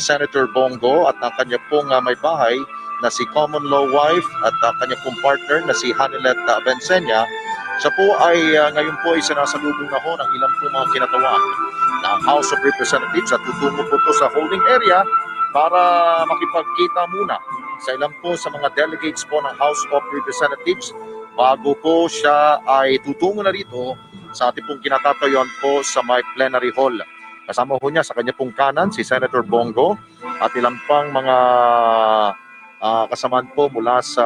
Senator Bongo at ang kanya pong may bahay na si common law wife at kanya pong partner na si Hanilet Bensenya. Siya po ay ngayon po ay sinasalubong na ho ng ilang po mga kinatawan ng House of Representatives at tutungo po to sa holding area para makipagkita muna sa ilang po sa mga delegates po ng House of Representatives bago po siya ay tutungo na rito sa ating pong kinatatayuan po sa may plenary hall. Kasama ho niya sa kanya pong kanan si Senator Bongo at ilang pang mga kasamaan po mula sa,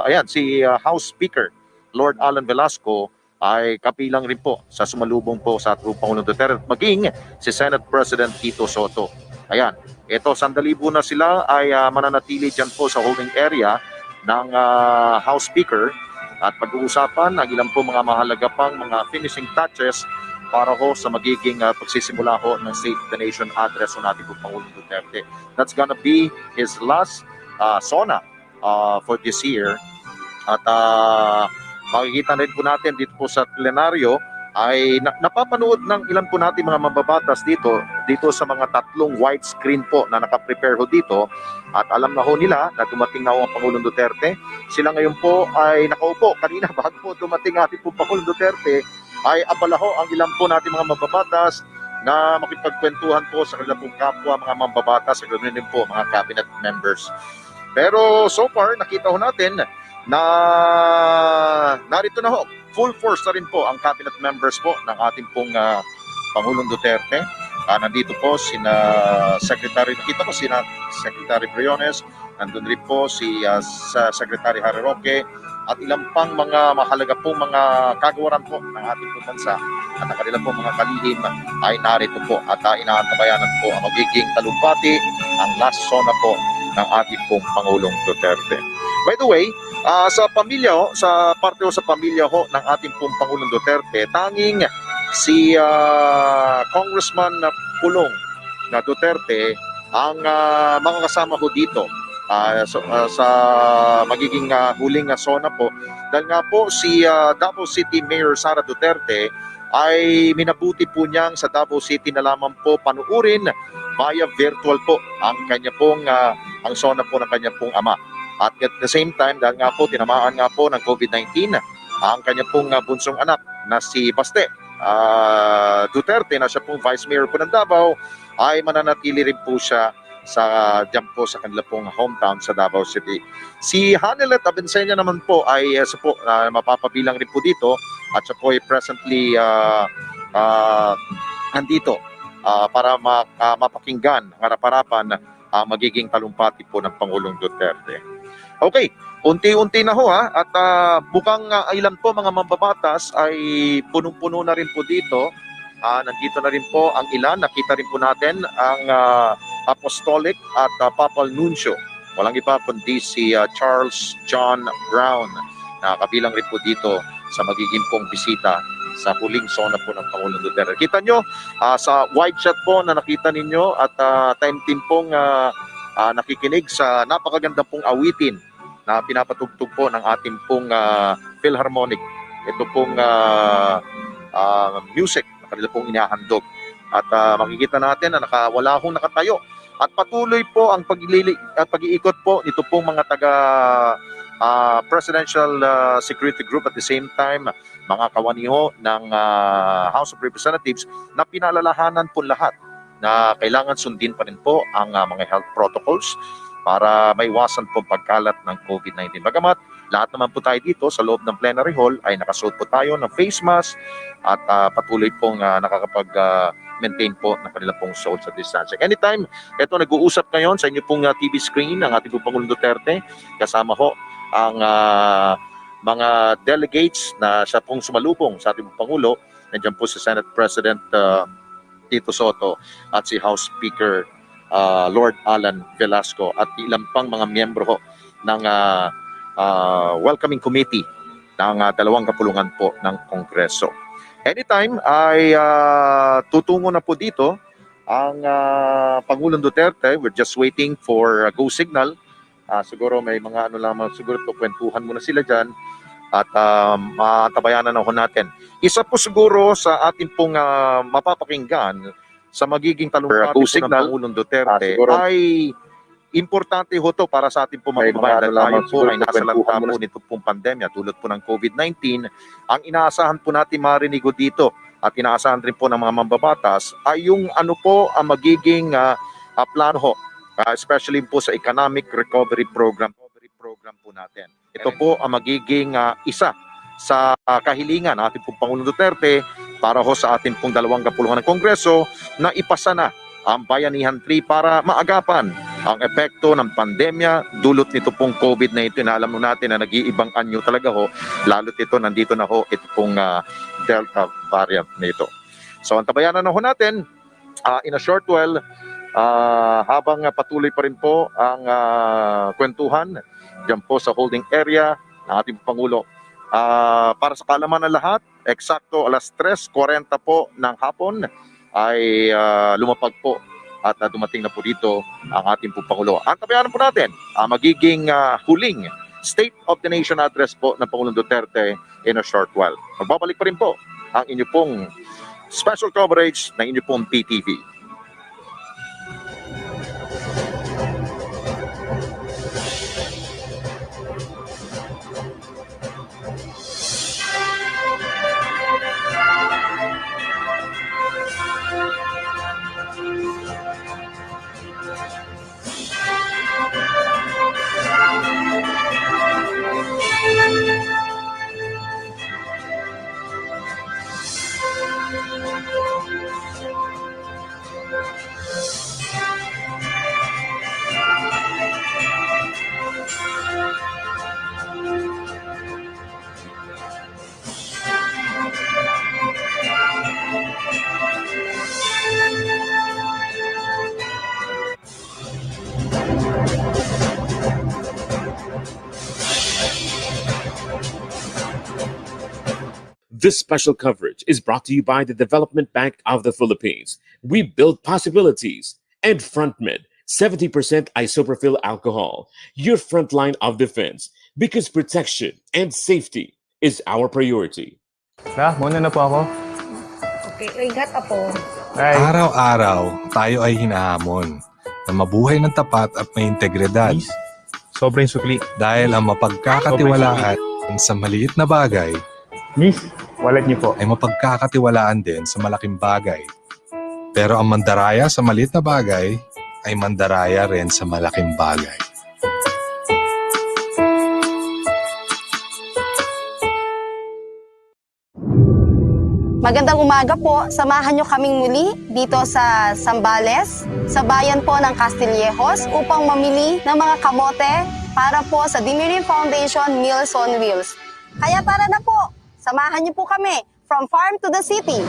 ayan, si House Speaker Lord Alan Velasco ay kapilang rin po sa sumalubong po sa ating Pangulong Duterte, maging si Senate President Tito Soto. Ayan, ito sandali po na sila ay mananatili dyan po sa holding area ng House Speaker at pag-uusapan ang ilang po mga mahalaga pang mga finishing touches para ho sa magiging pagsisimula ho ng State of the Nation address ng ating Pangulong Duterte. That's gonna be his last SONA for this year. At makikita rin po natin dito po sa plenaryo ay napapanood ng ilan po natin mga mababatas dito sa mga tatlong widescreen po na nakaprepare ho dito at alam na ho nila na dumating na ho ang Pangulong Duterte. Sila ngayon po ay nakaupo kanina bago po dumating ating po Pangulong Duterte ay abala ho ang ilan po natin mga mababatas na makipagkwentuhan po sa kanilang pong kapwa mga mababatas, sa ganoon din po mga cabinet members. Pero so far nakita ho natin na narito na ho, full force na rin po ang cabinet members po ng ating pong Pangulong Duterte. Nandito po sina Secretary, nakita ko sina Secretary Briones, nandun rin po si Secretary Harry Roque at ilang pang mga mahalaga pong mga kagawaran po ng ating pong bansa at ang kanilang pong mga kalihim ay narito po at inaantabayanan po ang magiging talumpati ang last SONA po ng ating pong Pangulong Duterte. By the way, sa pamilya ho, sa parte ho sa pamilya ho ng ating pong Pangulong Duterte, tanging si Congressman Pulong na Duterte ang mga kasama ho dito sa magiging huling SONA po. Dahil nga po si Davao City Mayor Sara Duterte ay minabuti po niyang sa Davao City na lamang po panuurin via virtual po ang kanya pong ang SONA po ng kanya pong ama. At at the same time, dahil nga po tinamaan nga po ng COVID-19 ang kanya pong bunsong anak na si Baste Duterte na siya pong Vice Mayor po ng Davao ay mananatili rin po siya dyan po sa kanila pong hometown sa Davao City. Si Hanilet Bensenya naman po ay mapapabilang rin po dito at siya po ay presently andito para mapakinggan ang harap-harapan ang magiging talumpati po ng Pangulong Duterte. Okay, unti-unti na ho at bukang ilan po mga mambabatas ay punong-puno na rin po dito. Nandito na rin po ang ilan, nakita rin po natin ang Apostolic at Papal Nuncio. Walang iba kundi si Charles John Brown na kabilang rin po dito sa magiging pong bisita sa huling SONA po ng Pangulong Duterte. Kita nyo sa wide shot po na nakita ninyo at time team pong nakikinig sa napakaganda pong awitin na pinapatugtog po ng ating pong Philharmonic. Ito pong music na kanila pong inahandog. At makikita natin na wala akong nakatayo. At patuloy po ang pag-iikot po nito pong mga taga Presidential Security Group at the same time mga kawaniho ng House of Representatives na pinalalahanan po lahat na kailangan sundin pa rin po ang mga health protocols para maiwasan po pagkalat ng COVID-19. Bagamat lahat naman po tayo dito sa loob ng plenary hall ay nakasuot po tayo ng face mask at patuloy pong nakakapag-maintain po ng kanilang pong social distancing. Anytime, ito nag-uusap ngayon sa inyo pong TV screen ng ating Pangulong Duterte, kasama ho ang mga delegates na siya pong sumalubong sa ating Pangulo. Nandiyan po si Senate President Tito Soto at si House Speaker Lord Alan Velasco at ilang pang mga miyembro ho ng welcoming committee ng dalawang kapulungan po ng Kongreso. Anytime ay tutungo na po dito ang Pangulong Duterte. We're just waiting for a go signal. Siguro may mga lamang, siguro kwentuhan muna sila dyan at matabayanan na ho natin. Isa po siguro sa ating pong mapapakinggan sa magiging talumpati po ng Pangulong Duterte ay importante ho to para sa ating po mga kababayan dahil tayo po ay nasa lanta po nito pong pandemya tulad po ng COVID-19. Ang inaasahan po natin marinig ho dito at inaasahan rin po ng mga mambabatas ay yung ano po ang magiging plano ho, especially po sa economic recovery program po natin. Ito po ang magiging isa sa kahilingan ng ating pong Pangulong Duterte para ho sa ating pong 20 ng Kongreso na ipasa na ang Bayanihan 3 para maagapan ang epekto ng pandemya dulot nito pong COVID-19 na alam mo natin na nag-iibang anyo talaga ho, lalo't ito nandito na ho ito pong Delta variant nito. So antabayanan na ho natin in a short while habang patuloy pa rin po ang kwentuhan dyan po sa holding area ng ating Pangulo. Para sa kalaman ng lahat, eksakto alas 3:40 po ng hapon ay lumapag po at dumating na po dito ang ating po Pangulo. Ang tabayanan po natin, magiging huling State of the Nation address po ng Pangulong Duterte in a short while. Magbabalik pa rin po ang inyo pong special coverage ng inyo pong PTV. This special coverage is brought to you by the Development Bank of the Philippines. We build possibilities. And FrontMed, 70% isopropyl alcohol, your front line of defense, because protection and safety is our priority. Muna na po ako. Okay, ingat po. Bye. Araw-araw, tayo ay hinahamon na mabuhay ng tapat at may integridad. Miss, sobrang sukli. Dahil ang mapagkakatiwalaan sa maliit na bagay Miss, wallet niyo po. ay mapagkakatiwalaan din sa malaking bagay. Pero ang mandaraya sa maliit na bagay ay mandaraya rin sa malaking bagay. Magandang umaga po. Samahan nyo kaming muli dito sa Zambales, sa bayan po ng Castillejos upang mamili ng mga kamote para po sa Dimirin Foundation Meals on Wheels. Kaya tara na po, samahan niyo po kami from farm to the city.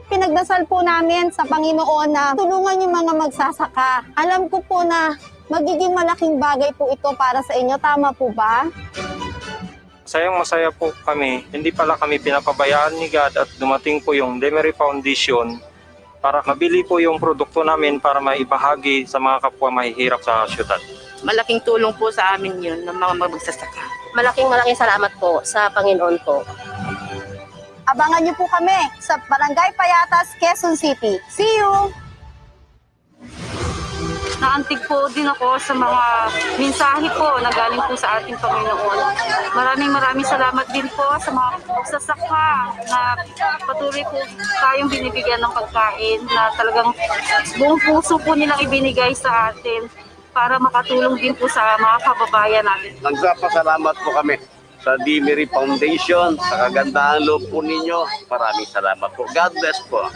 Pinagdasal po namin sa Panginoon na tulungan yung mga magsasaka. Alam ko po na magiging malaking bagay po ito para sa inyo. Tama po ba? Masaya po kami. Hindi pala kami pinapabayaan ni God at dumating po yung Demery Foundation para mabili po yung produkto namin para maibahagi sa mga kapwa mahihirap sa syudad. Malaking tulong po sa amin yun ng mga magsasaka. Malaking salamat po sa Panginoon po. Abangan niyo po kami sa Barangay Payatas, Quezon City. See you! Naantig po din ako sa mga mensahe po na galing po sa ating Panginoon. Maraming salamat din po sa mga magsasaka na patuloy po tayong binibigyan ng pagkain na talagang buong puso po nilang ibinigay sa atin para makatulong din po sa mga kababayan natin. Nagpapasalamat po kami sa Demery Foundation, sa kagandahan loob po ninyo. Maraming salamat po. God bless po.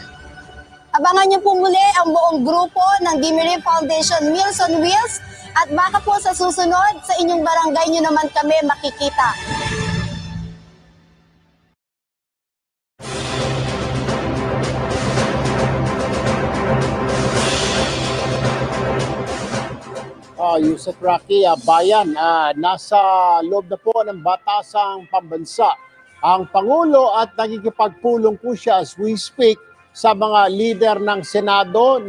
Abangan niyo po muli ang buong grupo ng Dimirin Foundation Meals on Wheels at baka po sa susunod sa inyong barangay niyo naman kami makikita. Yusuf Rocky, bayan, nasa loob na po ng batasang pambansa ang Pangulo at nagkikipagpulong po siya as we speak sa mga leader ng Senado,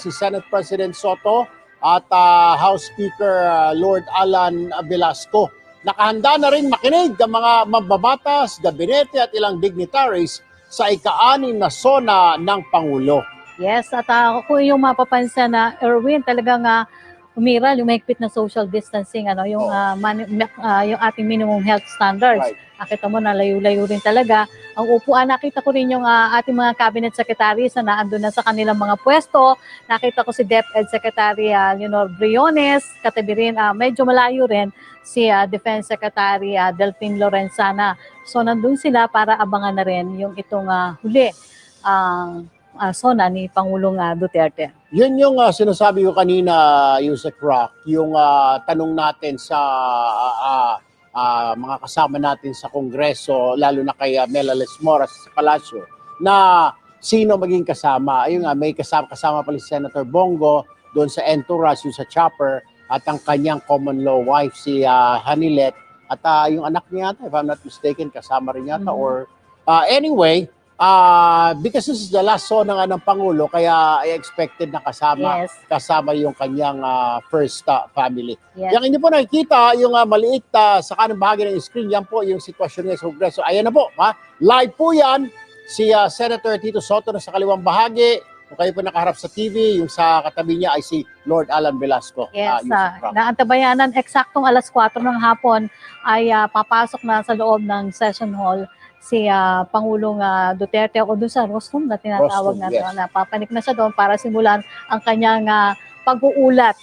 si Senate President Soto at House Speaker Lord Alan Velasco. Nakahanda na rin makinig ang mga mambabatas, gabinete at ilang dignitaries sa ika-6 na SONA ng Pangulo. Yes, at kung yung mapapansin na Erwin, talagang umiral yung mahigpit na social distancing, yung yung ating minimum health standards. Right. Nakita mo na layo-layo rin talaga. Ang upuan, nakita ko rin yung ating mga cabinet secretaries na naandun na sa kanilang mga pwesto. Nakita ko si DepEd Secretary Leonor Briones, katabi rin, medyo malayo rin si Defense Secretary Delphine Lorenzana. So nandun sila para abangan na rin yung itong huli SONA ni Pangulong Duterte. Yun yung sinasabi ko kanina, Yusek Rock, yung tanong natin sa mga kasama natin sa Kongreso, lalo na kay Melales Moras sa Palasyo, na sino maging kasama. Ayun nga, may kasama pala si Senator Bongo doon sa entourage, yung sa chopper, at ang kanyang common law wife, si Hanilet, at yung anak niya yata, if I'm not mistaken, kasama rin yata. Or anyway, because this is the last SONA nga ng Pangulo, kaya I expected na kasama yung kanyang first family. Yes. Yang inyo po nakikita, yung maliit sa kanang bahagi ng screen, yan po yung sitwasyon ngayon sa Kongreso. Ayan na po, live po yan. Si Senator Tito Soto na sa kaliwang bahagi. Kung kayo po nakaharap sa TV, yung sa katabi niya ay si Lord Alan Velasco. Yes, naantabayanan, eksaktong alas 4 ng hapon ay papasok na sa loob ng session hall si Pangulong Duterte o doon sa rostrum na tinatawag natin. Napapanik na siya doon para simulan ang kanyang pag-uulat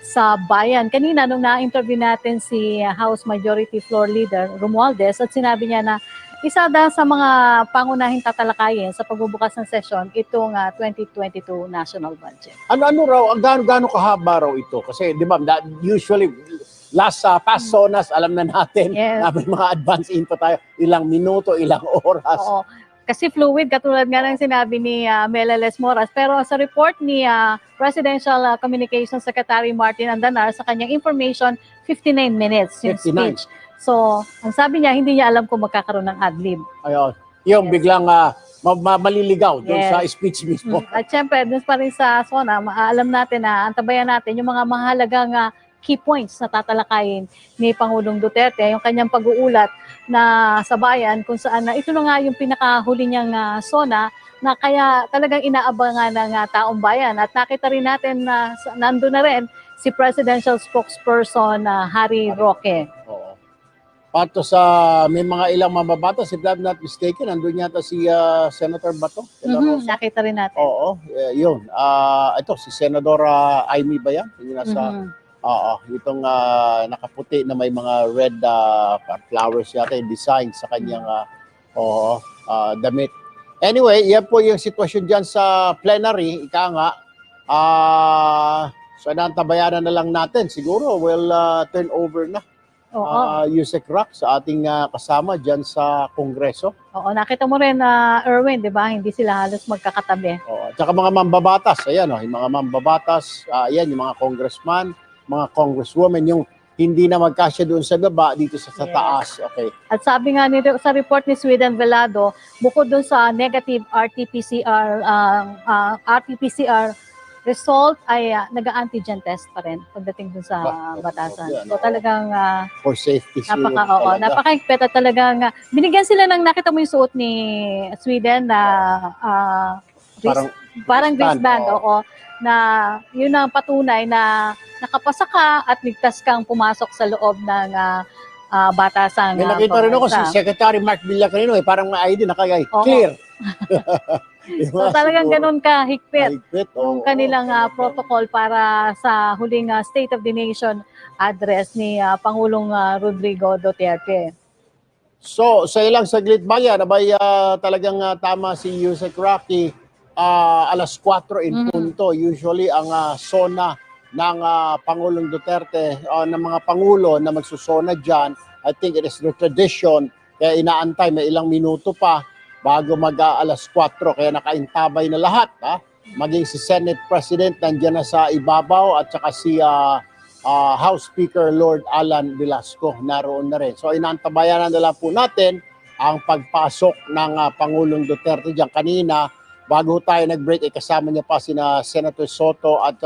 sa bayan. Kanina nung na-interview natin si House Majority Floor Leader Romualdez at sinabi niya na isa sa mga pangunahing tatalakayin sa pagbubukas ng session itong 2022 national budget. Ano raw, gaano kahaba raw ito? Kasi di ba, usually past SONAs, alam na natin na may mga advance info tayo, ilang minuto, ilang oras. Oo. Kasi fluid, katulad nga ng sinabi ni Melales Moras. Pero sa report ni Presidential Communications Secretary Martin Andanar, sa kanyang information, 59 minutes yung speech. So, ang sabi niya, hindi niya alam kung magkakaroon ng ad-lib. Ayun. Yung biglang maliligaw doon sa speech mismo. At syempre, doon pa rin sa SONA, alam natin na antabayan natin yung mga mahalagang key points na tatalakayin ni Pangulong Duterte, yung kanyang pag-uulat na sa bayan kung saan ito na nga yung pinakahuli niyang SONA na kaya talagang inaabangan ng taong bayan. At nakita rin natin na nandun na rin si Presidential Spokesperson Harry Roque. Oo. Pato sa may mga ilang mababatas, if I'm not mistaken, nandun yata si Senator Bato. Nakita rin natin. Oo, yun. Ito, si Senadora Amy ba yan? Yung nasa... itong nakaputi na may mga red flowers yata yung design sa kanyang damit. Anyway, yan po yung sitwasyon dyan sa plenary. Ika nga, so nantabayanan na lang natin. Siguro we'll turn over na Yusek Rock sa ating kasama dyan sa Kongreso. Oo, nakita mo rin Erwin, di ba? Hindi sila halos magkakatabi. Oo, tsaka mga mambabatas. Ayan, yung mga mambabatas. Ayan, yung mga congressman, mga congresswomen, yung hindi na magkasya doon sa baba, dito sa taas. Okay. At sabi nga sa report ni Sweden Velado, bukod doon sa negative RT-PCR result ay nag-antigen test pa rin pagdating doon sa batasan. So talagang for safety. napaka-higpit at talagang binigyan sila ng, nakita mo yung suot ni Sweden na parang wristband, na yun ang patunay na nakapasa ka at ligtas kang pumasok sa loob ng batasang. May nakita rin ako si Secretary Mark Villacarino, parang may ID nakagay, clear. So talagang ganun ka higpit yung kanilang protocol para sa huling State of the Nation address ni Pangulong Rodrigo Duterte. So sa ilang saglit ba yan, abay talagang tama si Yusek Rocky, alas 4 in punto. Usually ang SONA ng Pangulong Duterte, ng mga Pangulo na magsusona dyan, I think it is the tradition, kaya inaantay, may ilang minuto pa bago mag-alas 4, kaya nakaintabay na lahat. Maging si Senate President nandiyan na sa ibabaw at saka si House Speaker Lord Alan Velasco naroon na rin. So inaantabayan na lang po natin ang pagpasok ng Pangulong Duterte dyan. Kanina, bago tayo nag-break, kasama niya pa sina Senator Soto at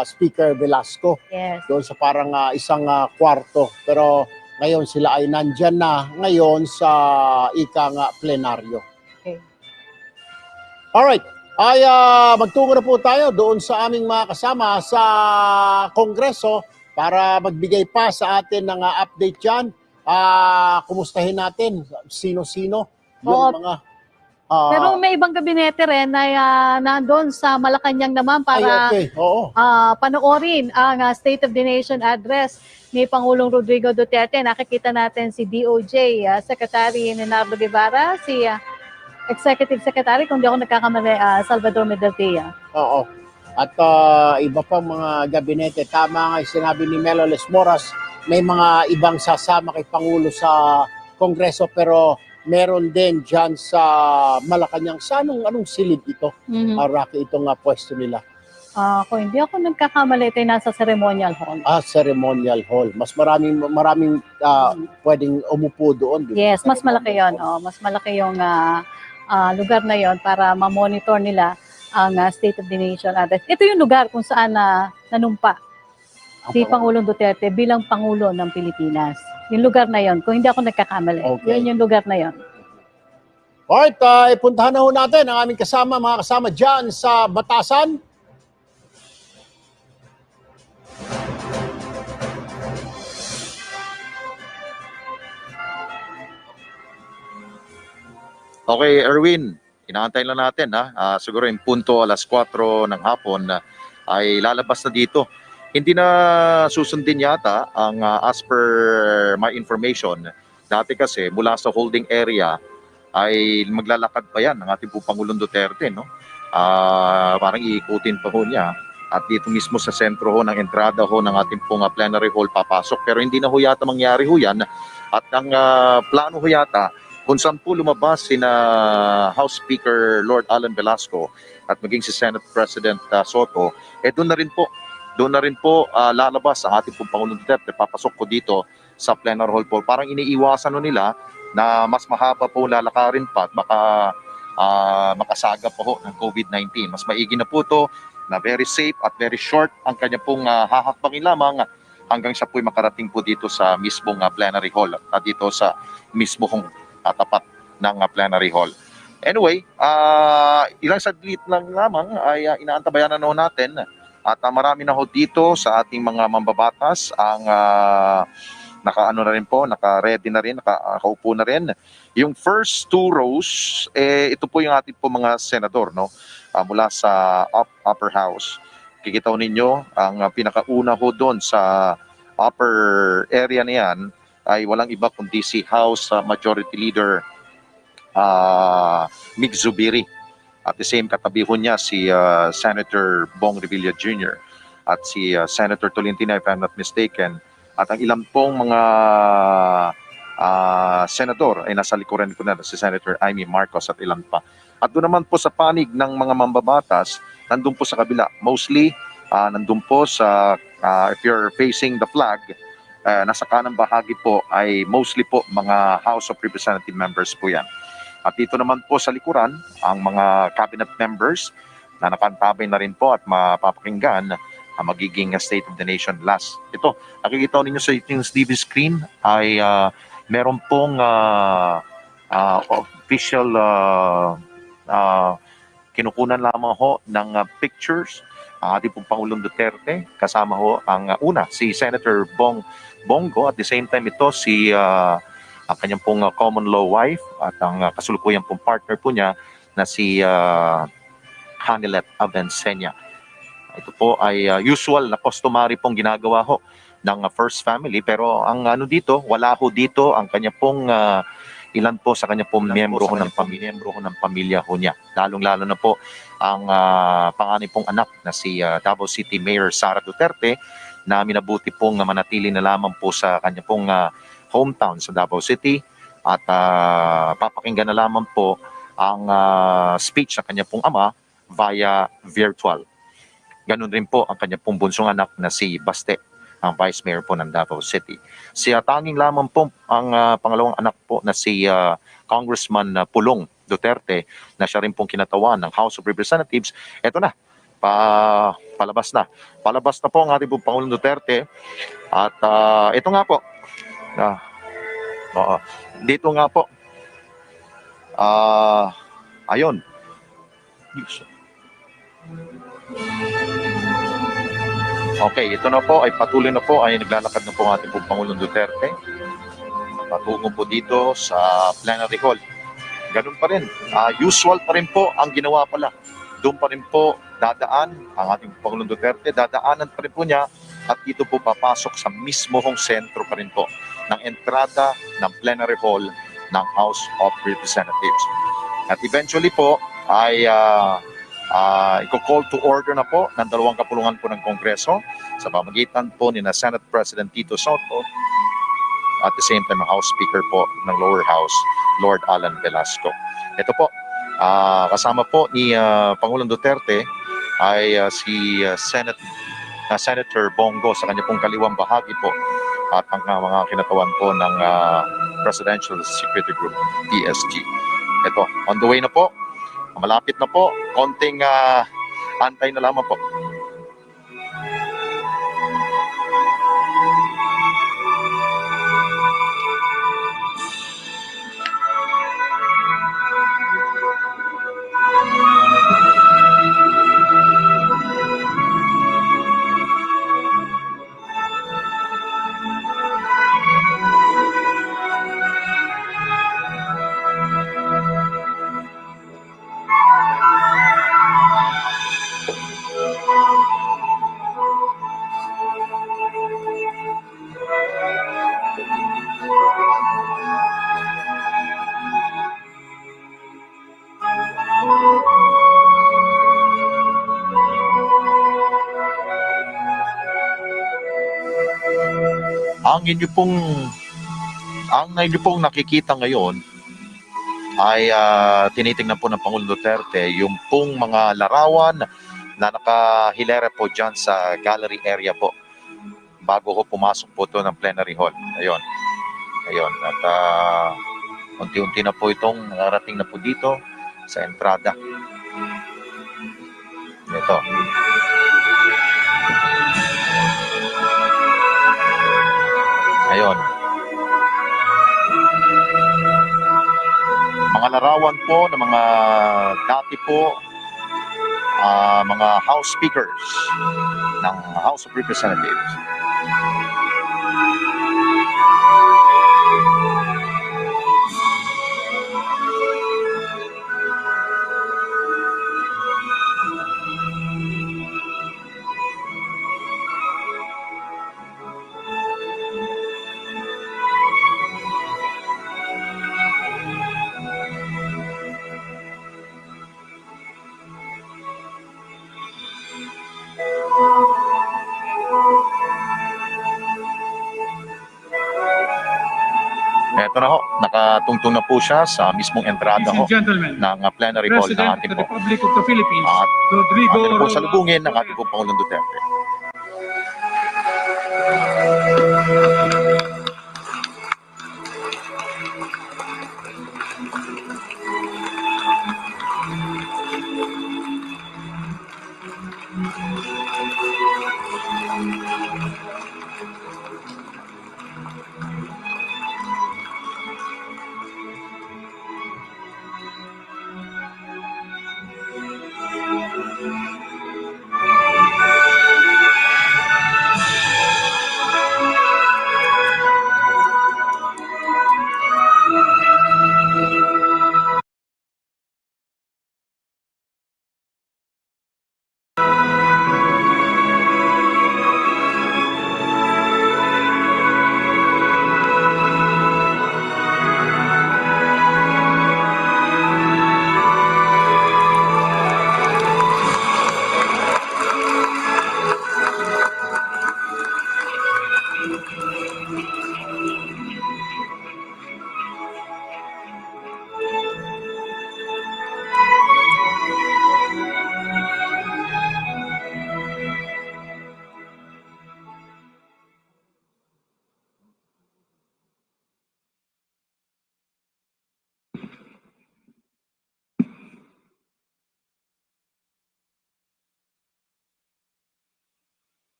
Speaker Velasco. Yes. Doon sa parang isang kwarto. Pero ngayon sila ay nandyan na ngayon sa ikang plenaryo. Alright, magtungo na po tayo doon sa aming mga kasama sa Kongreso para magbigay pa sa atin ng update dyan. Kumustahin natin sino-sino yung Oo. mga... Pero may ibang gabinete rin na nandoon sa Malacanang naman para okay. Oo. panoorin ang State of the Nation address ni Pangulong Rodrigo Duterte. Nakikita natin si DOJ Secretary Leonardo Guevara, si Executive Secretary, kung di ako nagkakamali, Salvador Medaltea. Oo. At iba pang mga gabinete. Tama nga yung sinabi ni Melo Lesmoras, may mga ibang sasama kay Pangulo sa Kongreso pero meron din dyan sa Malacanang. Sa anong silid ito? Rocky, itong pwesto nila. Kung hindi ako nagkakamali, ito nasa ceremonial hall. Ceremonial hall. Mas maraming pwedeng umupo doon. Yes, mas malaki yon. Mas malaki yung lugar na yon para ma-monitor nila ang State of the Nation address. Ito yung lugar kung saan nanumpa si Pangulong Duterte bilang Pangulo ng Pilipinas. Yung lugar na yon, kung hindi ako nagkakamali. Okay. Yun yung lugar na yon. Alright, ipuntahan na ho natin ang aming mga kasama dyan sa Batasan. Okay, Erwin, inaantay lang natin ha. Siguro yung punto 4:00 ng hapon ay lalabas na dito. Hindi na susundin yata ang as per my information. Dati kasi mula sa holding area ay maglalakad pa yan ng ating po Pangulong Duterte, no? Parang iikutin pa ho niya. At dito mismo sa sentro ho ng entrada ho ng ating pong plenary hall papasok. Pero hindi na ho yata mangyari ho yan. At ang plano ho yata kung saan po lumabas sina House Speaker Lord Alan Velasco at maging si Senate President Soto, doon na rin po lalabas ang ating pong Pangulong Duterte. Papasok ko dito sa plenary hall po. Parang iniiwasan nila na mas mahaba po lalakarin pa at baka makasaga po ho ng COVID-19. Mas maigi na po to na very safe at very short ang kanya pong hahakbangin lamang hanggang siya po'y makarating po dito sa mismong plenary hall at dito sa mismong tapat ng plenary hall. Anyway, ilang saglit lang lamang ay inaantabayan na natin at marami na ho dito sa ating mga mambabatas ang naka-ready na rin, nakaupo na rin. Yung first two rows, ito po yung ating po mga senador, no? Mula sa upper house. Kikita ninyo, ang pinakauna ho doon sa upper area na yan ay walang iba kundi si House Majority Leader Mig Zubiri. At the same katabi ho niya si Senator Bong Revilla Jr. at si Senator Tolentino, if I'm not mistaken. At ang ilang pong mga senador ay nasa likuran ko na si Senator Amy Marcos at ilan pa. At doon naman po sa panig ng mga mambabatas, nandun po sa kabila. Mostly, nandun po sa, if you're facing the flag, nasa kanang bahagi po ay mostly po mga House of Representative members po yan. At dito naman po sa likuran, ang mga cabinet members na nakantabay na rin po at mapapakinggan ang magiging State of the Nation last. Ito, nakikita ninyo sa inyong TV screen ay meron pong official kinukunan lamang ho ng pictures ang ating pong Pangulong Duterte. Kasama ho ang una, si Senator Bongo. At the same time ito si ang kanyang pong common law wife at ang kasulukuyan pong partner po niya na si Hanilet Avencena. Ito po ay usual na customary pong ginagawa ho ng first family, pero ang dito, wala ho dito ang kanya pong ilan po sa kanya pong miyembro ho ng pamilya ho niya. Lalong-lalo na po ang panganay pong anak na si Davao City Mayor Sara Duterte na minabuti pong manatili na lamang po sa kanya pong hometown sa Davao City at papakinggan na lamang po ang speech sa kanya pong ama via virtual. Ganun rin po ang kanya pong bunsong anak na si Baste, ang Vice Mayor po ng Davao City. Siya tanging lamang po ang pangalawang anak po na si Congressman Pulong Duterte na siya rin pong kinatawan ng House of Representatives. Ito na, palabas na. Palabas na po ang ating pong Pangulong Duterte. At ito nga po, dito nga po, ayun, Okay, ito na po ay patuloy na po ay naglalakad na po ang ating pong Pangulong Duterte. Patungo po dito sa plenary hall. Ganun pa rin. Usual pa rin po ang ginawa pala. Doon pa rin po dadaan ang ating Pangulong Duterte. Dadaanan pa rin po niya at dito po papasok sa mismohong sentro pa rin po ng entrada ng plenary hall ng House of Representatives. At eventually po ay i-call to order na po ng dalawang kapulungan po ng Kongreso sa pamagitan po ni na Senate President Tito Soto at the same time House Speaker po ng Lower House, Lord Alan Velasco. Ito po, kasama po ni Pangulong Duterte ay si Senator Bongo sa kanya pong kaliwang bahagi po at ang mga kinatawan po ng Presidential Security Group, PSG. Ito, on the way na po. Malapit na po. Konting antay na lamang po. Ang inyo pong nakikita ngayon ay tinitingnan po ng Pangulong Duterte yung pong mga larawan na nakahilera po dyan sa gallery area po bago ko pumasok po to ng plenary hall. Ayun. At unti-unti na po itong narating na po dito sa entrada. Ito. Ayun. Mga larawan po ng mga dati po mga House Speakers ng House of Representatives. Ito na ho, nakatungtong na po siya sa mismong entrada ho ng plenary hall ng ating po. Republic of the Philippines, At Rodrigo atin po Roa salubungin ng ating po Pangulong Duterte.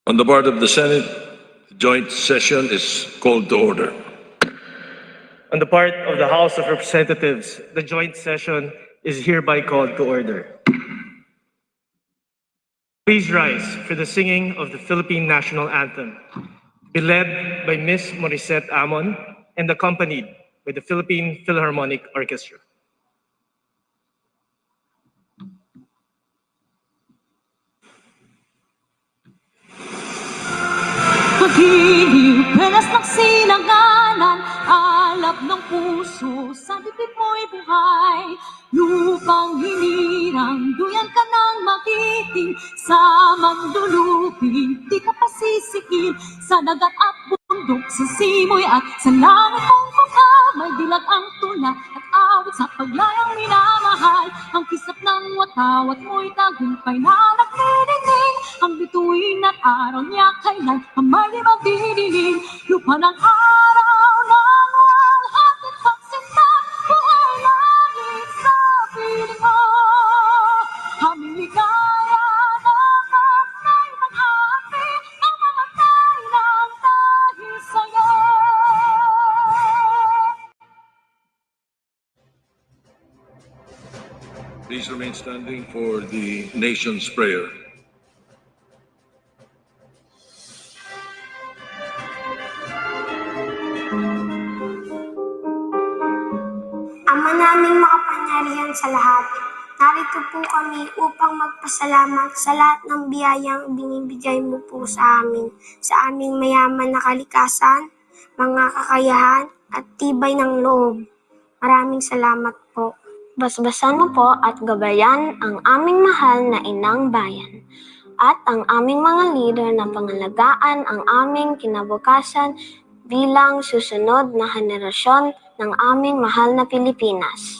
On the part of the Senate, the joint session is called to order. On the part of the House of Representatives, the joint session is hereby called to order. Please rise for the singing of the Philippine National Anthem, be led by Miss Morissette Amon and accompanied by the Philippine Philharmonic Orchestra. Pag-ibig, penas ng sinangganan, alab ng puso, sa dibdib mo'y buhay. Lupang hinirang, duyan ka ng magiting, sa manduluping, di ka pasisikin, sa dagat at bundok, sa simoy at sa langit mong mukha, may dilag ang tula at awit sa paglayang minamahal. Ang kisap ng watawat mo'y tagumpay na nagdidinig, ang bituin at araw niya kailan kamay di magdidinig. Lupa ng araw ng walhating pagsinta, buhay langit sa piling mo. Aming ligaya na patay mag-api, ang mamatay ng dahil sa'yo. Please remain standing for the nation's prayer. Ama naming makapangyarihan sa lahat, narito po kami upang magpasalamat sa lahat ng biyayang binibigay mo po sa aming mayaman na kalikasan, mga kakayahan at tibay ng loob. Maraming salamat po. Basbasan mo po at gabayan ang aming mahal na inang bayan at ang aming mga leader na pangalagaan ang aming kinabukasan bilang susunod na henerasyon ng aming mahal na Pilipinas.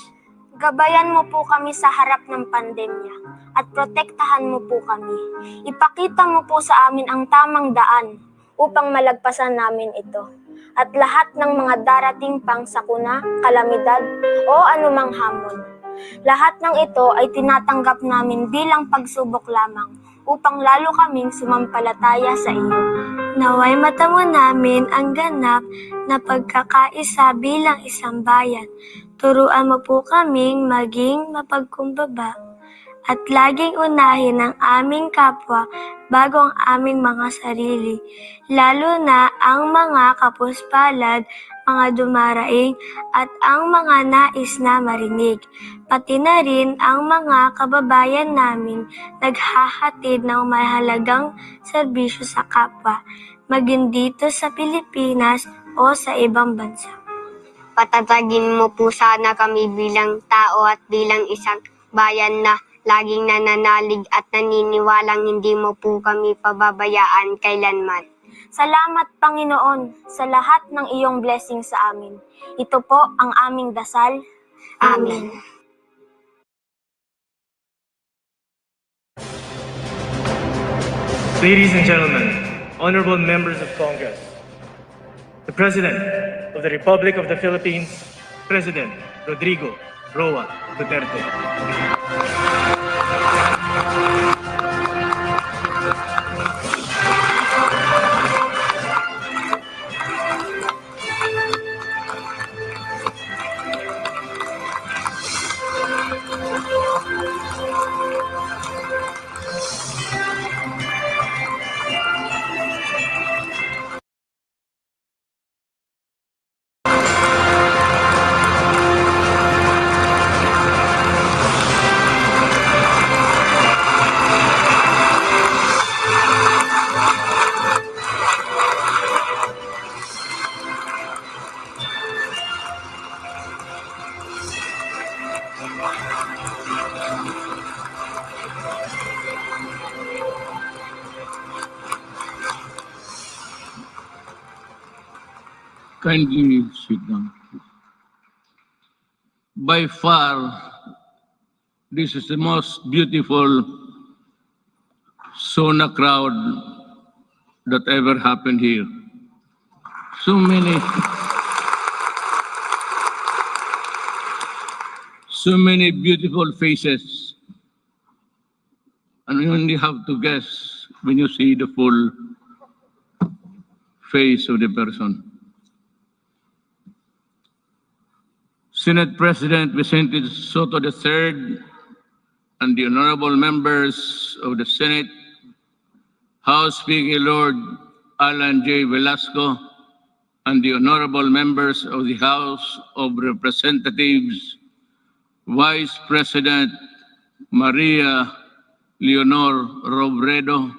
Gabayan mo po kami sa harap ng pandemya at protektahan mo po kami. Ipakita mo po sa amin ang tamang daan upang malagpasan namin ito at lahat ng mga darating pang sakuna, kalamidad o anumang hamon. Lahat ng ito ay tinatanggap namin bilang pagsubok lamang upang lalo kaming sumampalataya sa iyo. Naway matamo namin ang ganap na pagkakaisa bilang isang bayan. Turuan mo po kaming maging mapagkumbaba at laging unahin ang aming kapwa bago ang aming mga sarili, lalo na ang mga kapuspalad, mga dumaraing at ang mga nais na marinig, pati na rin ang mga kababayan namin naghahatid ng mahalagang serbisyo sa kapwa, maging dito sa Pilipinas o sa ibang bansa. Patatagin mo po sana kami bilang tao at bilang isang bayan na laging nananalig at naniniwalang hindi mo po kami pababayaan kailanman. Salamat Panginoon sa lahat ng iyong blessing sa amin. Ito po ang aming dasal. Amen. Ladies and gentlemen, honorable members of Congress, the President of the Republic of the Philippines, President Rodrigo Roa Duterte. Kindly sit down. By far, this is the most beautiful SONA crowd that ever happened here. So many beautiful faces, and you only have to guess when you see the full face of the person. Senate President Vicente Soto III and the honorable members of the Senate House Speaker Lord Alan J. Velasco, and the honorable members of the House of Representatives, Vice President Maria Leonor Robredo,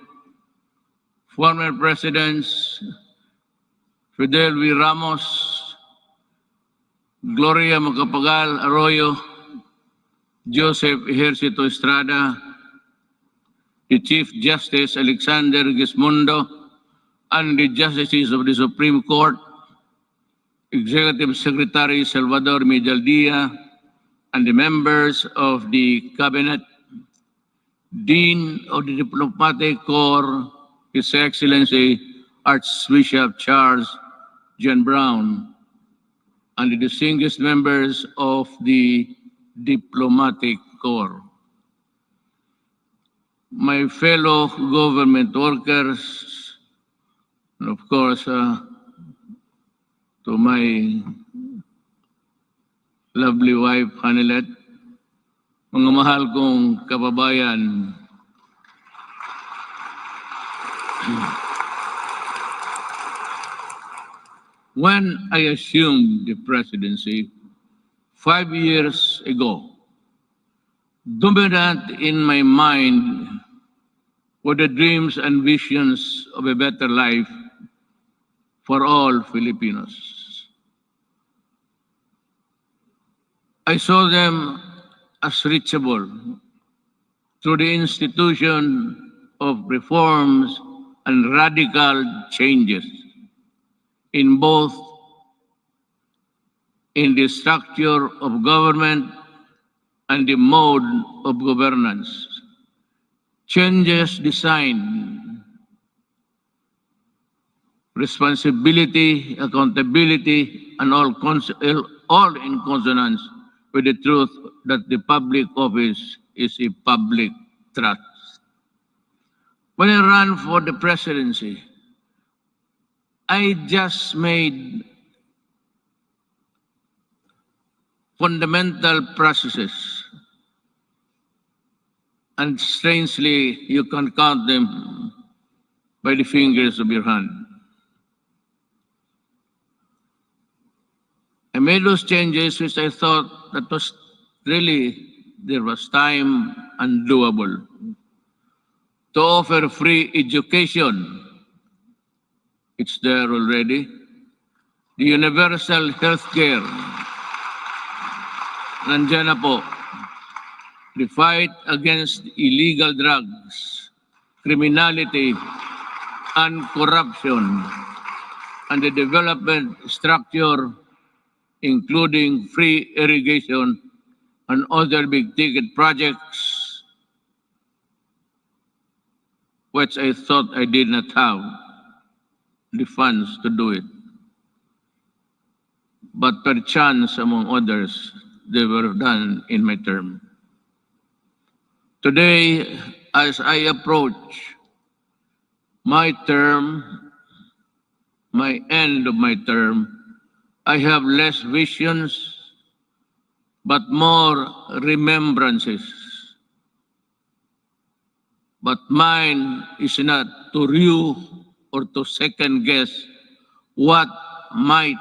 former Presidents Fidel V. Ramos, Gloria Macapagal Arroyo, Joseph Ejercito Estrada, the Chief Justice Alexander Gismondo, and the Justices of the Supreme Court, Executive Secretary Salvador Medialdia, and the members of the Cabinet, Dean of the Diplomatic Corps, His Excellency Archbishop Charles John Brown, and the distinguished members of the Diplomatic Corps. My fellow government workers, and of course, to my lovely wife, Hanilet, mga mahal kong kababayan, when I assumed the presidency 5 years ago, dominant in my mind were the dreams and visions of a better life for all Filipinos. I saw them as reachable through the institution of reforms and radical changes in both in the structure of government and the mode of governance. Changes designed responsibility, accountability, and all in consonance with the truth that the public office is a public trust. When I ran for the presidency, I just made fundamental processes, and strangely, you can count them by the fingers of your hand. I made those changes which I thought that was really, there was time and doable. To offer free education, it's there already. The universal health care, nandiyan na po. The fight against illegal drugs, criminality, and corruption, and the development structure, including free irrigation and other big-ticket projects, which I thought I did not have the funds to do it. But perchance, among others, they were done in my term. Today, as I approach my term, my end of my term, I have less visions, but more remembrances. But mine is not to review or to second guess what might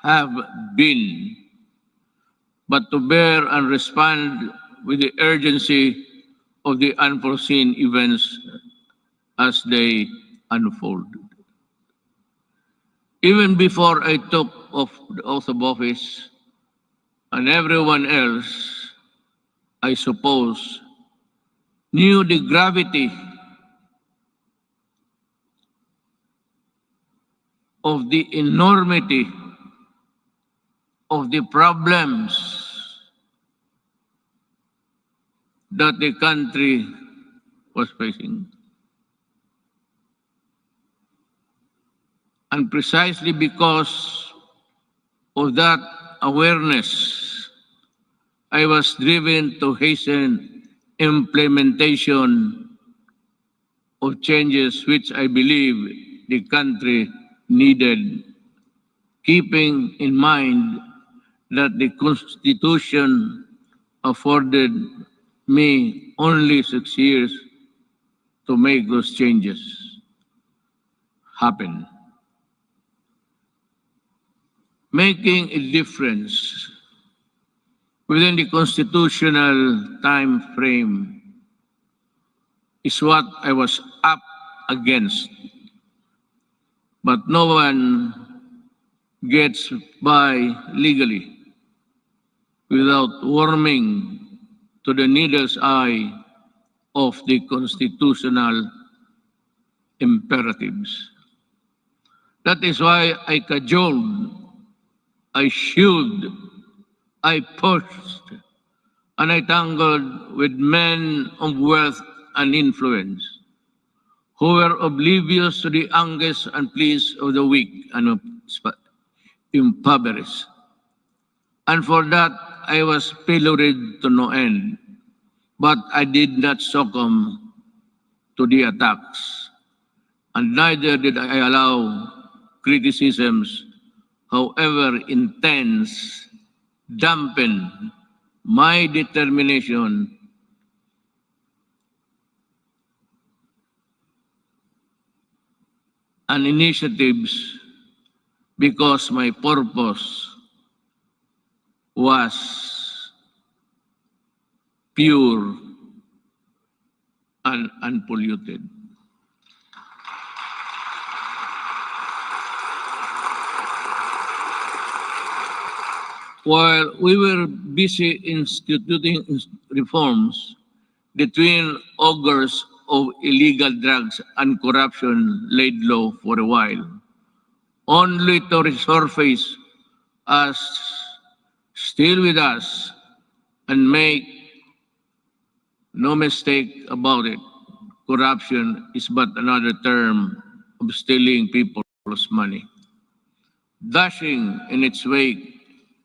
have been, but to bear and respond with the urgency of the unforeseen events as they unfold. Even before I took the oath of office, and everyone else, I suppose, knew the gravity of the enormity of the problems that the country was facing. And precisely because of that awareness, I was driven to hasten implementation of changes which I believe the country needed, keeping in mind that the Constitution afforded me only 6 years to make those changes. happen. Making a difference within the constitutional time frame is what I was up against. But no one gets by legally without warming to the needle's eye of the constitutional imperatives. That is why I cajoled, I shielded, I pushed, and I tangled with men of wealth and influence who were oblivious to the angst and pleas of the weak and impoverished. And for that, I was pilloried to no end. But I did not succumb to the attacks, and neither did I allow criticisms, however intense, dampen my determination and initiatives, because my purpose was pure and unpolluted. While we were busy instituting reforms, the twin augurs of illegal drugs and corruption laid low for a while, only to resurface as still with us. And make no mistake about it, corruption is but another term of stealing people's money, dashing in its wake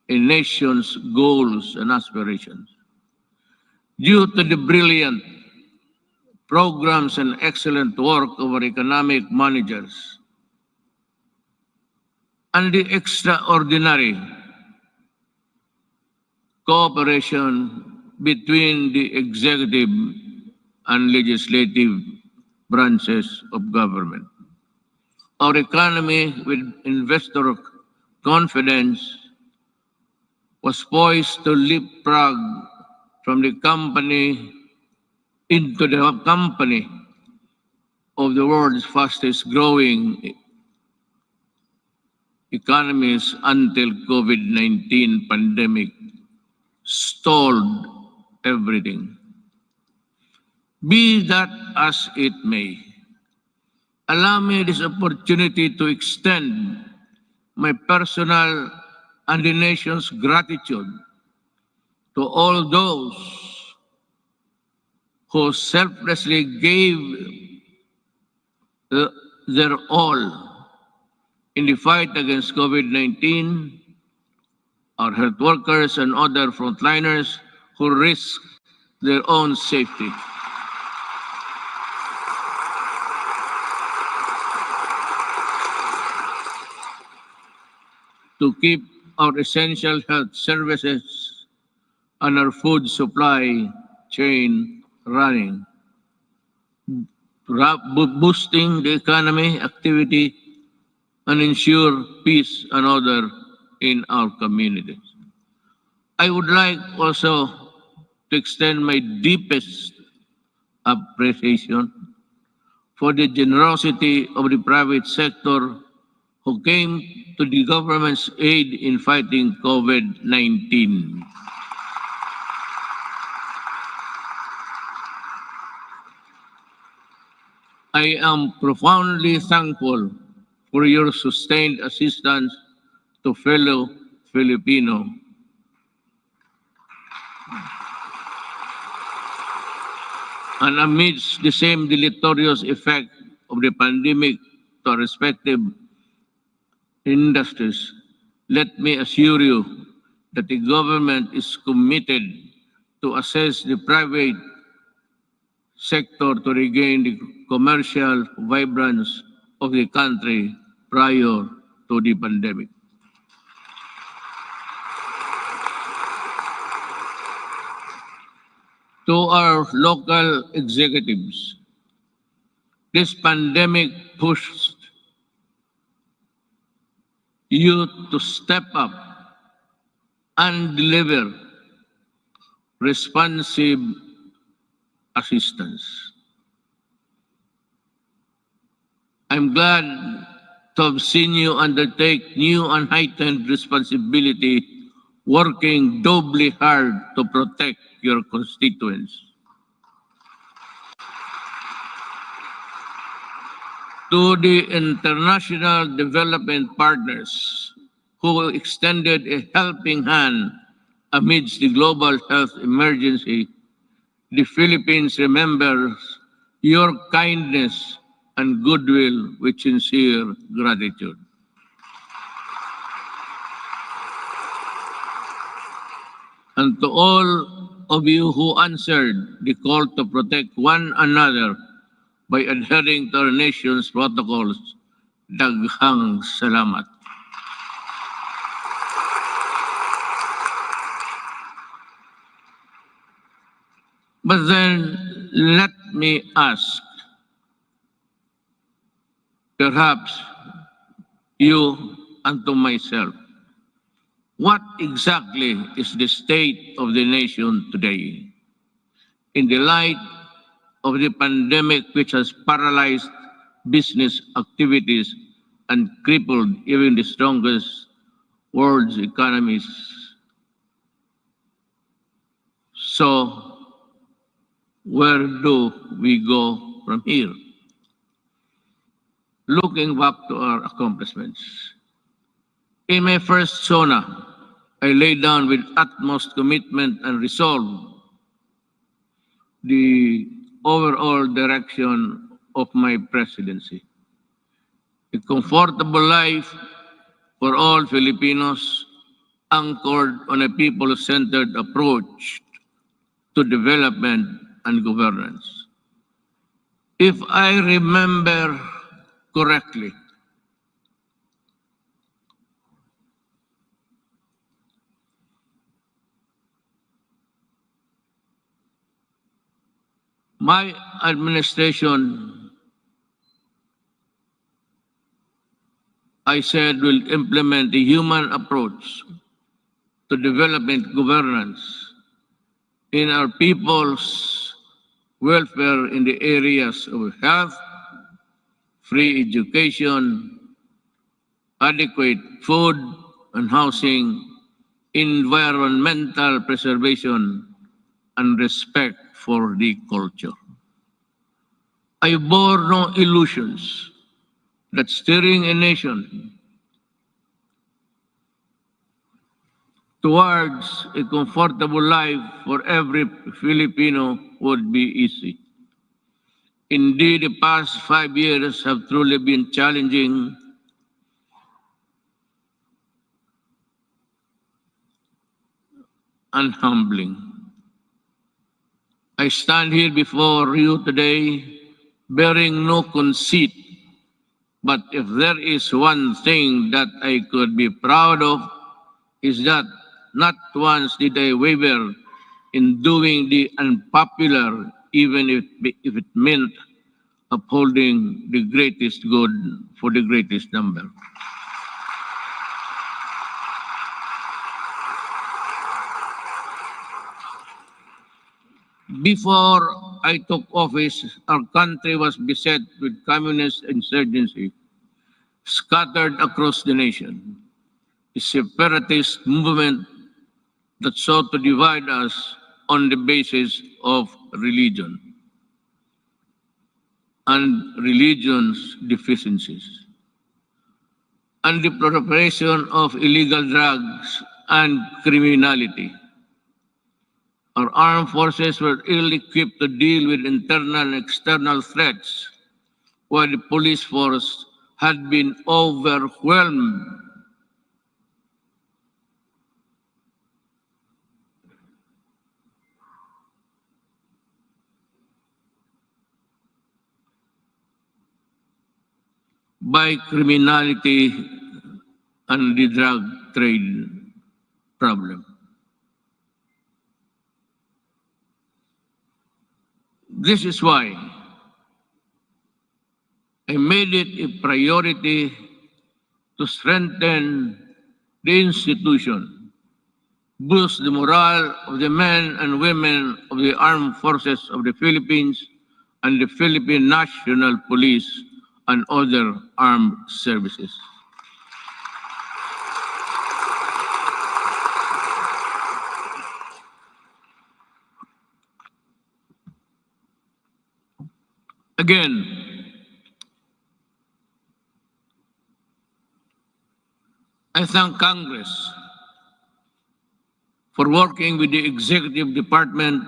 a nation's goals and aspirations. Due to the brilliant programs and excellent work of our economic managers and the extraordinary cooperation between the executive and legislative branches of government, our economy, with investor confidence, was poised to leapfrog from the company into the company of the world's fastest growing economies until COVID-19 pandemic stalled everything. Be that as it may, allow me this opportunity to extend my personal and the nation's gratitude to all those who selflessly gave their all in the fight against COVID-19, our health workers and other frontliners who risk their own safety. To keep our essential health services and our food supply chain running, boosting the economy activity and ensure peace and order in our communities. I would like also to extend my deepest appreciation for the generosity of the private sector who came to the government's aid in fighting COVID-19. I am profoundly thankful for your sustained assistance to fellow Filipino. And amidst the same deleterious effect of the pandemic to our respective industries, let me assure you that the government is committed to assess the private sector to regain the commercial vibrance of the country prior to the pandemic. To our local executives, this pandemic pushed you to step up and deliver responsive assistance. I'm glad to have seen you undertake new and heightened responsibility, working doubly hard to protect your constituents. To the international development partners who extended a helping hand amidst the global health emergency, the Philippines remembers your kindness and goodwill with sincere gratitude. And to all of you who answered the call to protect one another by adhering to our nation's protocols, daghang salamat. But then let me ask, perhaps you and to myself, what exactly is the state of the nation today? In the light of the pandemic which has paralyzed business activities and crippled even the strongest world's economies. So, where do we go from here? Looking back to our accomplishments. In my first SONA, I laid down with utmost commitment and resolve the overall direction of my presidency. A comfortable life for all Filipinos anchored on a people-centered approach to development and governance. If I remember correctly, my administration, I said, will implement the human approach to development governance in our people's welfare in the areas of health, free education, adequate food and housing, environmental preservation, and respect for the culture. I bore no illusions that steering a nation towards a comfortable life for every Filipino would be easy. Indeed, the past 5 years have truly been challenging and humbling. I stand here before you today bearing no conceit, but if there is one thing that I could be proud of, is that not once did I waver in doing the unpopular, even if it meant upholding the greatest good for the greatest number. Before I took office, our country was beset with communist insurgency scattered across the nation. A separatist movement that sought to divide us on the basis of religion and religion's deficiencies, and the proliferation of illegal drugs and criminality. Our armed forces were ill-equipped to deal with internal and external threats, while the police force had been overwhelmed by criminality and the drug trade problem. This is why I made it a priority to strengthen the institution, boost the morale of the men and women of the armed forces of the Philippines and the Philippine National Police and other armed services. Again, I thank Congress for working with the Executive Department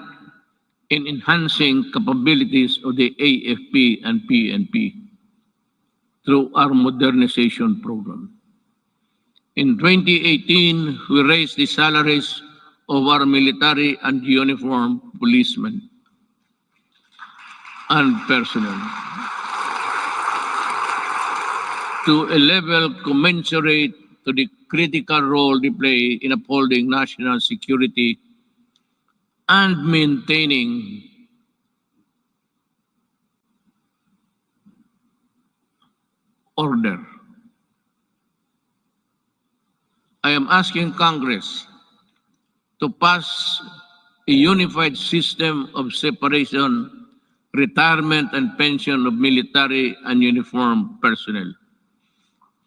in enhancing capabilities of the AFP and PNP through our modernization program. In 2018, we raised the salaries of our military and uniformed policemen and personnel to a level commensurate to the critical role they play in upholding national security and maintaining order. I am asking Congress to pass a unified system of separation, retirement, and pension of military and uniformed personnel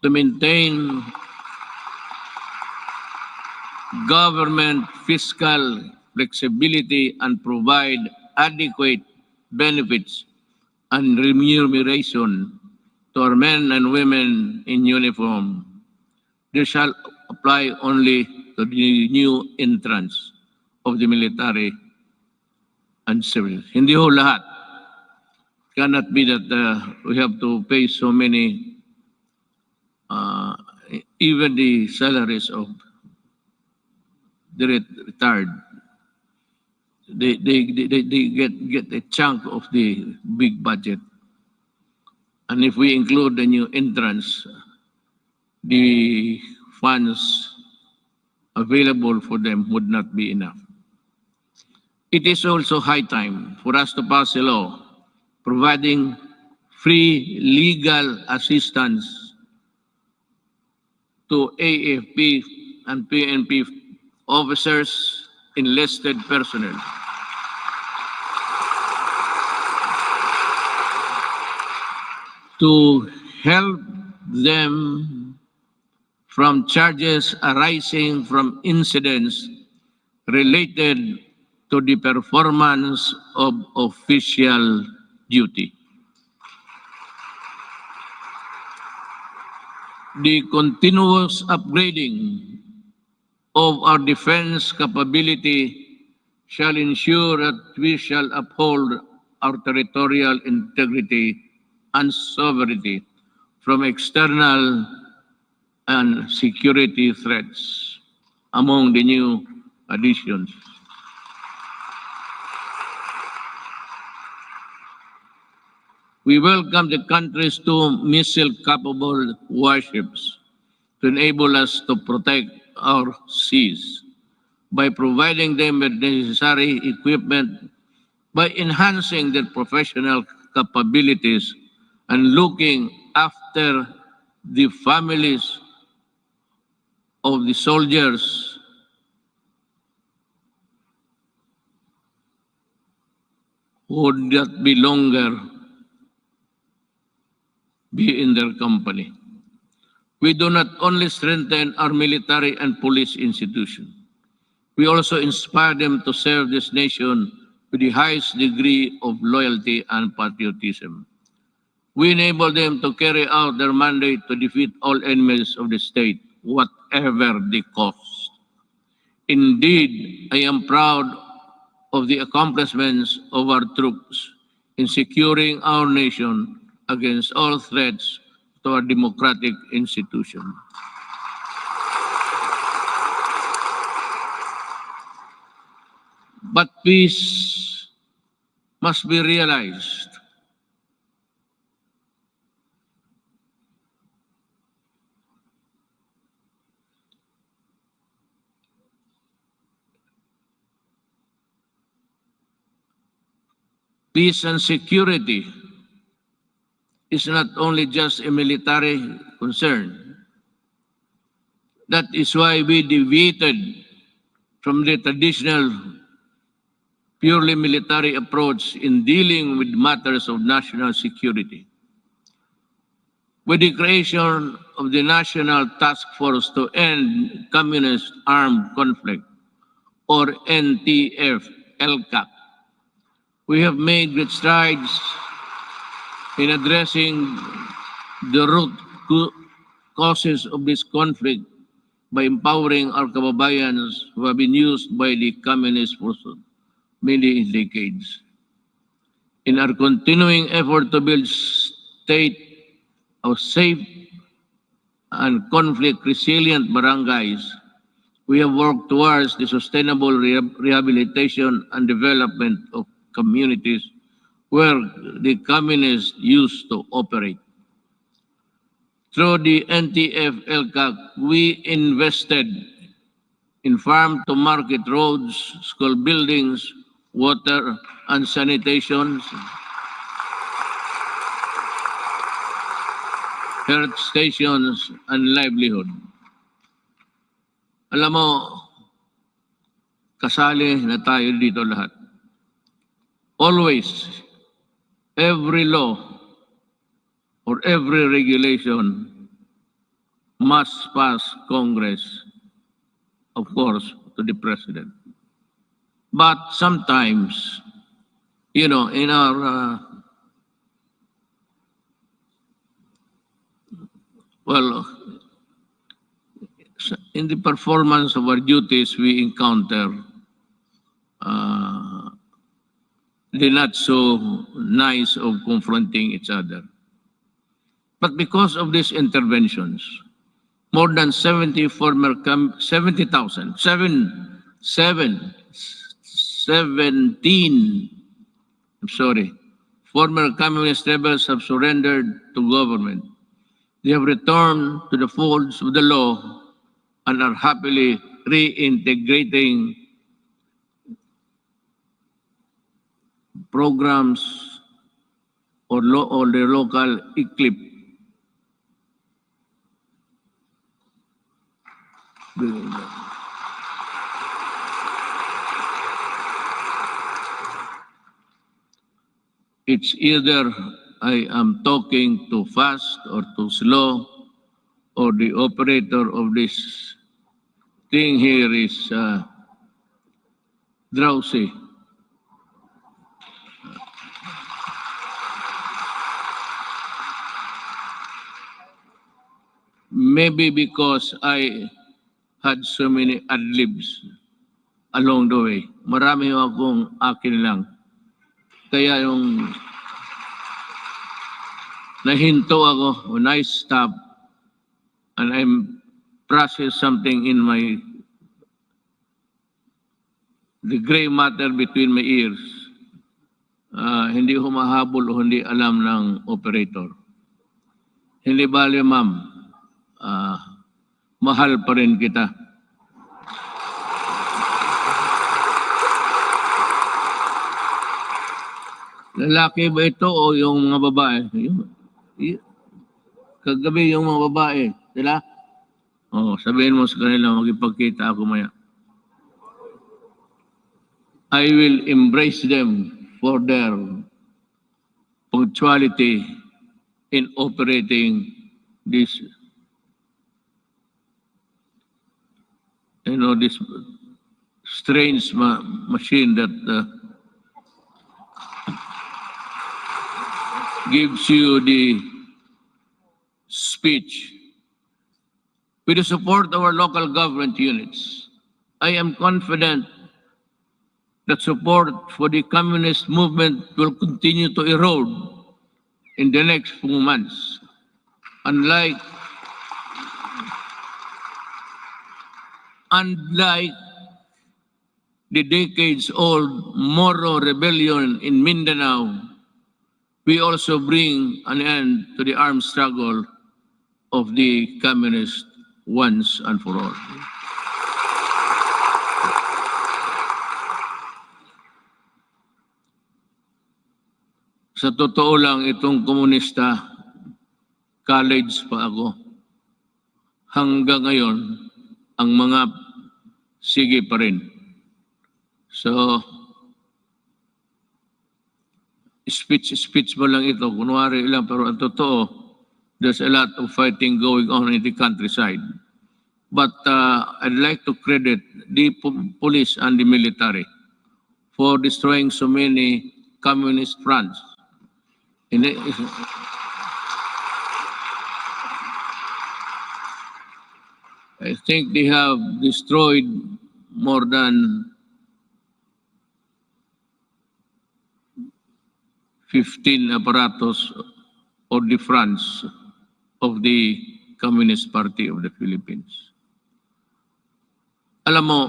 to maintain government fiscal flexibility and provide adequate benefits and remuneration to our men and women in uniform. This shall apply only to the new entrants of the military and civil. Hindi ho lahat. Cannot be that we have to pay so many, even the salaries of the retired. They get a chunk of the big budget. And if we include the new entrants, the funds available for them would not be enough. It is also high time for us to pass a law providing free legal assistance to AFP and PNP officers, enlisted personnel. To help them from charges arising from incidents related to the performance of official duty. The continuous upgrading of our defense capability shall ensure that we shall uphold our territorial integrity and sovereignty from external and security threats among the new additions. We welcome the country's 2 missile-capable warships to enable us to protect our seas by providing them with necessary equipment, by enhancing their professional capabilities, and looking after the families of the soldiers who would not be longer be in their company. We do not only strengthen our military and police institution, we also inspire them to serve this nation with the highest degree of loyalty and patriotism. We enable them to carry out their mandate to defeat all enemies of the state, whatever the cost. Indeed, I am proud of the accomplishments of our troops in securing our nation against all threats to our democratic institution. But peace must be realized. Peace and security is not only just a military concern. That is why we deviated from the traditional purely military approach in dealing with matters of national security. With the creation of the National Task Force to End Communist Armed Conflict, or NTF-LCAC, we have made great strides in addressing the root causes of this conflict by empowering our kababayans who have been used by the communists for many decades. In our continuing effort to build state of safe and conflict-resilient barangays, we have worked towards the sustainable rehabilitation and development of communities where the communists used to operate. Through the NTF-LCAC, we invested in farm-to-market roads, school buildings, water and sanitation, health stations, and livelihood. Alam mo, kasali na tayo dito lahat. Always, every law or every regulation must pass Congress, of course, to the President. But sometimes, in our in the performance of our duties, we encounter the not so nice of confronting each other. But because of these interventions, more than 17 former communist rebels have surrendered to government. They have returned to the folds of the law and are happily reintegrating programs or the local eclipse. It's either I am talking too fast or too slow, or the operator of this thing here is drowsy. Maybe because I had so many ad-libs along the way. Marami akong akin lang. Kaya yung nahinto ako when I stop and I'm process something in the gray matter between my ears, hindi humahabol o hindi alam ng operator. Hindi bale, ma'am, mahal pa rin kita. Lalaki ba ito o yung mga babae? Kagabi yung mga babae, sila? Sabihin mo sa kanila, magipagkita ako maya. I will embrace them for their punctuality in operating this, this strange machine that gives you the speech. With the support of our local government units, I am confident that support for the communist movement will continue to erode in the next few months. Unlike the decades-old Moro rebellion in Mindanao, we also bring an end to the armed struggle of the communists once and for all. Sa totoo lang, itong komunista, college pa ako. Hanggang ngayon, ang mga sige pa rin. So, speech mo lang ito, kunwari lang, pero ang totoo, there's a lot of fighting going on in the countryside. But I'd like to credit the police and the military for destroying so many communist fronts. I think they have destroyed more than 15 apparatus or the fronts of the Communist Party of the Philippines. Alam mo,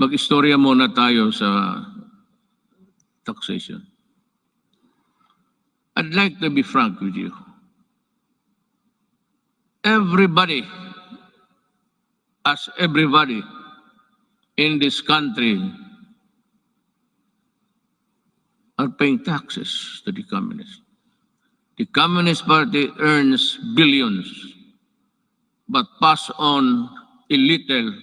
mag-istorya muna tayo sa taxation. I'd like to be frank with you. Everybody in this country are paying taxes to the communists. The Communist Party earns billions, but pass on a little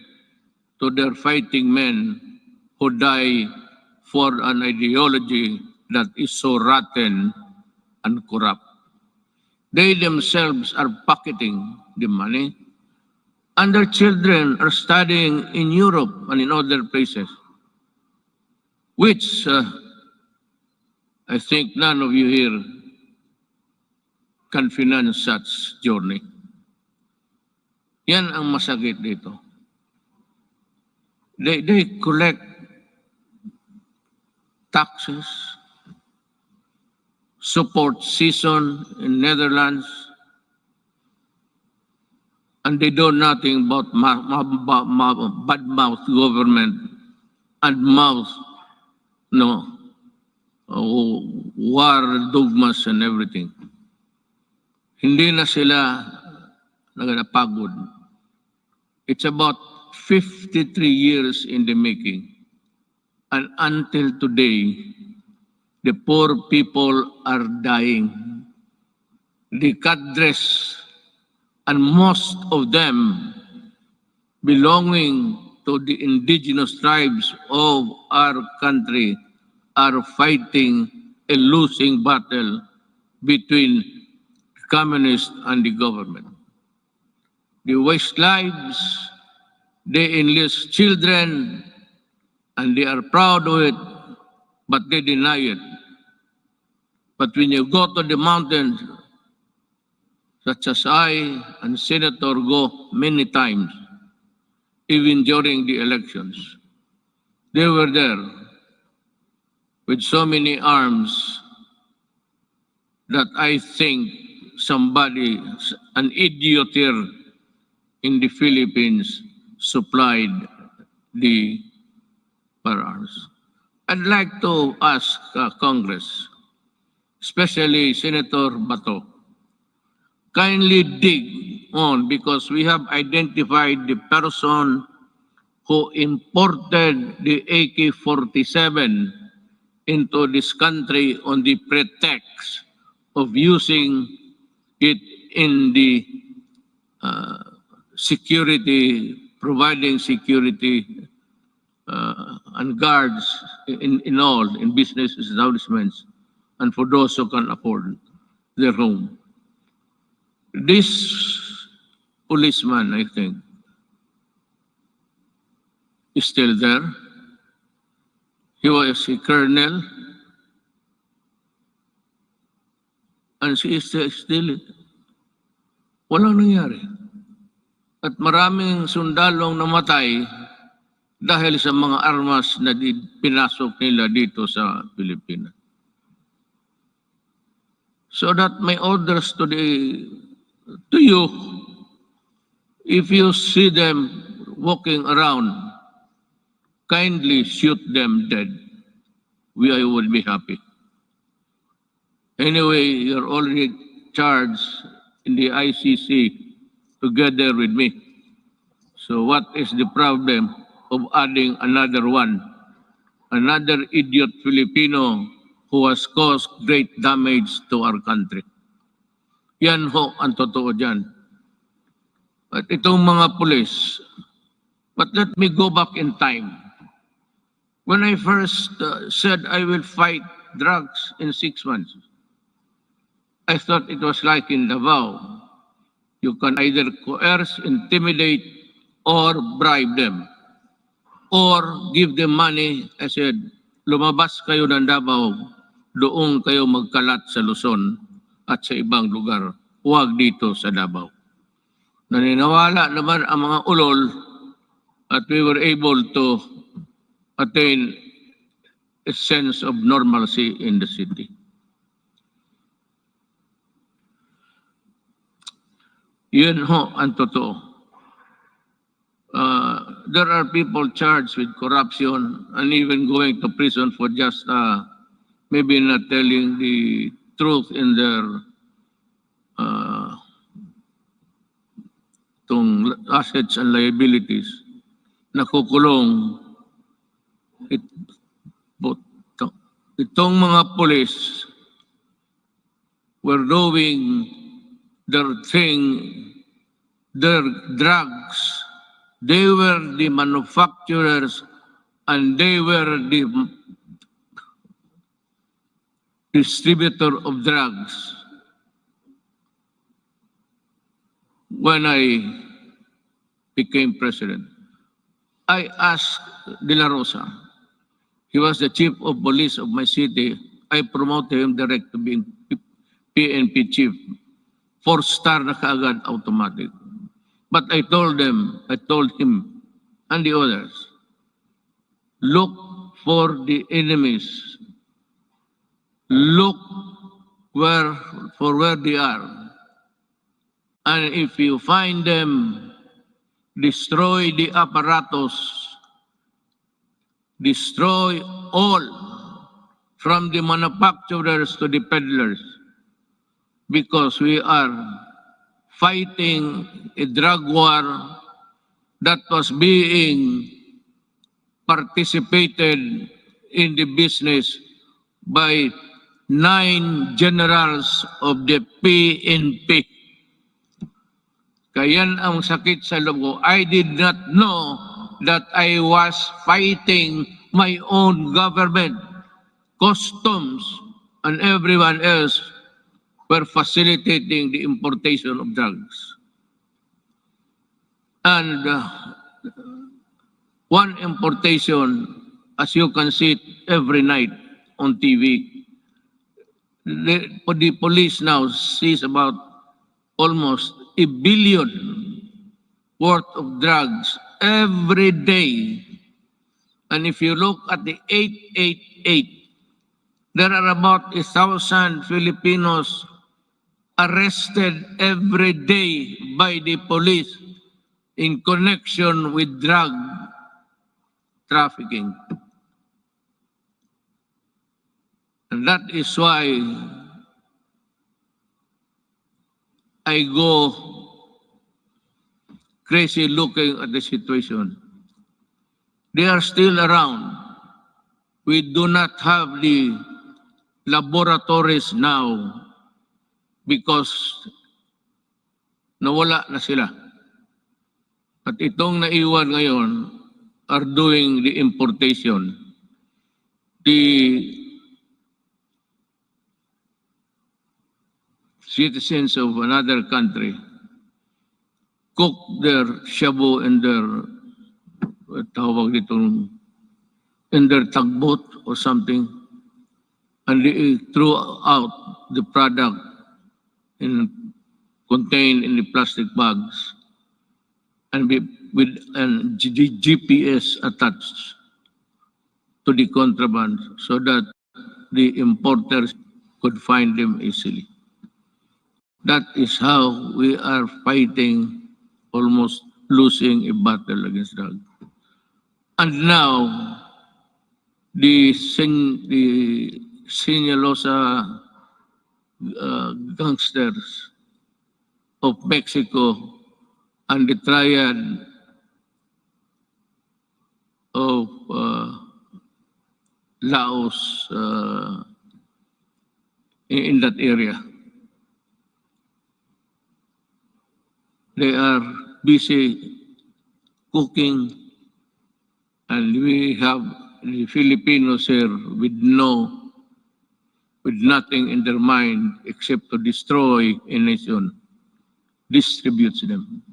to their fighting men who die for an ideology that is so rotten and corrupt. They themselves are pocketing the money, and their children are studying in Europe and in other places, which I think none of you here can finance such journey. Yan ang masakit dito. They collect taxes, support season in Netherlands, and they do nothing but bad-mouth government and mouth war dogmas and everything. Hindi na sila nagpagod. It's about 53 years in the making. And until today, the poor people are dying. The cadres, and most of them belonging to the indigenous tribes of our country, are fighting a losing battle between the communists and the government. They waste lives, they enlist children, and they are proud of it, but they deny it. But when you go to the mountains, such as I and Senator go many times, even during the elections, they were there with so many arms that I think somebody, an idiot here in the Philippines, supplied the firearms. I'd like to ask Congress, especially Senator Bato, kindly dig on, because we have identified the person who imported the AK-47 into this country on the pretext of using it in the security, providing security and guards in business establishments, and for those who can afford their home. This policeman, I think, is still there. He was a colonel, and she is still, walang nangyari. At maraming sundalong namatay dahil sa mga armas na pinasok nila dito sa Pilipinas. So that my orders to you, if you see them walking around, kindly shoot them dead. We would be happy. Anyway, you're already charged in the ICC together with me. So what is the problem of adding another one? Another idiot Filipino who has caused great damage to our country. Yan ho ang totoo dyan. At itong mga pulis, but let me go back in time. When I first said I will fight drugs in 6 months, I thought it was like in Davao. You can either coerce, intimidate, or bribe them, or give them money. I said, lumabas kayo ng Davao, doon kayo magkalat sa Luzon at sa ibang lugar. Huwag dito sa Davao. Naniniwala naman ang mga ulol at we were able to attain a sense of normalcy in the city. Yun ho ang totoo. There are people charged with corruption and even going to prison for just maybe not telling the truth in their assets and liabilities. Nakukulong. Itong mga police were doing their thing, their drugs. They were the manufacturers and they were the distributor of drugs. When I became president, I asked De La Rosa, he was the chief of police of my city. I promoted him direct to being PNP chief. 4-star na kaagad automatic. But I told him and the others, look for the enemies. Look for where they are. And if you find them, destroy the apparatus. Destroy all, from the manufacturers to the peddlers, because we are fighting a drug war that was being participated in the business by 9 generals of the PNP. Kaya ang sakit sa loob ko, I did not know that I was fighting my own government. Customs and everyone else were facilitating the importation of drugs. And one importation, as you can see every night on TV, the police now sees about almost $1 billion worth of drugs every day. And if you look at the 888, there are about 1,000 Filipinos arrested every day by the police in connection with drug trafficking. And that is why I go crazy looking at the situation. They are still around. We do not have the laboratories now because nawala na sila. At itong naiwan ngayon are doing the importation. The citizens of another country cook their shabu in their in their tugboat or something, and they threw out the product contained in the plastic bags and with GPS attached to the contraband so that the importers could find them easily. That is how we are fighting, almost losing a battle against drugs. And now, the Sinaloa gangsters of Mexico and the triad of Laos in that area. They are busy cooking, and we have the Filipinos here with nothing in their mind except to destroy a nation, distributes them.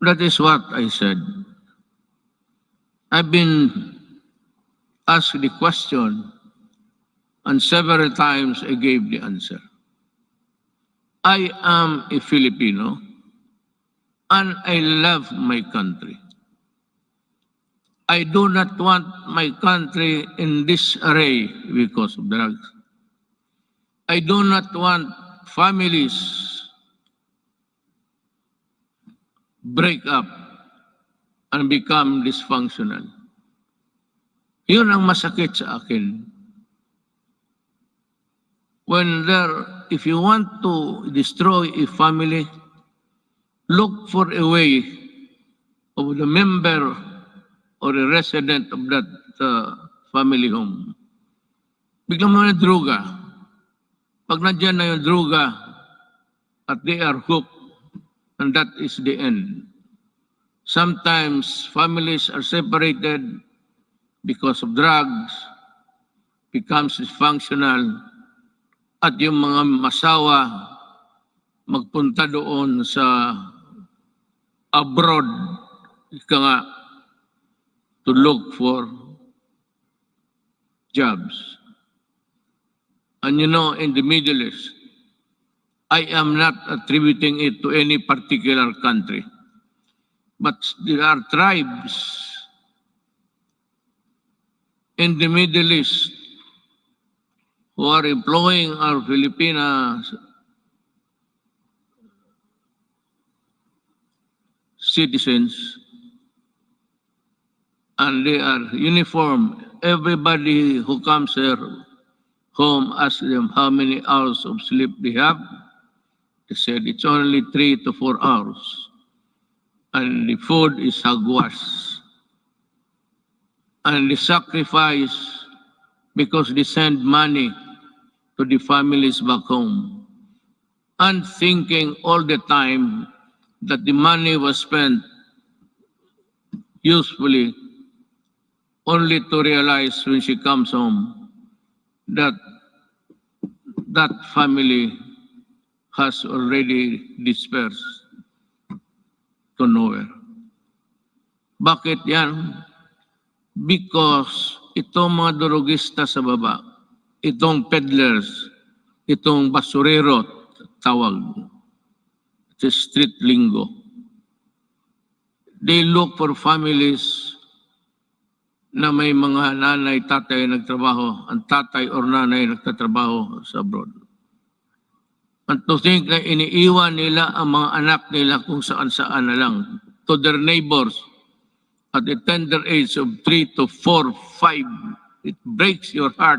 That is what I said. I've been asked the question, and several times I gave the answer. I am a Filipino, and I love my country. I do not want my country in disarray because of drugs. I do not want families break up and become dysfunctional. Yun ang masakit sa akin. If you want to destroy a family, look for a way of the member or a resident of that family home. Biglang mga droga. Pag nandiyan na yung droga at they are hooked, and that is the end. Sometimes families are separated because of drugs, becomes dysfunctional, at yung mga masawa magpunta doon sa abroad, ika nga, to look for jobs. And you know, in the Middle East, I am not attributing it to any particular country, but there are tribes in the Middle East who are employing our Filipino citizens, and they are uniform. Everybody who comes here home asks them how many hours of sleep they have. They said it's only 3 to 4 hours. And the food is hagwas. And the sacrifice, because they send money to the families back home, and thinking all the time that the money was spent usefully, only to realize when she comes home that that family has already dispersed to nowhere. Bakit yan? Because itong mga drogista sa baba, itong peddlers, itong basurero, tawag, it's street lingo. They look for families na may mga nanay, tatay nagtrabaho, ang tatay or nanay nagtatrabaho sa abroad. And to think na iniiwan nila ang mga anak nila kung saan-saan na lang, to their neighbors at the tender age of 3 to 4, 5, it breaks your heart.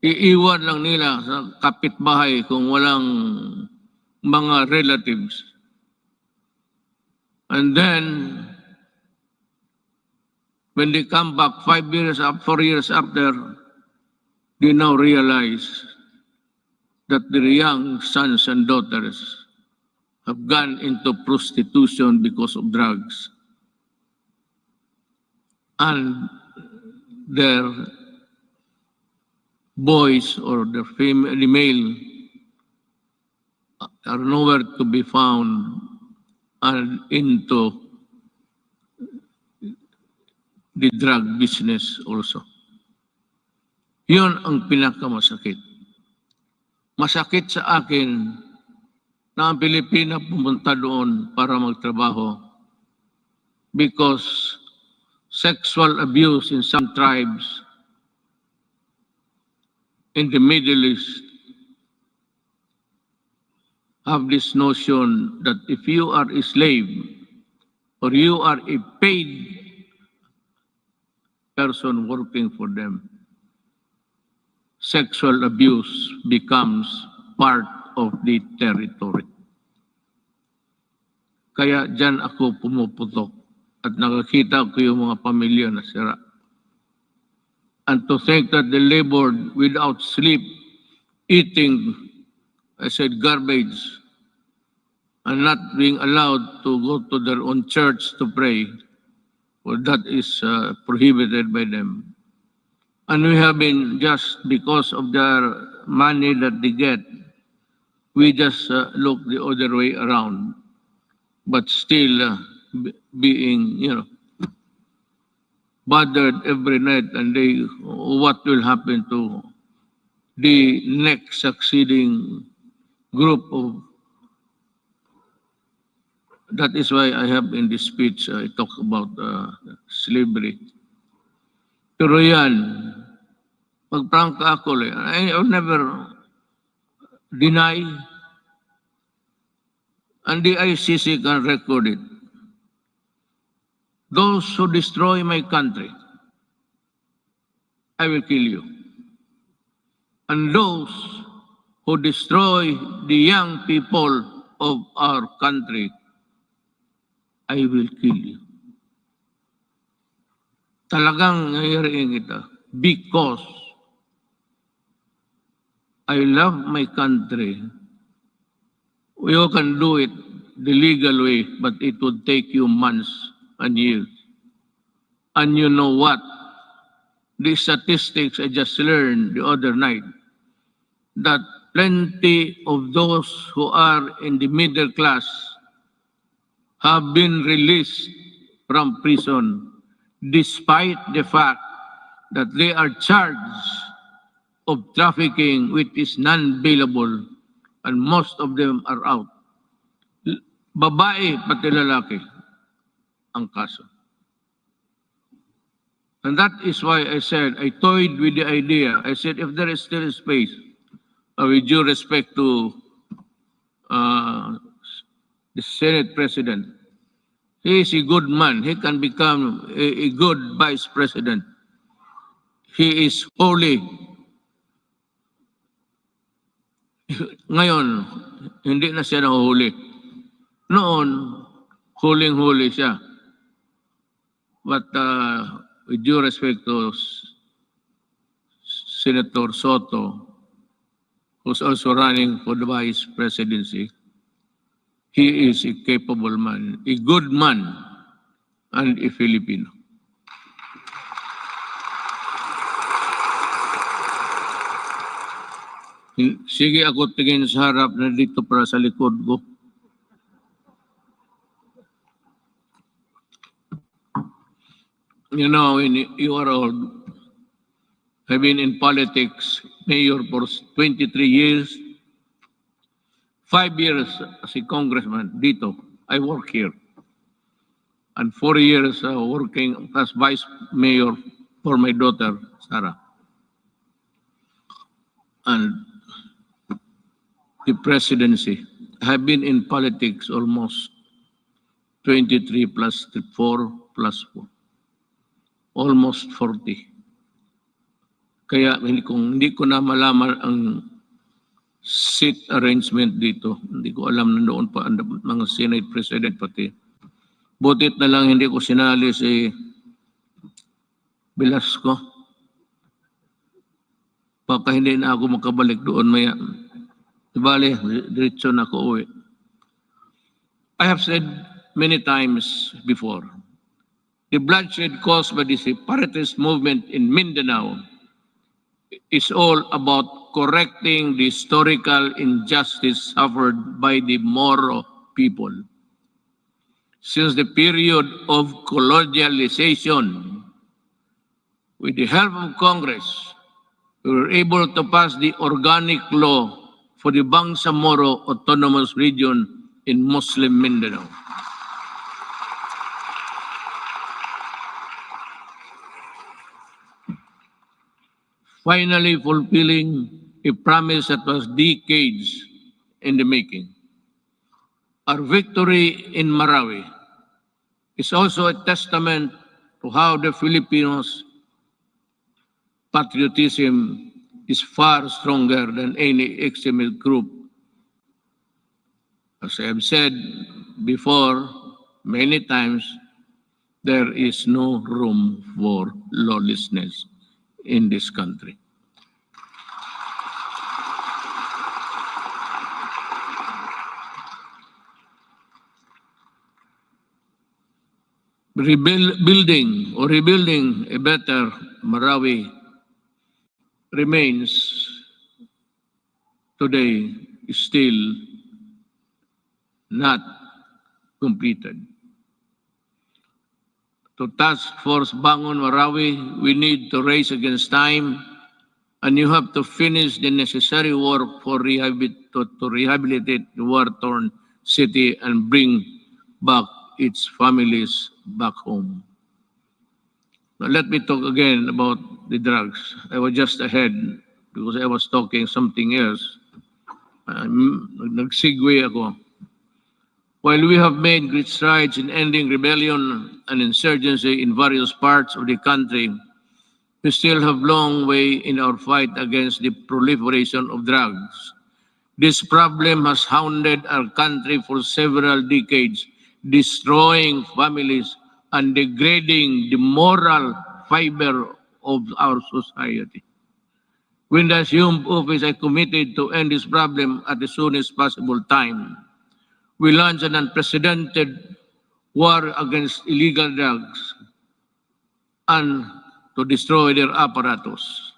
Iiwan lang nila sa kapitbahay kung walang mga relatives. And then, when they come back 5 years up, 4 years after, they now realize that their young sons and daughters have gone into prostitution because of drugs. And their boys or their male are nowhere to be found and into the drug business also. Yun ang pinakamasakit. Masakit sa akin na ang Pilipina pumunta doon para magtrabaho because sexual abuse in some tribes in the Middle East have this notion that if you are a slave or you are a paid person working for them, sexual abuse becomes part of the territory. Kaya dyan ako pumuputok at nakakita ko yung mga pamilya na sira. And to think that they labored without sleep, eating, I said, garbage, and not being allowed to go to their own church to pray, well, that is prohibited by them. And we have been, just because of their money that they get, we just look the other way around, but still being, bothered every night, and what will happen to the next succeeding group of. That is why I have in this speech, I talk about slavery. Pero yan, magprangka ako, I will never deny, and the ICC can record it. Those who destroy my country, I will kill you. And those who destroy the young people of our country, I will kill you. Talagang nangyariin ito because I love my country. You can do it the legal way, but it would take you months and years. And you know what? The statistics I just learned the other night, that plenty of those who are in the middle class have been released from prison despite the fact that they are charged of trafficking, which is non-bailable, and most of them are out. Babae pati lalaki ang kaso. And that is why I said, I toyed with the idea. I said, if there is still space, with due respect to the Senate President, he is a good man. He can become a good Vice President. He is holy. Ngayon, hindi na siya nahuhuli. Noon, huling-huli siya. But with due respect to Senator Soto, who's also running for the Vice Presidency, he is a capable man, a good man, and a Filipino. Sige ako tingin sa harap na dito para sa likod ko. You know, when you are old, I've been in politics, mayor for 23 years, 5 years as a congressman dito. I work here. And 4 years working as vice mayor for my daughter, Sarah. And the presidency. I have been in politics almost 23 plus 4 plus 4. Almost 40. Kaya hindi ko na malaman ang seat arrangement dito. Hindi ko alam na noon pa ang mga Senate President pati. Butit na lang hindi ko sinali si Velasco. Baka hindi na ako makabalik doon maya. Bale, diretso na ako uwi. I have said many times before, the bloodshed caused by the separatist movement in Mindanao is all about correcting the historical injustice suffered by the Moro people. Since the period of colonialization, with the help of Congress, we were able to pass the organic law for the Bangsamoro Autonomous Region in Muslim Mindanao. Finally fulfilling a promise that was decades in the making. Our victory in Marawi is also a testament to how the Filipinos' patriotism is far stronger than any extremist group. As I have said before many times, there is no room for lawlessness in this country. rebuilding a better Marawi remains today still not completed. To Task Force Bangon Marawi, we need to race against time, and you have to finish the necessary work for to rehabilitate the war-torn city and bring back its families back home. Now, let me talk again about the drugs. I was just ahead because I was talking something else. Nag-segue ako. While we have made great strides in ending rebellion and insurgency in various parts of the country, we still have a long way in our fight against the proliferation of drugs. This problem has hounded our country for several decades, destroying families and degrading the moral fiber of our society. When I assumed office, I committed to end this problem at the soonest possible time. We launched an unprecedented war against illegal drugs and to destroy their apparatus.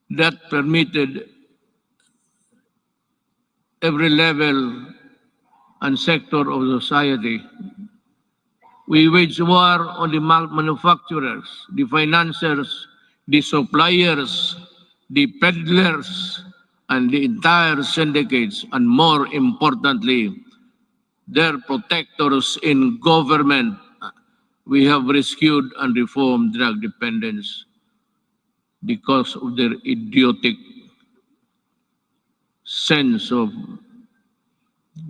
That permitted every level and sector of society. We wage war on the manufacturers, the financiers, the suppliers, the peddlers, and the entire syndicates, and more importantly, their protectors in government. We have rescued and reformed drug dependence because of their idiotic sense of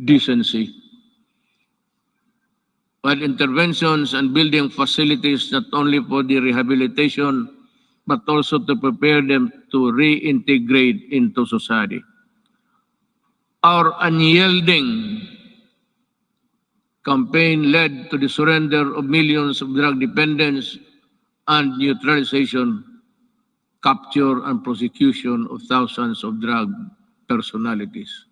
decency. While interventions and building facilities not only for the rehabilitation, but also to prepare them to reintegrate into society. Our unyielding campaign led to the surrender of millions of drug dependents and neutralization, capture, and prosecution of thousands of drug personalities.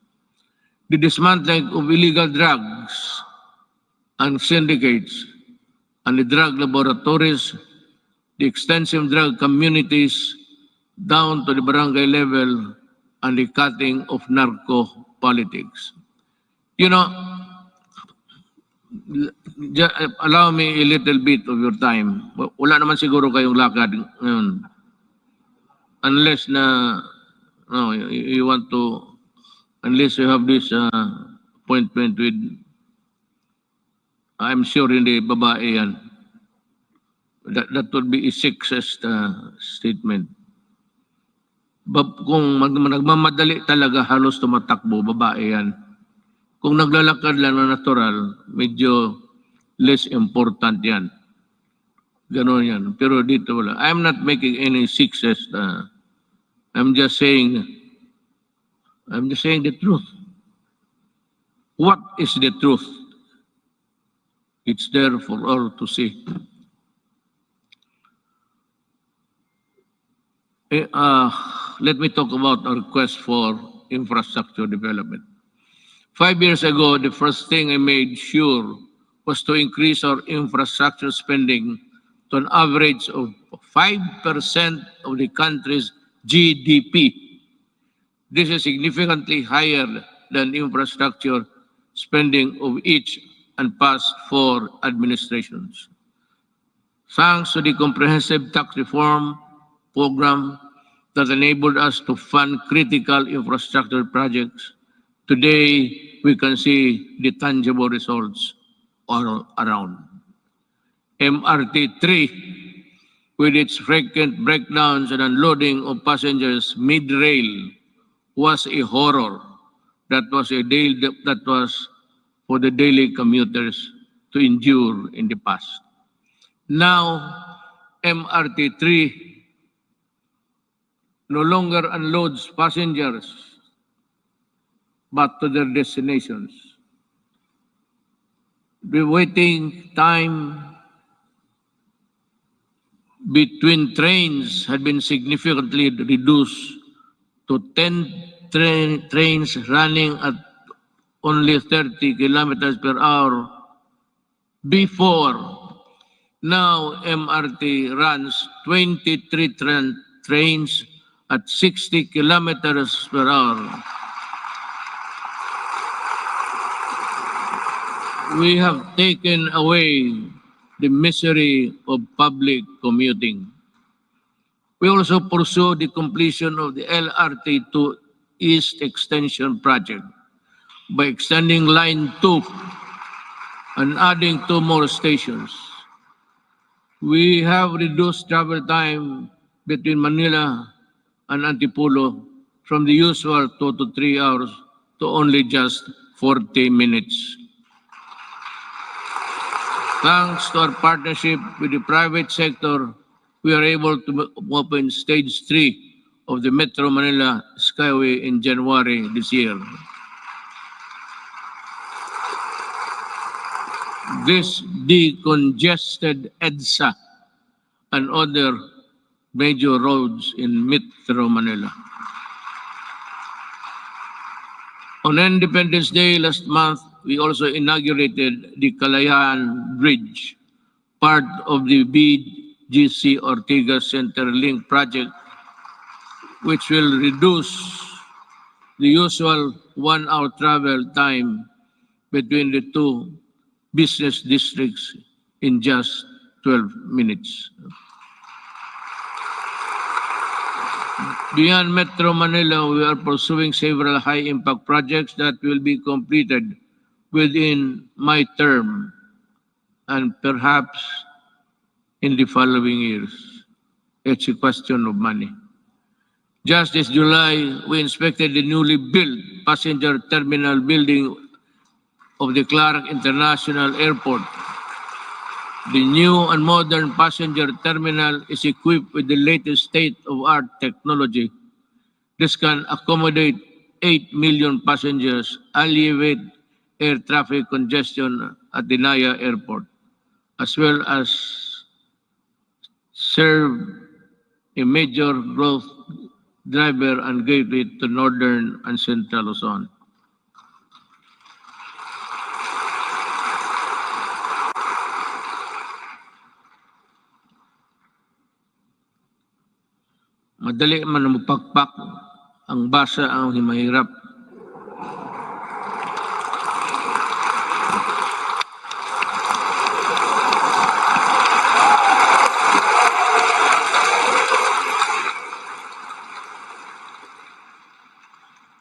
The dismantling of illegal drugs and syndicates and the drug laboratories, the extensive drug communities down to the barangay level, and the cutting of narco politics. You know, allow me a little bit of your time. Wala naman siguro kayong lakad ngayon. Unless na, no, you want to, unless you have this appointment with, I'm sure hindi babae yan. That would be a sexist statement. Kung nagmamadali talaga, halos tumatakbo, babae yan. Kung naglalakad lang na natural, medyo less important yan. Ganon yan. Pero dito wala. I'm not making any sexist. I'm just saying the truth. What is the truth? It's there for all to see. Let me talk about our quest for infrastructure development. 5 years ago, the first thing I made sure was to increase our infrastructure spending to an average of 5% of the country's GDP. This is significantly higher than infrastructure spending of each and past 4 administrations. Thanks to the comprehensive tax reform program that enabled us to fund critical infrastructure projects, today we can see the tangible results all around. MRT-3, with its frequent breakdowns and unloading of passengers mid-rail, was a horror. That was for the daily commuters to endure in the past. Now, MRT-3 no longer unloads passengers but to their destinations. The waiting time between trains had been significantly reduced to 10 trains running at only 30 kilometers per hour before Now MRT runs 23 trains at 60 kilometers per hour. We have taken away the misery of public commuting. We also pursue the completion of the LRT to East Extension Project by extending Line 2 and adding 2 more stations. We have reduced travel time between Manila and Antipolo from the usual 2 to 3 hours to only just 40 minutes. Thanks to our partnership with the private sector, we are able to open Stage 3 of the Metro Manila Skyway in January this year. This decongested EDSA and other major roads in Metro Manila. On Independence Day last month, we also inaugurated the Kalayaan Bridge, part of the BGC Ortigas Centerlink project, which will reduce the usual 1-hour travel time between the two business districts in just 12 minutes. Beyond Metro Manila, we are pursuing several high-impact projects that will be completed within my term and perhaps in the following years. It's a question of money. Just this July, we inspected the newly built passenger terminal building of the Clark International Airport. The new and modern passenger terminal is equipped with the latest state-of-art technology. This can accommodate 8 million passengers, alleviate air traffic congestion at the Naya Airport, as well as serve a major growth driver and gateway to northern and central Luzon. Madali man na magpakpak, ang basa ang mahirap.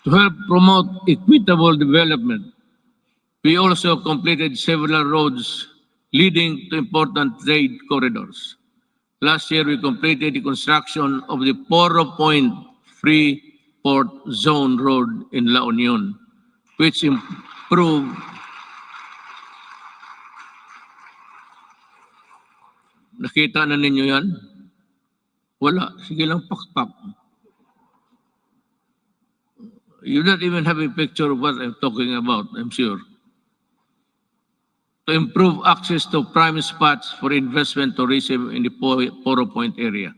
To help promote equitable development, we also completed several roads leading to important trade corridors. Last year, we completed the construction of the Poro Point Free Port Zone Road in La Union, which improved nakita na ninyo yan? Wala. Sige lang pakpak. You don't even have a picture of what I'm talking about, I'm sure. To improve access to prime spots for investment tourism in the Poro Point area.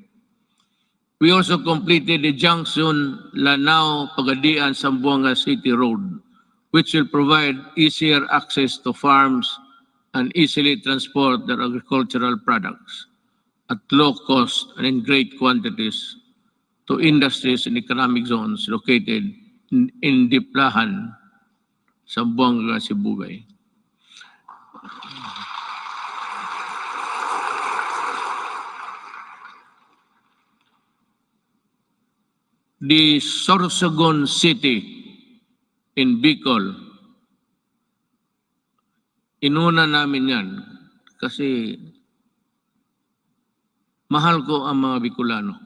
We also completed the junction Lanao-Pagadian Zamboanga City Road, which will provide easier access to farms and easily transport their agricultural products at low cost and in great quantities to industries and economic zones located in Diplahan, Zamboanga, Sibugay. The Sorsogon City in Bicol, inuna namin yan kasi mahal ko ang mga Bicolano.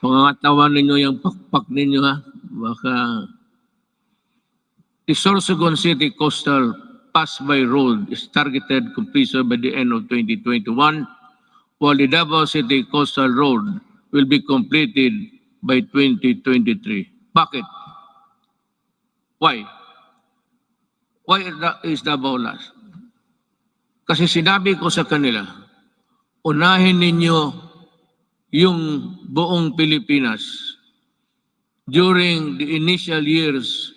Pangangatawan ninyo yung pakpak ninyo ha. Baka the Sorsogon City Coastal Pass-by Road is targeted completion by the end of 2021, while the Davao City Coastal Road will be completed by 2023. Bakit? Why? Why is Davao last? Kasi sinabi ko sa kanila, unahin ninyo yung buong Pilipinas during the initial years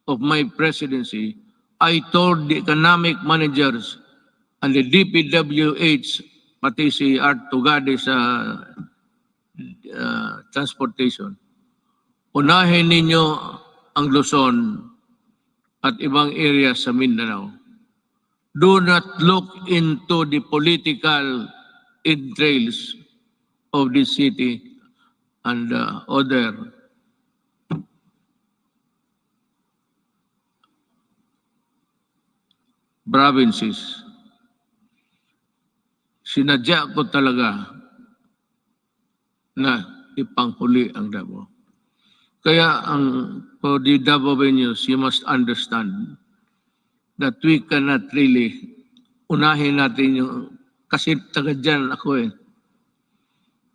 of my presidency, I told the economic managers and the DPWH, pati si Art Tugade sa transportation, unahin ninyo ang Luzon at ibang areas sa Mindanao. Do not look into the political entrails of this city and other provinces. Sinadya ko talaga na ipanghuli ang Davao. Kaya for the Davao venues, you must understand that we cannot really unahin natin yung, kasi taga dyan ako eh.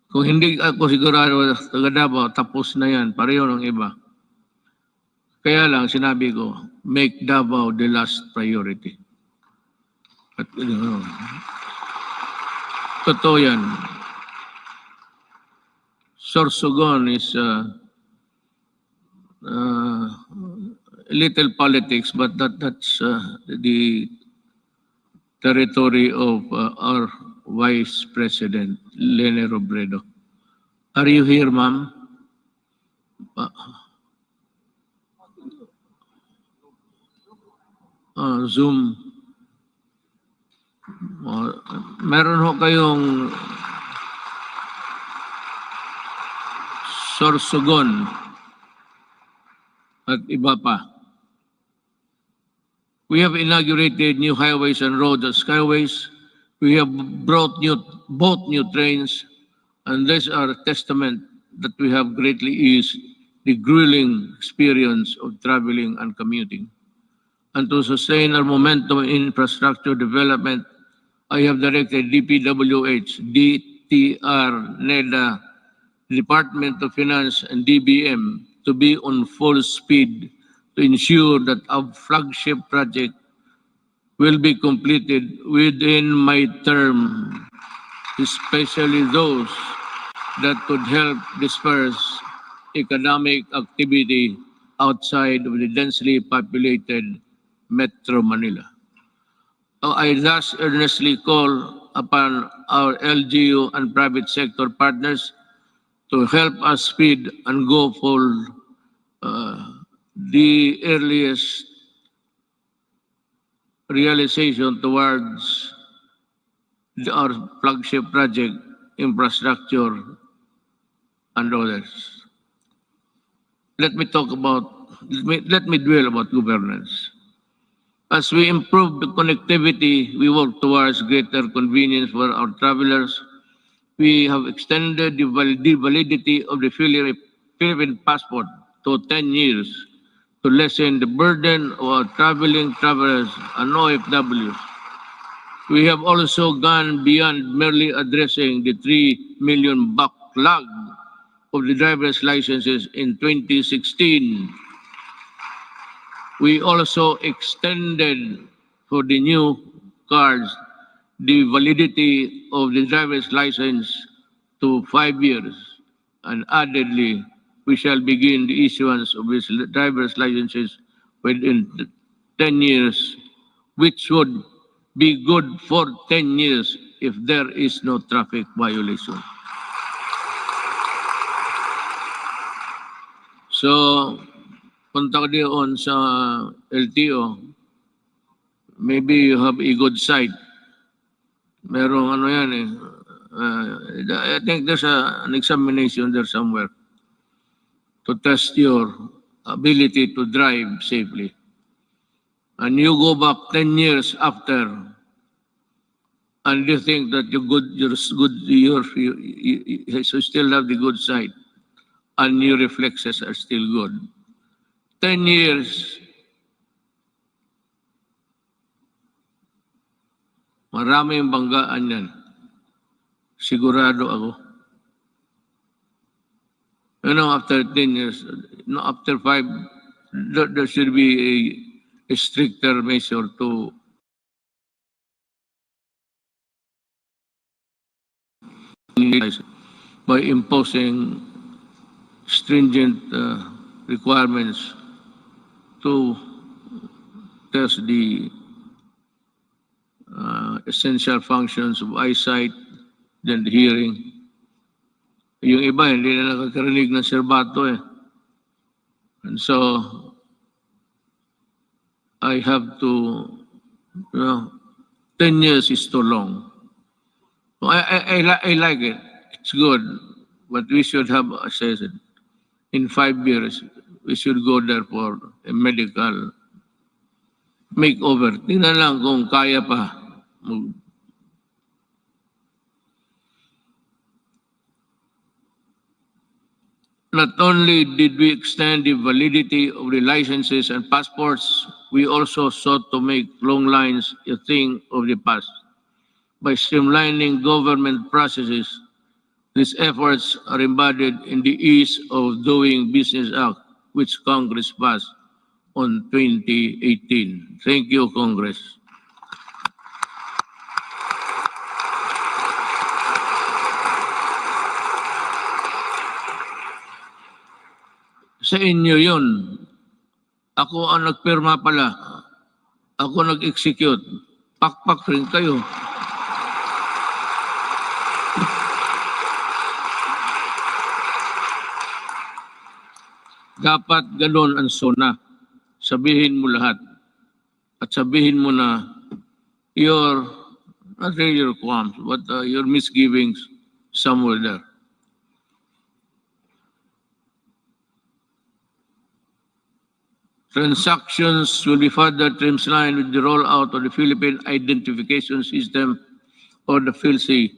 Kung hindi ako sigurado taga Davao, tapos na yan, pareho ng iba. Kaya lang sinabi ko, make Davao the last priority. At totoo yan. Sorsogon is little politics, but that's the territory of our Vice President, Lene Robredo. Are you here, ma'am? Zoom. Meron ho kayong Sorsogon at iba pa. We have inaugurated new highways and roads and skyways. We have brought both new trains, and these are a testament that we have greatly eased the grueling experience of traveling and commuting. And to sustain our momentum in infrastructure development, I have directed DPWH, DTR, NEDA, Department of Finance, and DBM to be on full speed to ensure that our flagship project will be completed within my term, especially those that could help disperse economic activity outside of the densely populated Metro Manila. I thus earnestly call upon our LGU and private sector partners to help us speed and go for the earliest realization towards our flagship project, infrastructure, and others. Let me dwell about governance. As we improve the connectivity, we work towards greater convenience for our travelers. We have extended the validity of the Philippine passport to 10 years to lessen the burden of our traveling travelers and OFWs. We have also gone beyond merely addressing the 3 million backlog of the driver's licenses in 2016. We also extended for the new cars the validity of the driver's license to 5 years, and addedly, we shall begin the issuance of these driver's licenses within 10 years, which would be good for 10 years if there is no traffic violation. So, punta ko doon sa LTO, maybe you have a good sight. Merong ano yan eh. I think there's an examination there somewhere to test your ability to drive safely. And you go back 10 years after, and you think that you still have the good side, and your reflexes are still good. 10 years, maraming banggaan yan. Sigurado ako. After 10 years, after 5, there should be a stricter measure to by imposing stringent requirements to test the essential functions of eyesight, then the hearing. Yung iba, hindi na nakakarinig ng serbato eh. And so, I have to, 10 years is too long. So I like it. It's good. But we should have, as I said, in 5 years, we should go there for a medical makeover. Tingnan lang kung kaya pa. Not only did we extend the validity of the licenses and passports, we also sought to make long lines a thing of the past. By streamlining government processes, these efforts are embodied in the Ease of Doing Business Act, which Congress passed on 2018. Thank you, Congress. Sa inyo yun. Ako ang nagpirma pala. Ako nag-execute. Pakpak rin kayo. Dapat ganun ang SONA. Sabihin mo lahat. At sabihin mo na your, not really your qualms, but your misgivings somewhere there. Transactions will be further streamlined with the rollout of the Philippine Identification System, or the PhilSy,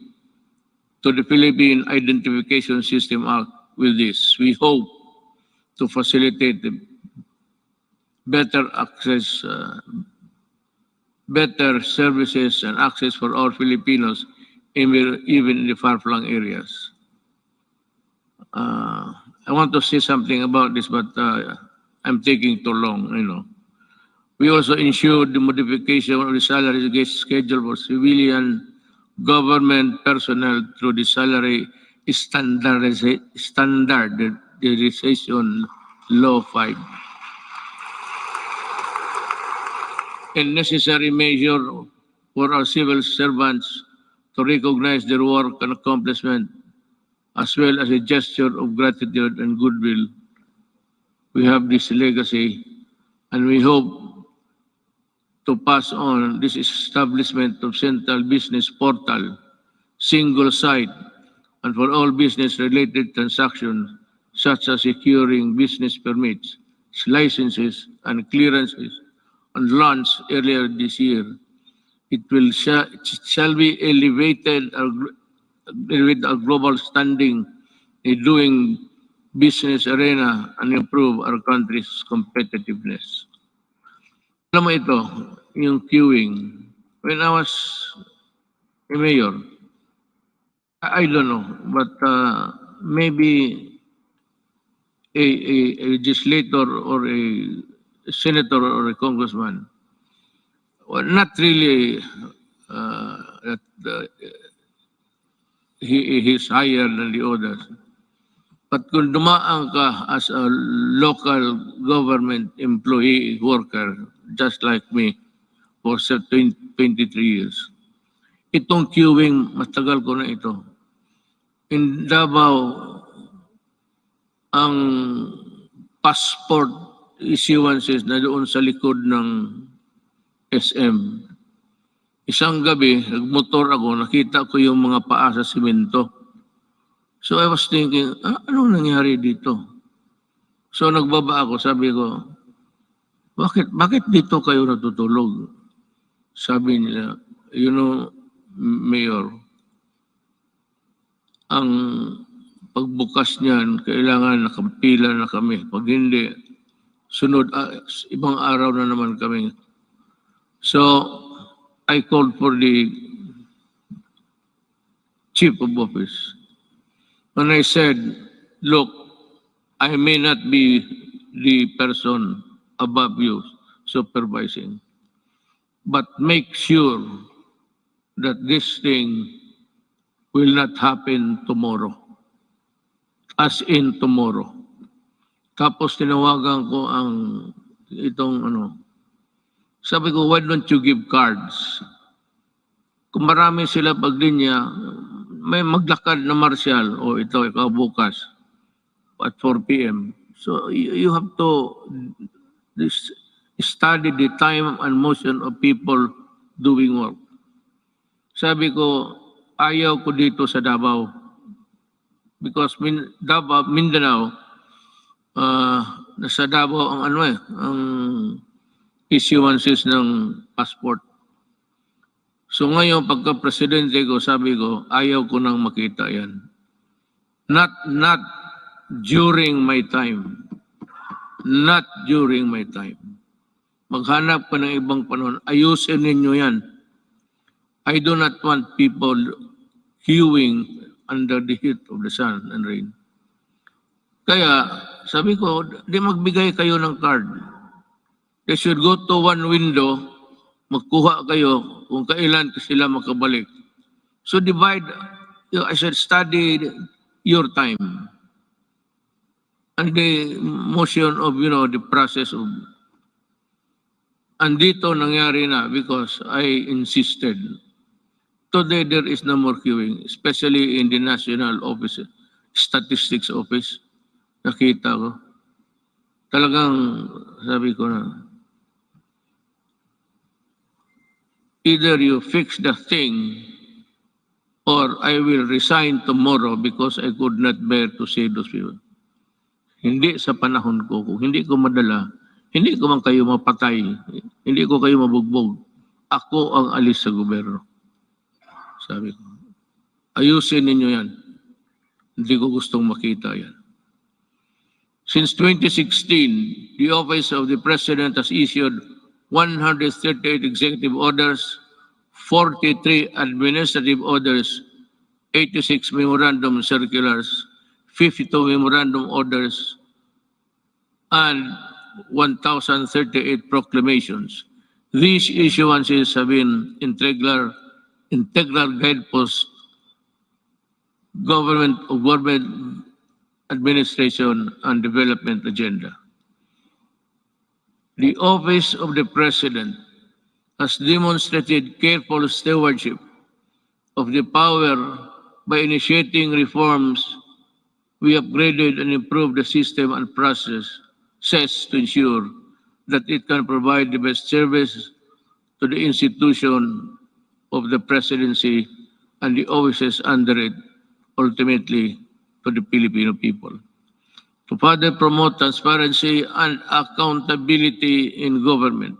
to the Philippine Identification System Act. With this, we hope to facilitate the better access, better services and access for all Filipinos, even in the far-flung areas. I want to say something about this, but I'm taking too long, We also ensured the modification of the salary schedule for civilian government personnel through the salary standardization law 5. A necessary measure for our civil servants to recognize their work and accomplishment, as well as a gesture of gratitude and goodwill. We have this legacy, and we hope to pass on this establishment of central business portal, single site, and for all business-related transactions, such as securing business permits, licenses, and clearances, and launched earlier this year. It shall be elevated with a global standing in doing business arena and improve our country's competitiveness. Alam mo ito, yung queuing. When I was a mayor, I don't know, but maybe a legislator or a senator or a congressman, well, not really he's higher than the others. But kung dumaan ka as a local government employee worker, just like me, for 23 years, itong queuing, matagal ko na ito. In Davao, ang passport issuances na doon sa likod ng SM, isang gabi, nagmotor ako, nakita ko yung mga paa sa simento. So I was thinking, anong nangyari dito? So nagbaba ako, sabi ko, bakit dito kayo natutulog? Sabi nila, Mayor, ang pagbukas niyan, kailangan nakapila na kami. Pag hindi, sunod, ibang araw na naman kami. So, I called for the chief of office. And I said, look, I may not be the person above you supervising, but make sure that this thing will not happen tomorrow. As in tomorrow. Tapos tinawagan ko ang itong Sabi ko, why don't you give cards? Kung marami sila paglinya, may maglakad na martial, o ito, ikaw bukas, at 4 p.m. So you have to study the time and motion of people doing work. Sabi ko, ayaw ko dito sa Davao. Because Davao, Mindanao, nasa Davao ang ang issuances ng passport. So ngayon, pagka-presidente ko, sabi ko, ayaw ko nang makita yan. Not during my time. Not during my time. Maghanap ka ng ibang panahon. Ayusin ninyo yan. I do not want people queuing under the heat of the sun and rain. Kaya, sabi ko, di magbigay kayo ng card. They should go to one window, magkuha kayo kung kailan sila makabalik. So divide, I should study your time. And the motion of, the process of, andito nangyari na because I insisted. Today there is no more queuing, especially in the National Office, Statistics Office. Nakita ko. Talagang, sabi ko na, either you fix the thing or I will resign tomorrow because I could not bear to see those people. Hindi sa panahon ko. Kung hindi ko madala, hindi ko man kayo mapatay. Hindi ko kayo mabugbog. Ako ang alis sa gobyerno. Sabi ko, ayusin ninyo yan. Hindi ko gustong makita yan. Since 2016, the Office of the President has issued 138 executive orders, 43 administrative orders, 86 memorandum circulars, 52 memorandum orders, and 1,038 proclamations. These issuances have been integral guideposts government administration and development agenda. The Office of the President has demonstrated careful stewardship of the power by initiating reforms. We upgraded and improved the system and processes to ensure that it can provide the best service to the institution of the presidency and the offices under it, ultimately to the Filipino people. To further promote transparency and accountability in government,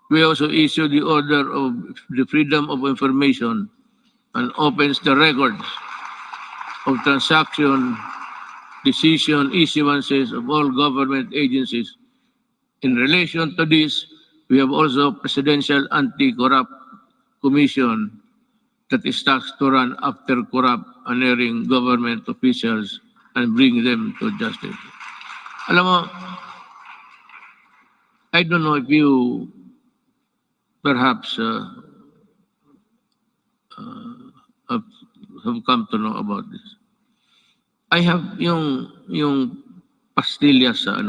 we also issued the Order of the Freedom of Information and opens the records of transaction, decision, issuances of all government agencies. In relation to this, we have also Presidential Anti-Corrupt Commission that is tasked to run after corrupt and erring government officials and bring them to justice. Alam mo, I don't know if you perhaps have come to know about this. I have yung pastillas sa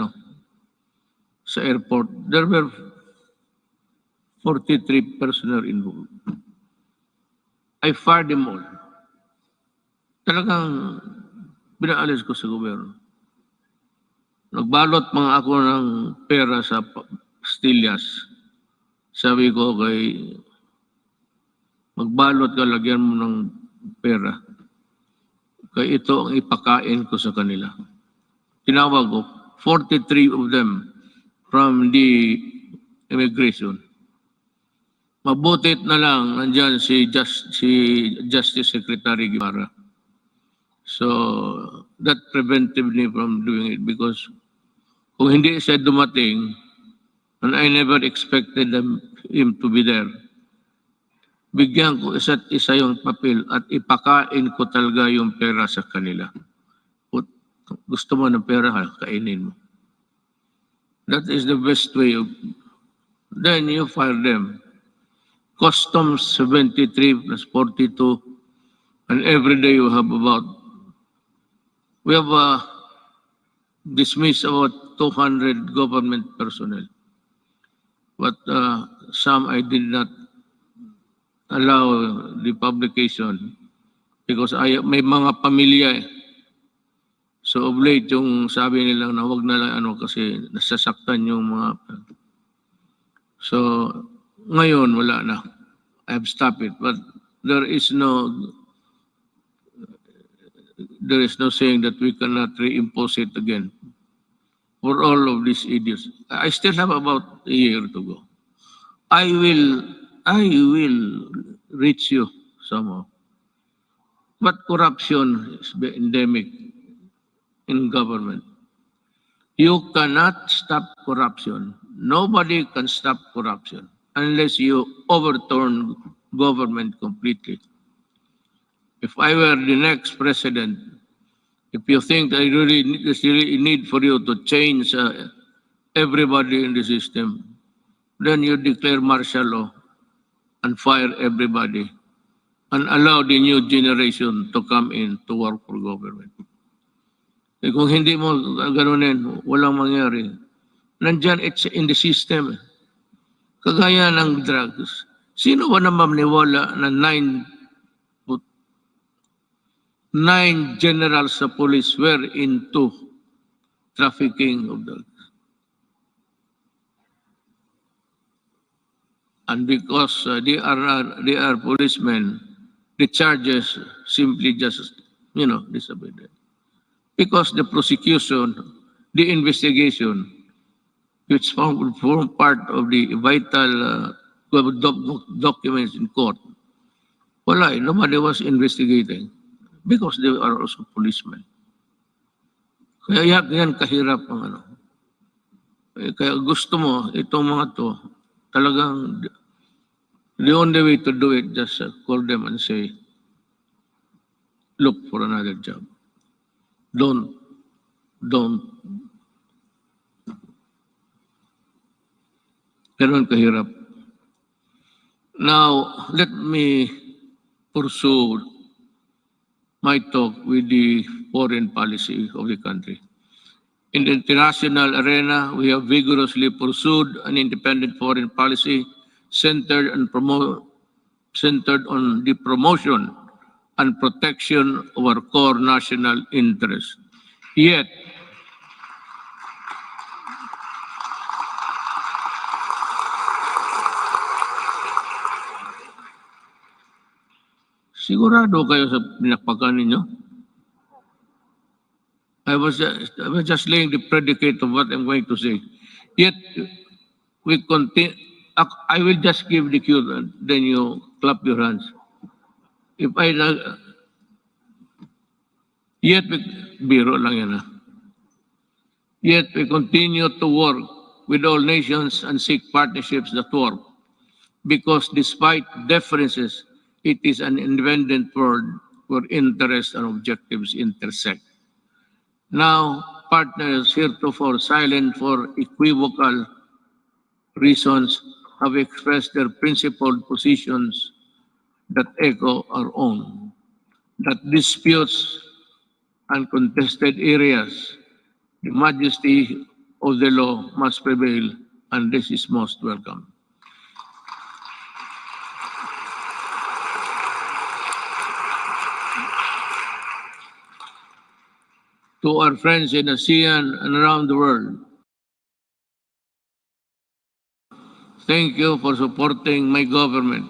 airport. There were 43 personnel involved. I fired them all. Talagang pinaalis ko sa gobyerno. Nagbalot mga ako ng pera sa pastillas. Sabi ko magbalot ka, lagyan mo ng pera. Kaya ito ang ipakain ko sa kanila. Tinawag ko, 43 of them from the immigration. Mabutit na lang nandyan si Justice Secretary Guevara. So that prevented me from doing it because kung hindi siya dumating, and I never expected him to be there, bigyan ko isa't isa yung papel at ipakain ko talaga yung pera sa kanila. Gusto mo ng pera, kainin mo. That is the best way of, then you fire them. Customs 73 plus 42, and every day you have we have dismissed about 200 government personnel. but some I did not allow the publication because may mga pamilya eh. So of late yung sabi nila na wag na lang kasi nasasaktan yung mga. So ngayon wala na. I have stopped it, but there is no saying that we cannot reimpose it again for all of these idiots. I still have about a year to go. I will reach you somehow. But corruption is endemic in government. You cannot stop corruption. Nobody can stop corruption unless you overturn government completely. If I were the next president, if you think there's really a need for you to change everybody in the system, then you declare martial law and fire everybody and allow the new generation to come in to work for government. Eh, kung hindi mo ganunin, walang mangyari. Nandyan, it's in the system. Kagaya ng drugs. Sino ba naman maniwala na 9 generals sa police were into trafficking of drugs? And because they are policemen, the charges simply just, disobeyed. Because the prosecution, the investigation, which form part of the vital documents in court, wala, nobody was investigating because they are also policemen. Kaya yan kahirap ang kaya gusto mo, itong mga to, talagang the only way to do it, just call them and say, look for another job. Don't. Ganun kahirap. Now, let me pursue my talk with the foreign policy of the country. In the international arena, we have vigorously pursued an independent foreign policy centered on the promotion and protection of our core national interests. Yet, sigurado kayo sa pinakpakan ninyo? I was just laying the predicate of what I'm going to say. Yet, we continue. I will just give the cue, then you clap your hands. Yet we continue to work with all nations and seek partnerships that work. Because despite differences, it is an independent world where interests and objectives intersect. Now, partners heretofore silent for equivocal reasons have expressed their principled positions that echo our own. That disputes and contested areas, the majesty of the law must prevail, and this is most welcome. To our friends in ASEAN and around the world, thank you for supporting my government,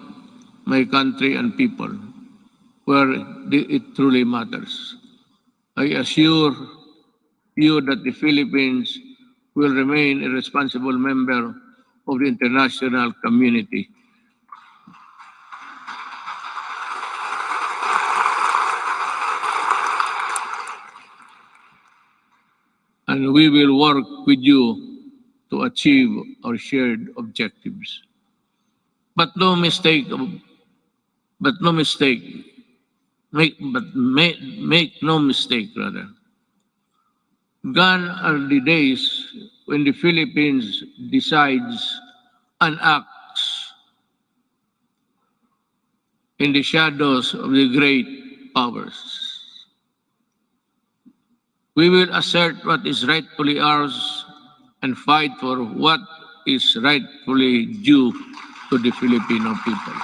my country and people, where it truly matters. I assure you that the Philippines will remain a responsible member of the international community. And we will work with you to achieve our shared objectives. Make no mistake, rather. Gone are the days when the Philippines decides and acts in the shadows of the great powers. We will assert what is rightfully ours and fight for what is rightfully due to the Filipino people.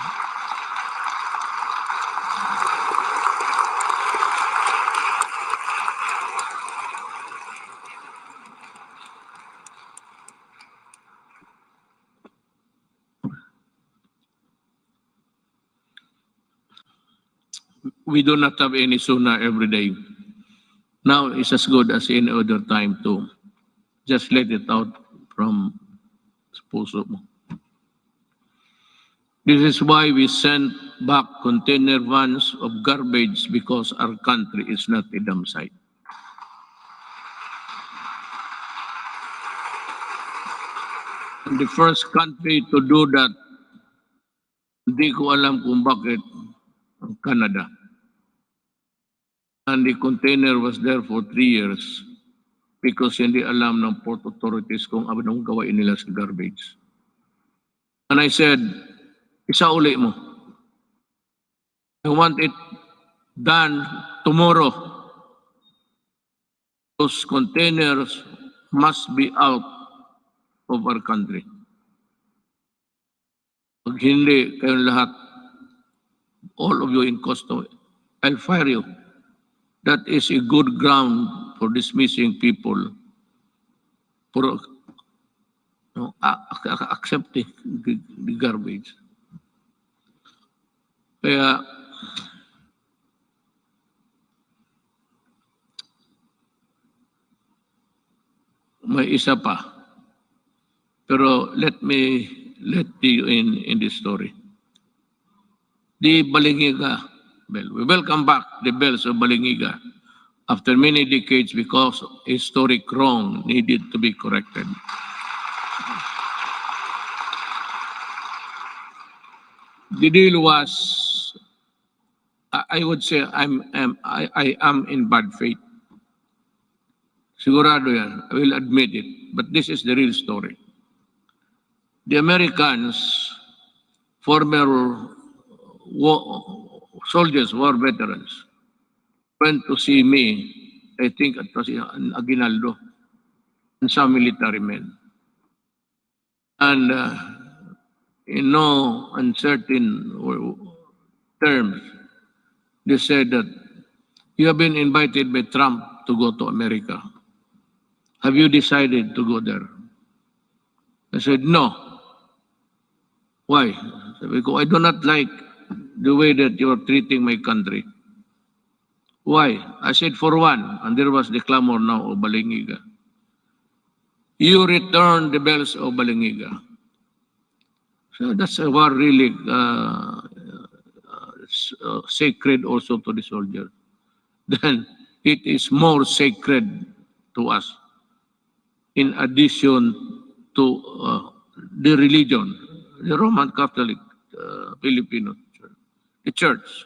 We do not have any SONA every day. Now it's as good as any other time to just let it out from puso mo. This is why we sent back container vans of garbage because our country is not a dump site. And the first country to do that, hindi ko alam kung bakit, ang Canada. And the container was there for 3 years because hindi alam ng port authorities kung anong gawain nila sa garbage. And I said, isauli mo. I want it done tomorrow. Those containers must be out of our country. Pag hindi, kayong lahat, all of you in custody, I'll fire you. That is a good ground for dismissing people for accepting the garbage. Kaya, may isa pa. Pero let you in this story. The Balingiga bell. We welcome back the bells of Balingiga after many decades because a historic wrong needed to be corrected. The deal was, I would say, I am in bad faith. Sigurado yan. I will admit it. But this is the real story. The Americans, former soldiers, war veterans, went to see me, I think it was in Aguinaldo, and some military men. And in no uncertain terms, they said that you have been invited by Trump to go to America. Have you decided to go there? I said, no. Why? Because I do not like the way that you are treating my country. Why? I said, for one, and there was the clamor now of Balingiga. You return the bells of Balingiga. So that's a war really sacred also to the soldier. Then it is more sacred to us in addition to the religion, the Roman Catholic Filipino Church, the church.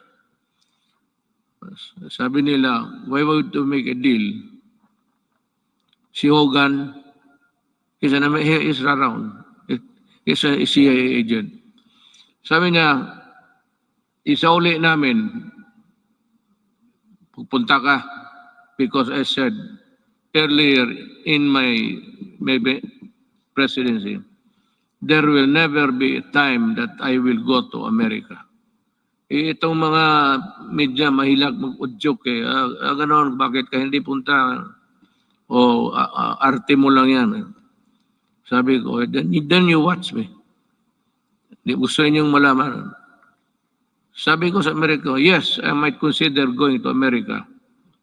Sabi nila, why would to make a deal? Si Hogan, he is around. He's a CIA agent. Sabi niya, isauli namin, pupunta ka, because I said earlier in my presidency, there will never be a time that I will go to America. Itong mga media mahilag mag-udyok eh. Ganon, bakit ka hindi punta? O arte mo lang yan. Sabi ko, then you watch me. Gusto ninyong malaman. Sabi ko sa Amerika, yes, I might consider going to America.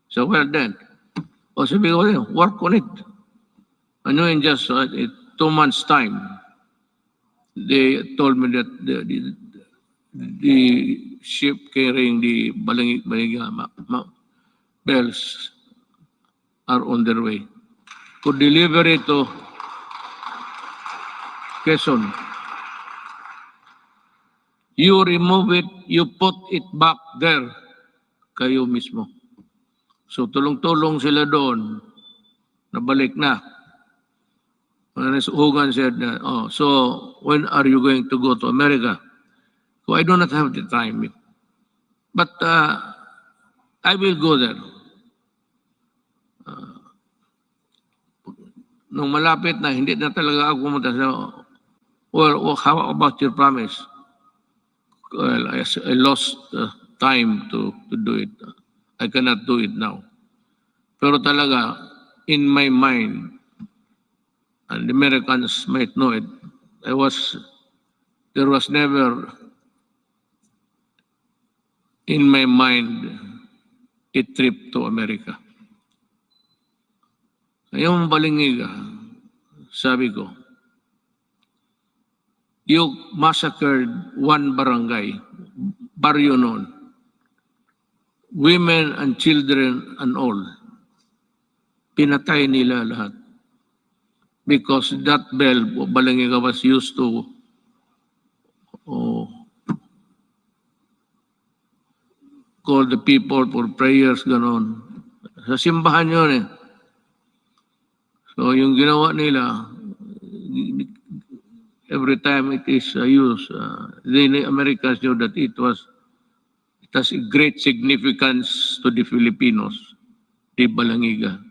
So well then. O sabi ko, work on it. Ano in just 2 months time, they told me that the ship carrying the Balingiga bells are on their way. To deliver it to Quezon. You remove it, you put it back there, kayo mismo. So tulong-tulong sila doon, nabalik na. And Hogan said, so when are you going to go to America? So I do not have the time. But I will go there. nung malapit na, hindi na talaga ako pumunta sa, well, how about your promise? Well, I lost time to do it. I cannot do it now. Pero talaga, in my mind, and the Americans might know it, there was never in my mind a trip to America. Yung Balingiga, sabi ko, you massacred one barangay, baryo noon, women and children and all. Pinatay nila lahat. Because that bell, Balingiga was used to call the people for prayers, ganon. Sa simbahan yun eh. So yung ginawa nila, every time it is used, the Americans knew that it has a great significance to the Filipinos, the Balangiga.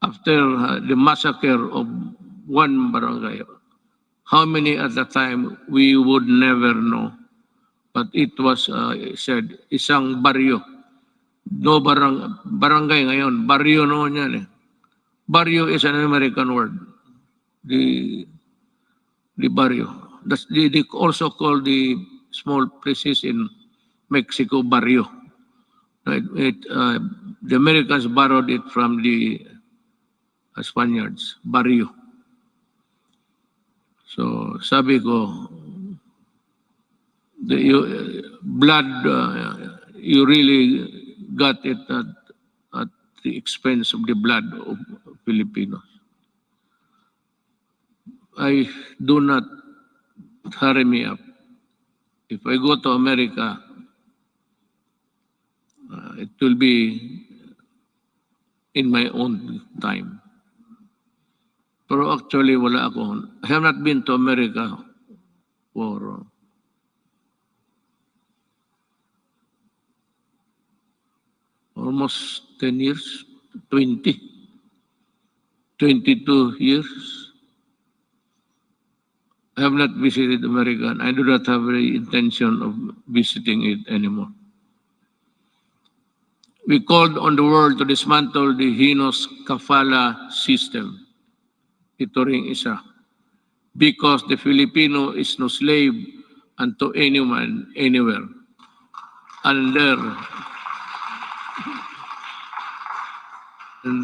After the massacre of one barangay, how many at the time we would never know. But it was said, isang baryo. No barangay ngayon, baryo noon yan eh. Barrio is an American word. The barrio. They also call the small places in Mexico barrio. The Americans borrowed it from the Spaniards, barrio. So sabi ko, blood, you really got it at the expense of the blood of Filipinos. I do not hurry me up. If I go to America, it will be in my own time. Pero actually, wala ako. I have not been to America for almost 10 years, 22 years. I have not visited America, and I do not have any intention of visiting it anymore. We called on the world to dismantle the heinous kafala system. Ito ring isa. Because the Filipino is no slave unto anyone, anywhere. And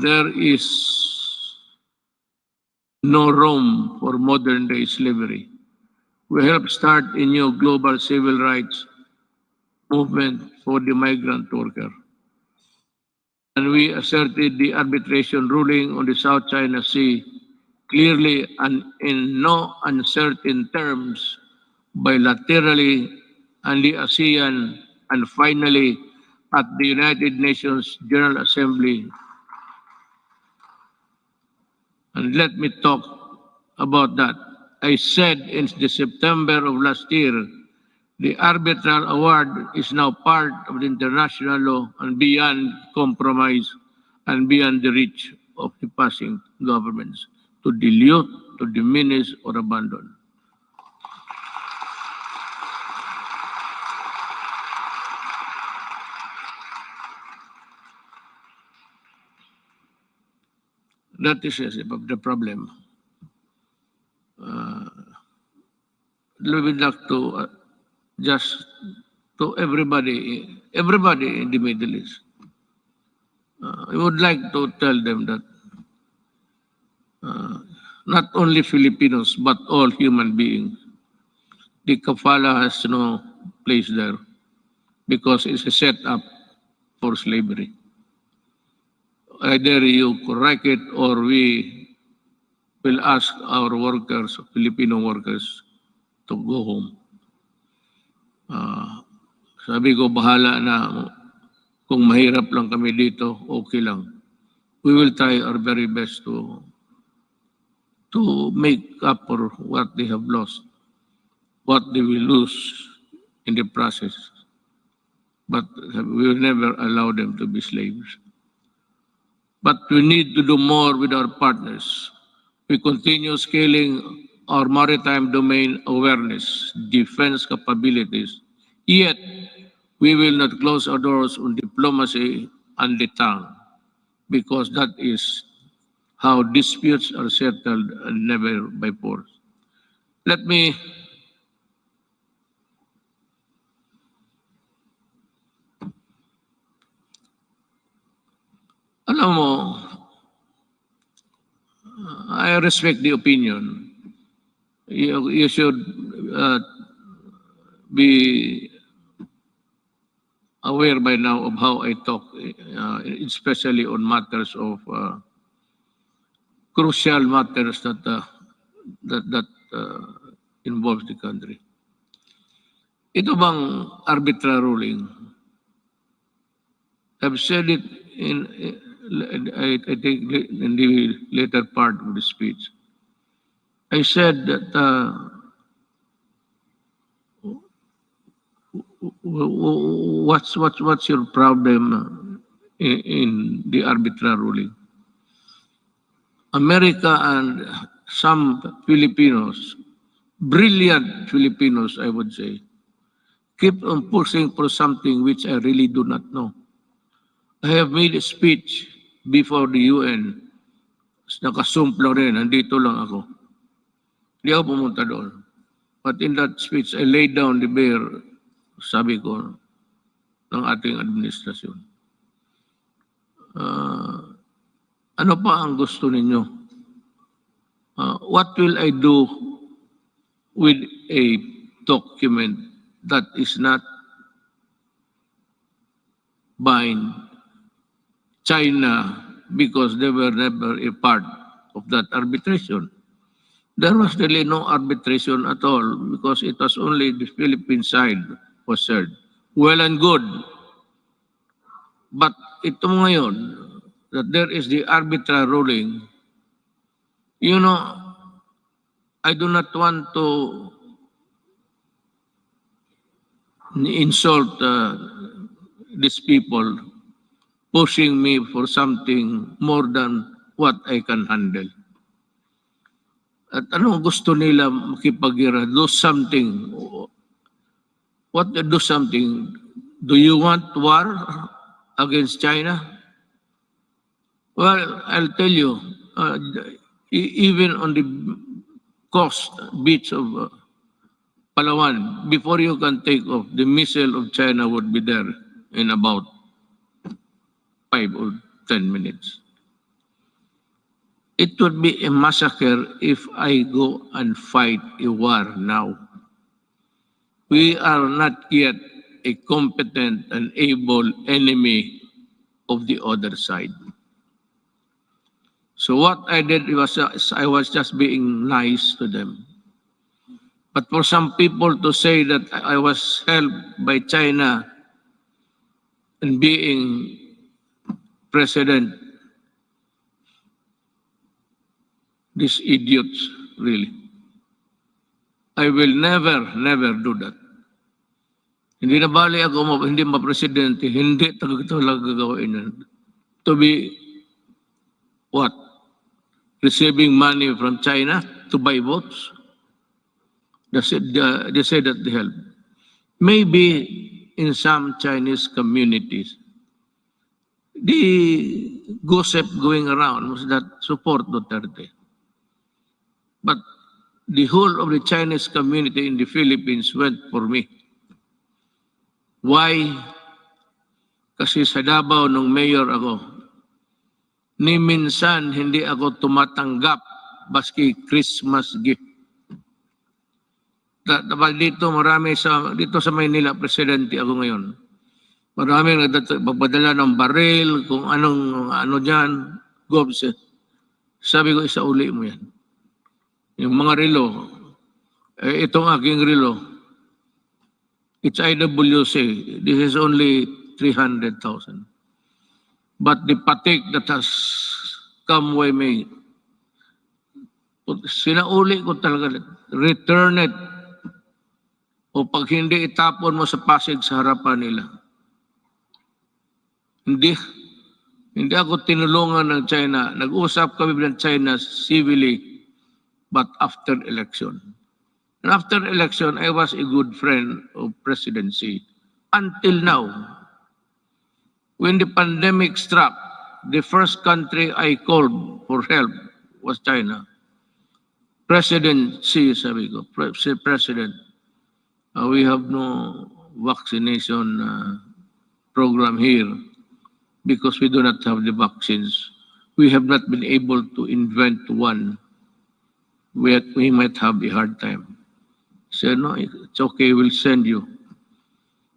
there is no room for modern day slavery. We helped start a new global civil rights movement for the migrant worker. And we asserted the arbitration ruling on the South China Sea clearly and in no uncertain terms, bilaterally, and the ASEAN, and finally at the United Nations General Assembly. And let me talk about that. I said in the September of last year, the arbitral award is now part of the international law and beyond compromise and beyond the reach of the passing governments to dilute, to diminish, or abandon. That is the problem. We would like to just to everybody in the Middle East. I would like to tell them that not only Filipinos, but all human beings, the kafala has no place there because it's a setup for slavery. Either you correct it or we will ask our workers, Filipino workers, to go home. Sabi ko, bahala na. Kung mahirap lang kami dito, okay lang. We will try our very best to make up for what they have lost, what they will lose in the process. But we will never allow them to be slaves. But we need to do more with our partners. We continue scaling our maritime domain awareness, defense capabilities. Yet, we will not close our doors on diplomacy and the tongue, because that is how disputes are settled and never by force. Let me alam mo, I respect the opinion. You should be aware by now of how I talk, especially on matters of crucial matters that involves the country. Ito bang arbitral ruling? I've said it I think in the later part of the speech. I said that what's your problem in the arbitral ruling? America and some Filipinos, brilliant Filipinos, I would say, keep on pushing for something which I really do not know. I have made a speech before the UN. Nakasumplo rin, nandito lang ako. Hindi ako pumunta doon. But in that speech, I laid down the bare, sabi ko, ng ating administrasyon. Ano pa ang gusto ninyo? What will I do with a document that is not bind China because they were never a part of that arbitration? There was really no arbitration at all because it was only the Philippine side was heard. Well and good. But ito ngayon, that there is the arbitral ruling, you know, I do not want to insult these people pushing me for something more than what I can handle. At anong gusto nila makipagira? Do something. What do something? Do you want war against China? Well, I'll tell you, even on the coast beach of Palawan, before you can take off, the missile of China would be there in about 5 or 10 minutes. It would be a massacre if I go and fight a war now. We are not yet a competent and able enemy of the other side. So what I did was I was just being nice to them. But for some people to say that I was helped by China in being president, these idiots, really. I will never do that. Hindi na bali ako, hindi ma-presidente, hindi talaga gagawin yan. To be, what? Receiving money from China to buy votes? They said that they help. Maybe in some Chinese communities, the gossip going around was that support Duterte. But the whole of the Chinese community in the Philippines went for me. Why? Kasi sa Davao nung mayor ako, ni minsan hindi ako tumatanggap baski Christmas gift. Dito marami dito sa Maynila, presidente ako ngayon. Marami nagpadala ng baril, kung ano dyan, gobs. Sabi ko, isauli mo yan. Yung mga relo, itong aking relo, it's IWC. This is only 300,000. But the patik that has come with me, sinauli ko talaga, return it. O pag hindi, itapon mo sa Pasig sa harapan nila. Hindi ako tinulungan ng China. Nag-usap kami ng China civilly. but after election. And after election, I was a good friend of presidency until now. When the pandemic struck, the first country I called for help was China. Presidency, sabi ko, President, we have no vaccination program here because we do not have the vaccines. We have not been able to invent one. We might have a hard time. Said, no, it's okay, we'll send you.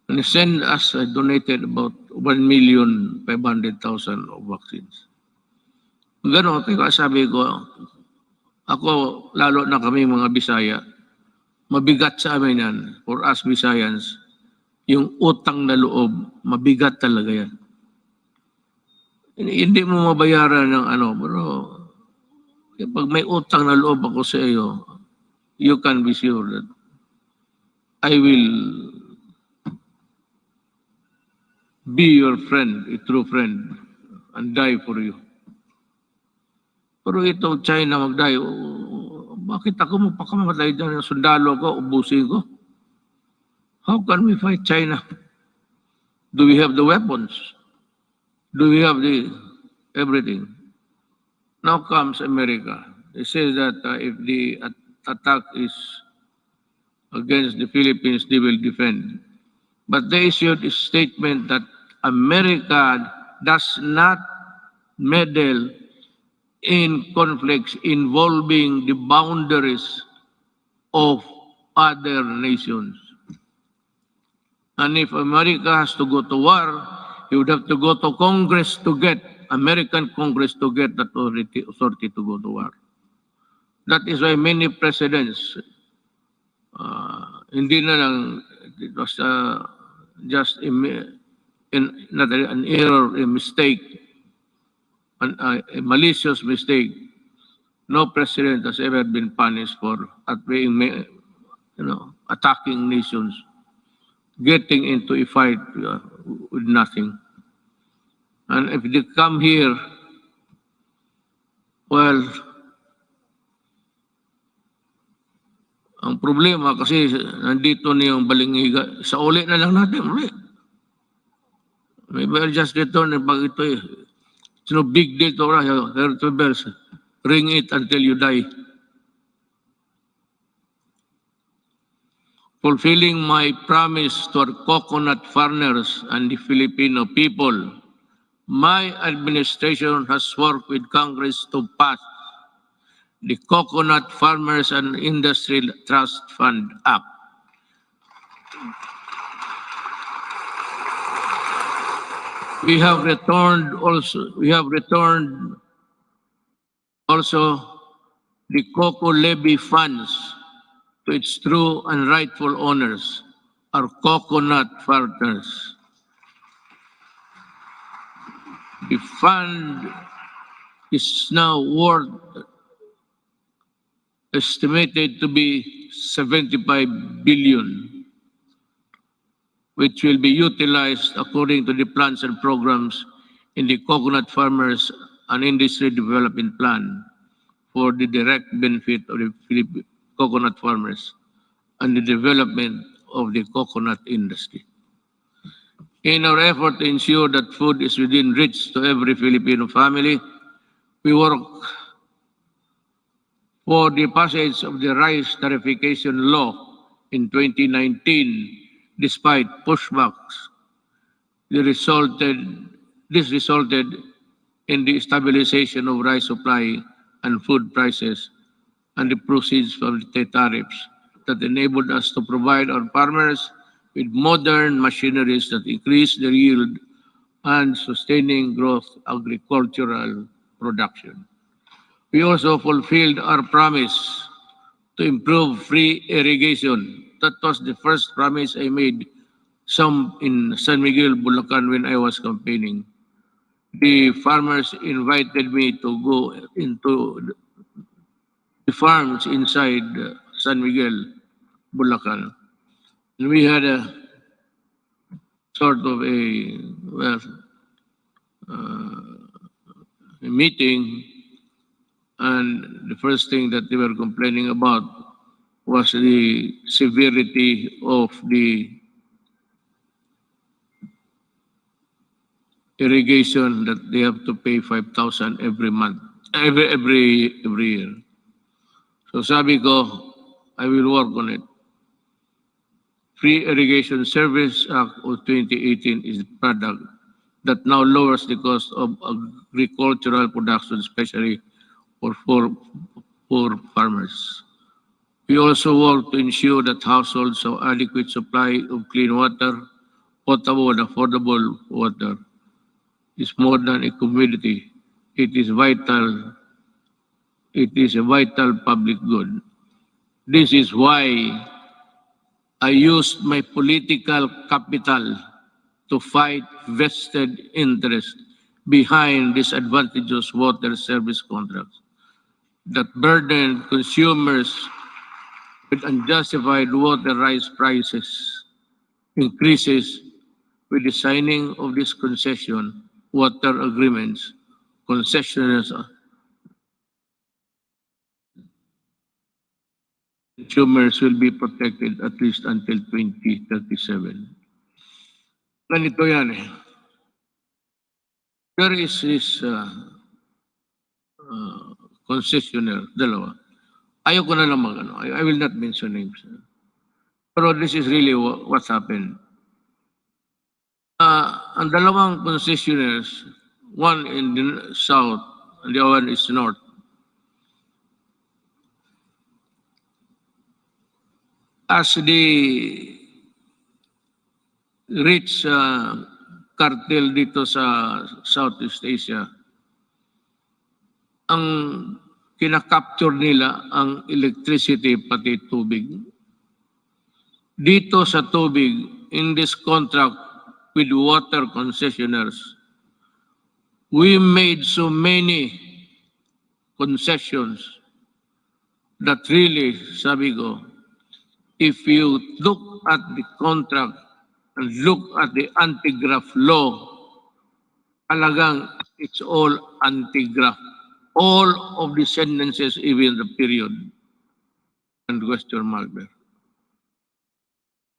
And he sent us, I donated about 1,500,000 of vaccines. Ganon, kaya sabi ko, ako, lalo na kami mga Bisaya, mabigat sa amin yan, for us Bisayans, yung utang na loob, mabigat talaga yan. Hindi mo mabayaran ng ano, pero pag may utang na loob ako sa iyo, you can be sure that I will be your friend, a true friend, and die for you. Pero ito, China mag-die, bakit ako mapakamatay dyan ng sundalo ko, ubusin ko? How can we fight China? Do we have the weapons? Do we have the everything? Now comes America. They say that if the attack is against the Philippines, they will defend. But they issued a statement that America does not meddle in conflicts involving the boundaries of other nations. And if America has to go to war, you would have to go to Congress to get, American Congress to get that authority to go to war. That is why many presidents, hindi na lang, it was just not an error, a mistake, a malicious mistake. No president has ever been punished for being, attacking nations, getting into a fight with nothing. And if they come here, well, ang problema kasi nandito na yung balingiga, sa uli na lang natin, uli. Maybe I'll just return pag ito eh. It's no big deal to us. Ring it until you die. Fulfilling my promise to our coconut farmers and the Filipino people, my administration has worked with Congress to pass the Coconut Farmers and Industry Trust Fund Act. We have returned also the cocoa levy funds to its true and rightful owners, our coconut farmers. The fund is now worth estimated to be 75 billion, which will be utilized according to the plans and programs in the Coconut Farmers and Industry Development Plan for the direct benefit of the Philippine coconut farmers and the development of the coconut industry. In our effort to ensure that food is within reach to every Filipino family, we work for the passage of the rice tariffication law in 2019, despite pushbacks. This resulted in the stabilization of rice supply and food prices and the proceeds from the tariffs that enabled us to provide our farmers with modern machineries that increase their yield and sustaining growth agricultural production. We also fulfilled our promise to improve free irrigation. That was the first promise I made in San Miguel, Bulacan when I was campaigning. The farmers invited me to go into the farms inside San Miguel, Bulacan. And we had a sort of a meeting, And the first thing that they were complaining about was the severity of the irrigation, that they have to pay 5,000 every month, every year. So sabi ko, I will work on it. Free Irrigation Service Act of 2018 is a product that now lowers the cost of agricultural production, especially for farmers. We also work to ensure that households have adequate supply of clean water, potable and affordable water. It's more than a commodity. It is vital. It is a vital public good. This is why I used my political capital to fight vested interest behind disadvantageous water service contracts that burden consumers with unjustified water rights prices increases. With the signing of this concession water agreements, concessioners consumers will be protected at least until 2037. Ganito yan eh. There is this concessionaire, dalawa. Ayoko na lang I will not mention names. Pero this is really what's happened. Ang dalawang concessionaires, one in the south and the other one is north. As the rich cartel dito sa Southeast Asia, ang kinakapture nila ang electricity pati tubig. Dito sa tubig, in this contract with water concessionaires, we made so many concessions that really, sabi ko, if you look at the contract and look at the anti-graft law, talagang it's all anti-graft. All of the sentences, even the period and question mark there.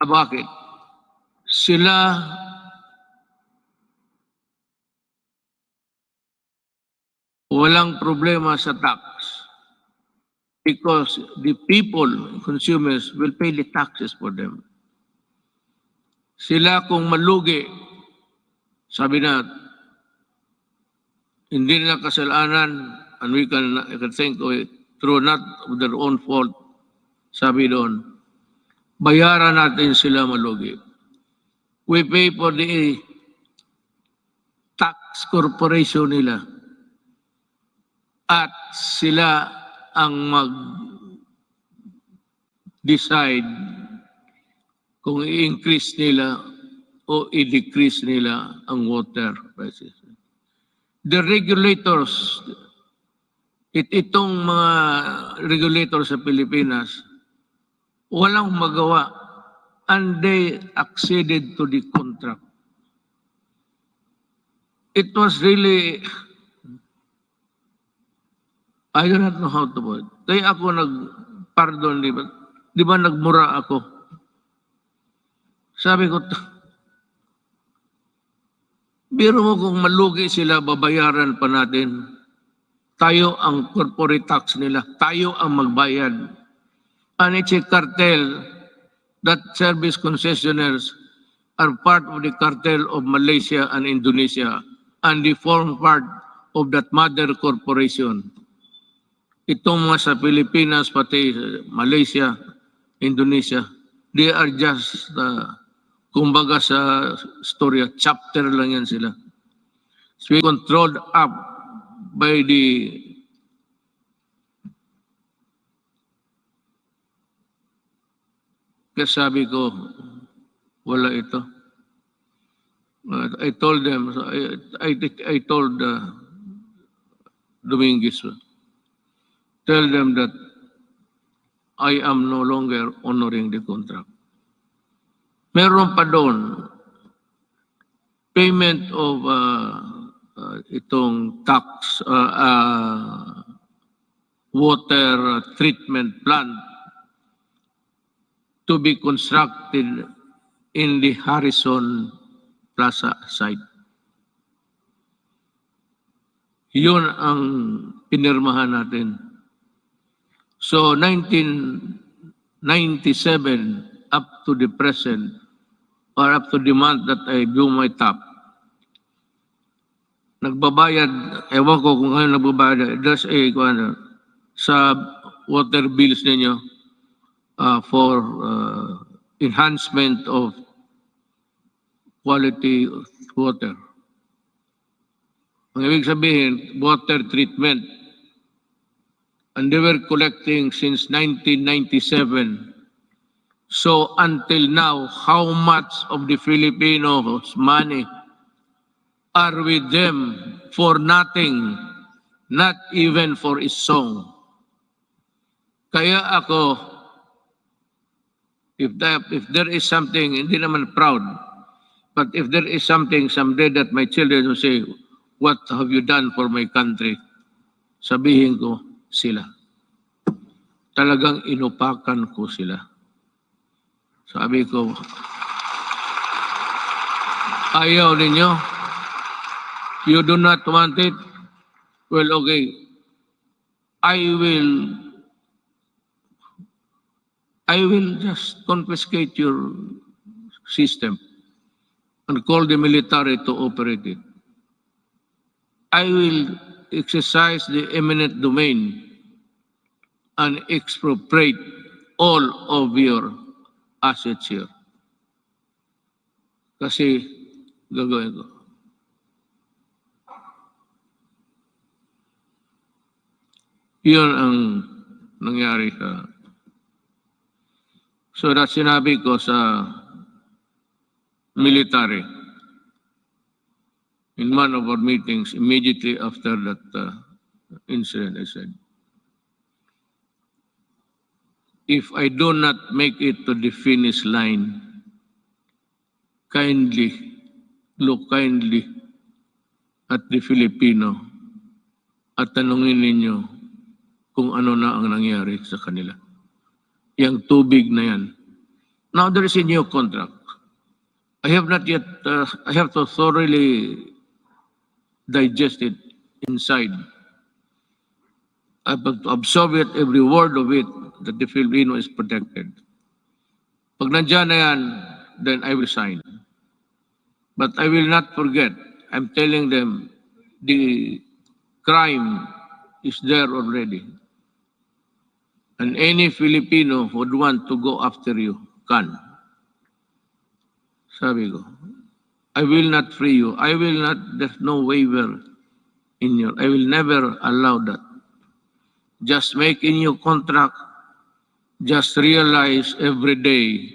Bakit? Sila walang problema sa tax because the people, consumers, will pay the taxes for them. Sila kung malugi, sabi na, hindi nila kasalanan, and we can think of it through not of their own fault, sabi doon, bayaran natin sila malugi. We pay for the tax corporation nila. At sila ang mag-decide kung i-increase nila o i-decrease nila ang water prices. The regulators, itong mga regulators sa Pilipinas, walang magawa and they acceded to the contract. It was really, I do not know how to put it. Kaya ako pardon, di ba nagmura ako? Sabi ko, biro mo kung malugi sila, babayaran pa natin. Tayo ang corporate tax nila. Tayo ang magbayad. And it's a cartel that service concessionaires are part of the cartel of Malaysia and Indonesia and they form part of that mother corporation. Itong mga sa Pilipinas, pati Malaysia, Indonesia, they are just kumbaga sa storya, chapter lang yan sila. So we controlled up by the kasabi ko, wala ito. I told them, I told Dominguez, tell them that I am no longer honoring the contract. Meron pa doon, payment of itong tax, water treatment plant to be constructed in the Harrison Plaza site. Yun ang pinirmahan natin. So 1997 up to the present, or up to the month that I do my top, nagbabayad, ewan ko kung ano nagbabayad, there's a, sa water bills ninyo for enhancement of quality of water. Ang ibig sabihin, water treatment. And they were collecting since 1997. So until now, how much of the Filipinos' money are with them for nothing, not even for a song? Kaya ako, if there is something, hindi naman proud, but if there is something someday that my children will say, what have you done for my country? Sabihin ko, sila. Talagang inupakan ko sila. Sabi ko, ayaw ninyo? You do not want it? Well, okay. I will just confiscate your system and call the military to operate it. I will exercise the eminent domain and expropriate all of your assets here. Kasi gagawin ko. Yun ang nangyari sa... So that sinabi ko sa military in one of our meetings immediately after that incident, I said, if I do not make it to the finish line, kindly, look kindly at the Filipino at tanungin ninyo kung ano na ang nangyari sa kanila. Yang tubig na yan. Now there is a new contract. I have not yet, I have to thoroughly digest it inside. I have to absorb it, every word of it, that the Filipino is protected. Pag nandiyan na yan, then I will sign. But I will not forget. I'm telling them the crime is there already. And any Filipino who would want to go after you can. Sabi ko, I will not free you. I will not, there's no waiver in your, I will never allow that. Just make a new contract. Just realize every day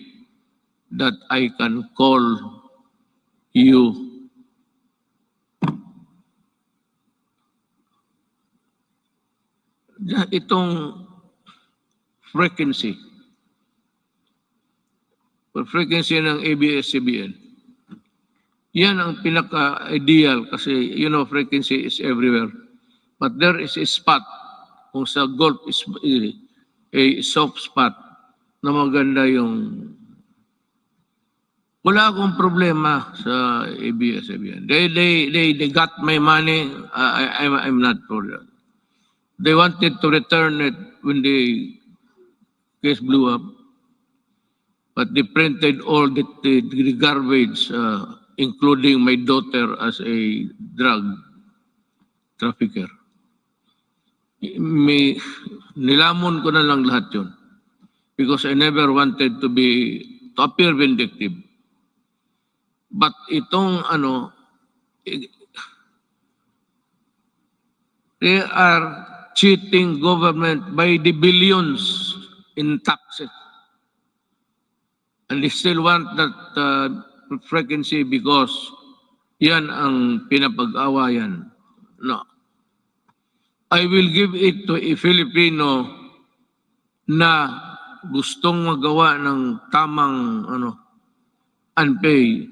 that I can call you itong frequency ng ABS-CBN. Yan ang pinaka-ideal kasi you know frequency is everywhere. But there is a spot kung sa Gulf is a soft spot na maganda yung wala akong problema sa ABS-CBN. They got my money. I'm not for that. They wanted to return it when the case blew up. But they printed all the garbage, including my daughter as a drug trafficker. Nilamon ko na lang lahat yun. Because I never wanted to appear vindictive. But itong they are cheating government by the billions in taxes. And they still want that frequency because yan ang pinapag-awayan. No. I will give it to a Filipino na gustong magawa ng tamang unpay.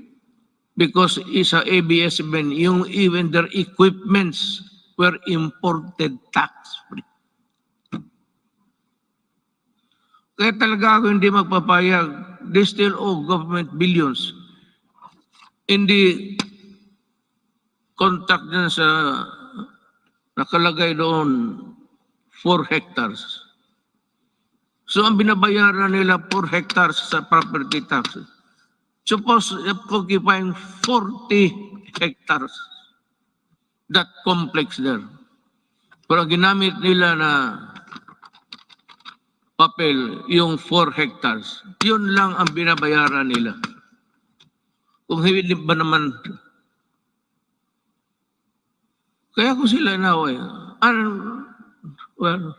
Because isa ABS-CBN, even their equipments were imported tax-free. Kaya talaga ako hindi magpapayag. They still owe government billions. In the contract dyan sa nakalagay doon, 4 hectares. So ang binabayaran nila 4 hectares sa property tax. Suppose occupying 40 hectares. That complex there. Pero ginamit nila na papel, yung 4 hectares. Yun lang ang binabayaran nila. Kung hindi ba naman, kaya ko sila naway. Well,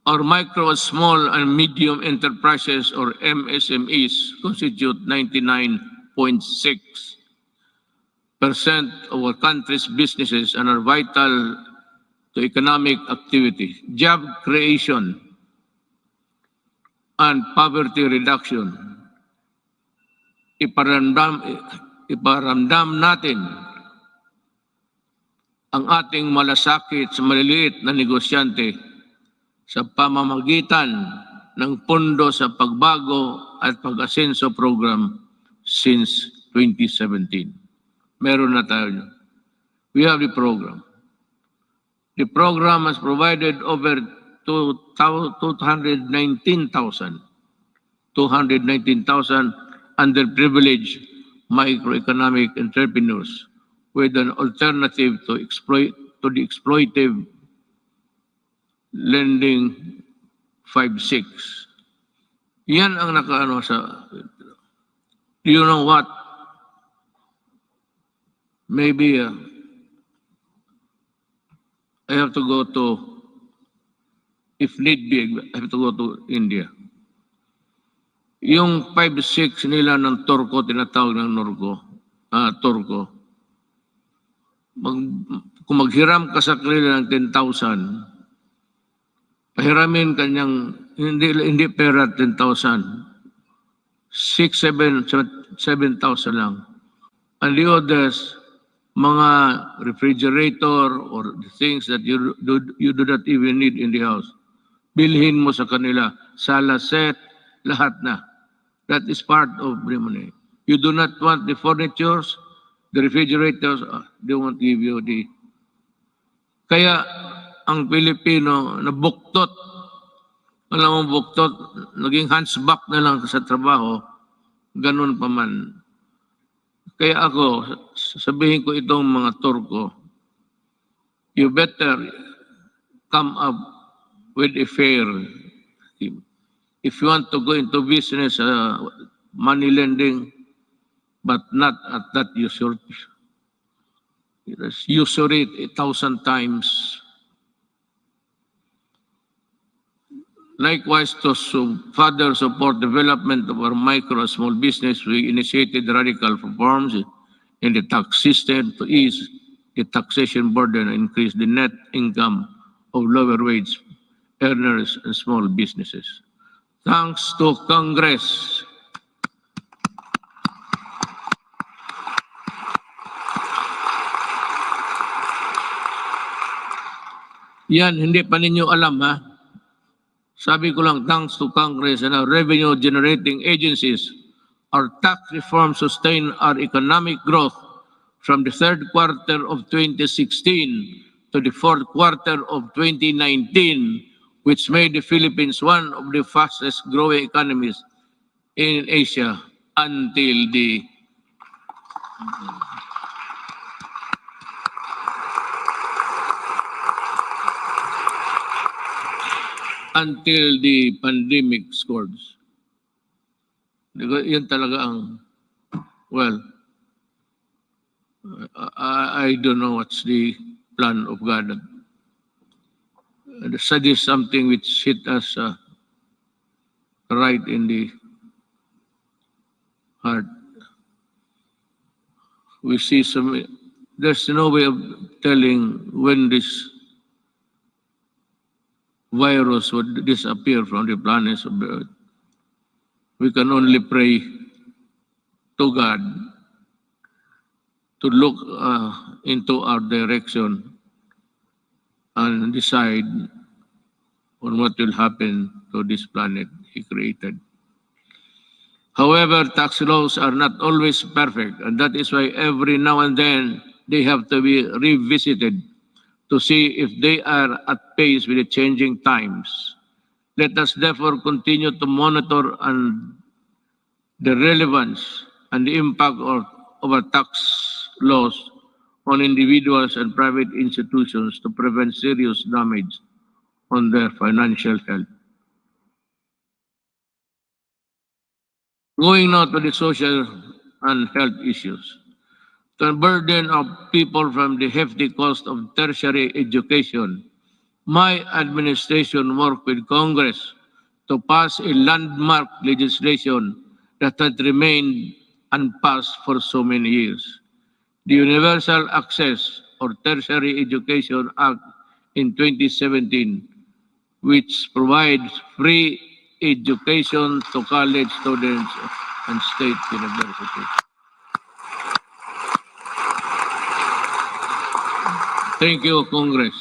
our micro, small, and medium enterprises or MSMEs constitute 99.6% of our country's businesses and are vital to economic activity, job creation, and poverty reduction. Iparamdam natin ang ating malasakit sa maliliit na negosyante sa pamamagitan ng Pondo sa Pagbago at Pag-asenso Program since 2017. Meron na tayo. We have the program. The program has provided over 219,000 underprivileged microeconomic entrepreneurs with an alternative to the exploitive lending 5-6. Yan ang nakaano sa, you know what? Maybe I have to go to, if need be, I have to go to India. Yung 5-6 nila ng Turko, tinatawag ng Turko, kung maghiram ka sa kanila ng 10,000, pahiramin kanyang, hindi pera 10,000, 6,000, 7,000 lang. And the others, mga refrigerator or the things that you do not even need in the house. Bilhin mo sa kanila, sala set, lahat na. That is part of the money. You do not want the furnitures, the refrigerators, they won't give you the... Kaya ang Pilipino nabuktot, alam mo buktot, naging hunchback na lang sa trabaho, ganun pa man. Kaya ako, sabihin ko itong mga Turko, you better come up with a fair scheme. If you want to go into business, money lending, but not at that usury. Usury 1,000 times. Likewise, to further support development of our micro and small business, we initiated radical reforms in the tax system to ease the taxation burden and increase the net income of lower wage earners and small businesses. Thanks to Congress. Yan, hindi pa ninyo alam ha. Sabi ko lang, thanks to Congress and our revenue-generating agencies, our tax reform sustained our economic growth from the third quarter of 2016 to the fourth quarter of 2019, which made the Philippines one of the fastest-growing economies in Asia until the pandemic scores. Yan talaga ang, well, I don't know what's the plan of God. That is something which hit us right in the heart. We see there's no way of telling when this virus would disappear from the planets of the earth. We can only pray to God to look into our direction and decide on what will happen to this planet he created. However, tax laws are not always perfect, and that is why every now and then they have to be revisited to see if they are at pace with the changing times. Let us therefore continue to monitor the relevance and the impact of our tax laws on individuals and private institutions to prevent serious damage on their financial health. Going now to the social and health issues. To burden of people from the hefty cost of tertiary education, my administration worked with Congress to pass a landmark legislation that had remained unpassed for so many years. The Universal Access or Tertiary Education Act in 2017, which provides free education to college students and state universities. Thank you, Congress.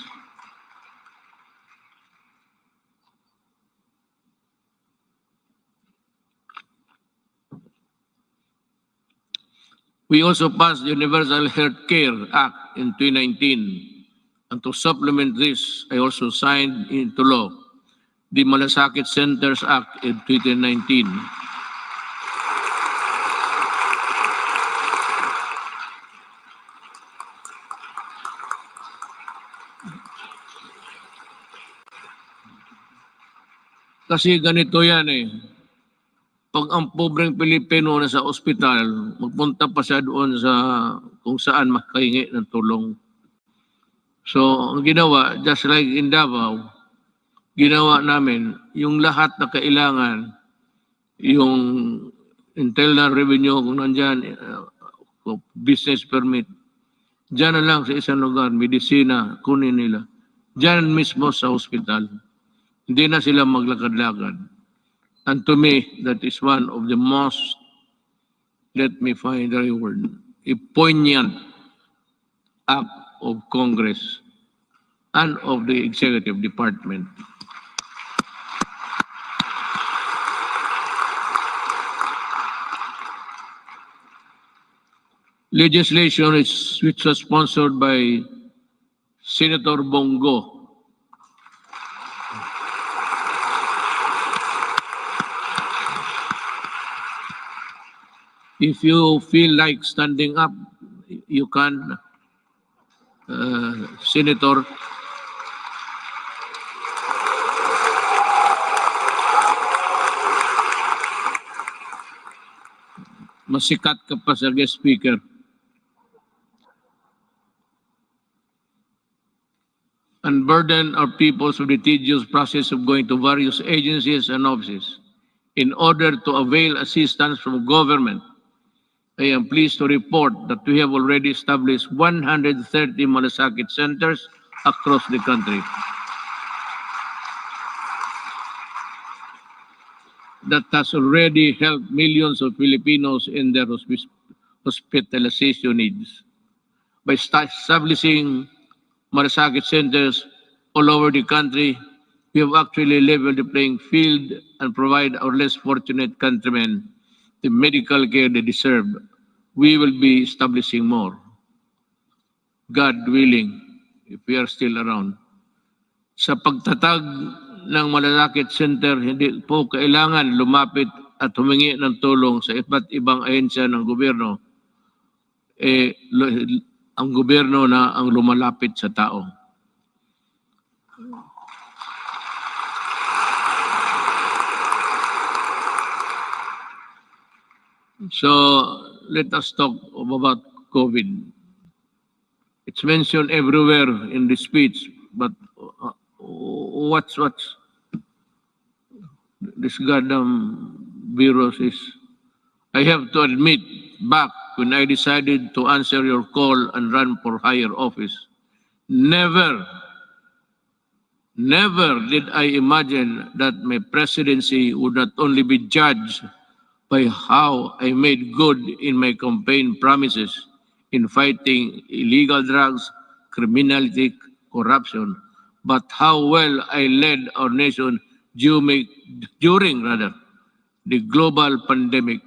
We also passed the Universal Health Care Act in 2019. And to supplement this, I also signed into law the Malasakit Centers Act in 2019. Kasi ganito yan eh. Pag ang pobreng Pilipino na sa ospital, magpunta pa siya doon sa kung saan makahingi ng tulong. So, ang ginawa, just like in Davao, ginawa namin, yung lahat na kailangan, yung internal revenue kung nandyan, business permit, dyan na lang sa isang lugar, medisina, kunin nila. Dyan mismo sa hospital. Hindi na sila maglakad-lakad. And to me, that is one of the most, let me find the right word, a poignant act of Congress and of the Executive Department. Legislation which was sponsored by Senator Bongo. If you feel like standing up, you can, Senator. Masikat ka pa sa guest speaker. Unburden our peoples with the tedious process of going to various agencies and offices in order to avail assistance from government. I am pleased to report that we have already established 130 Malasakit centers across the country. That has already helped millions of Filipinos in their hospitalization needs. By establishing Malasakit centers all over the country, we have actually leveled the playing field and provide our less fortunate countrymen the medical care they deserve. We will be establishing more. God willing, if we are still around. Sa pagtatag ng Malasakit Center, hindi po kailangan lumapit at humingi ng tulong sa iba't ibang ahensya ng gobyerno. Ang gobyerno na ang lumalapit sa tao. So, let us talk about COVID. It's mentioned everywhere in the speech, but what's this goddamn virus is? I have to admit, back when I decided to answer your call and run for higher office, never did I imagine that my presidency would not only be judged by how I made good in my campaign promises in fighting illegal drugs, criminality, corruption, but how well I led our nation during the global pandemic.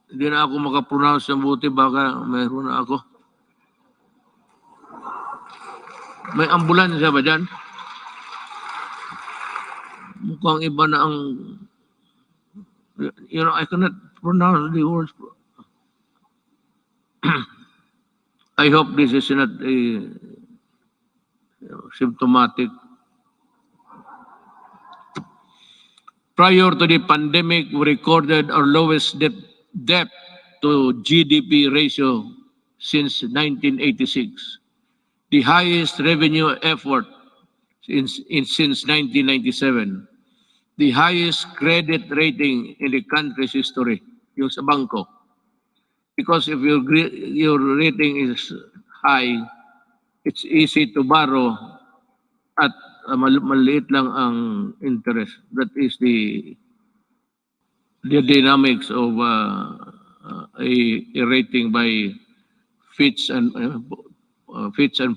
Hindi na ako makapronounce ng buti, baka mayroon na ako. May ambulansya ba dyan? Mukhang iba na ang... I cannot pronounce the words. I hope this is not a symptomatic. Prior to the pandemic, we recorded our lowest debt to GDP ratio since 1986, the highest revenue effort since 1997, the highest credit rating in the country's history, yung sa bangko. Because if your rating is high, it's easy to borrow at maliit lang ang interest. That is the dynamics of a rating by Fitch and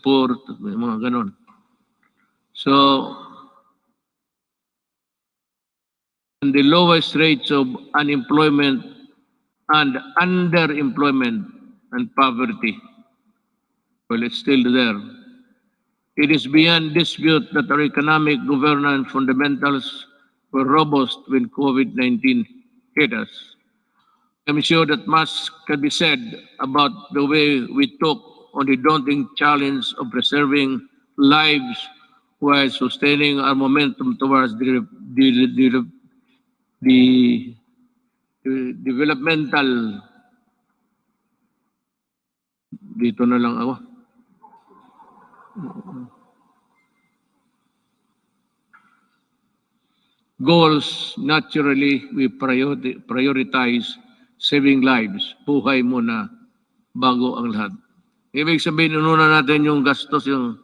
Poor, mga ganon. So, and the lowest rates of unemployment and underemployment and poverty, well, it's still there. It is beyond dispute that our economic governance fundamentals were robust when COVID-19 hit us. I'm sure that much can be said about the way we took on the daunting challenge of preserving lives while sustaining our momentum towards the developmental. Dito na lang ako. Goals, naturally, we prioritize saving lives. Buhay muna bago ang lahat. Ibig sabihin, inuna natin yung gastos, yung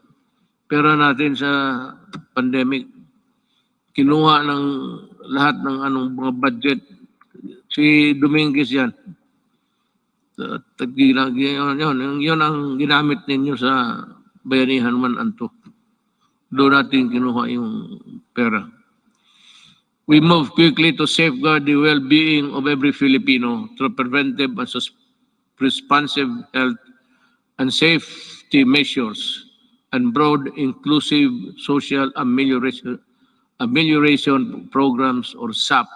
pera natin sa pandemic. Kinuha ng lahat ng mga budget. Si Dominguez yan. Yun ang ginamit ninyo sa Bayanihan 1 and 2. Doon natin kinuha yung pera. We move quickly to safeguard the well-being of every Filipino through preventive and responsive health and safety measures and broad inclusive social amelioration programs or SAP.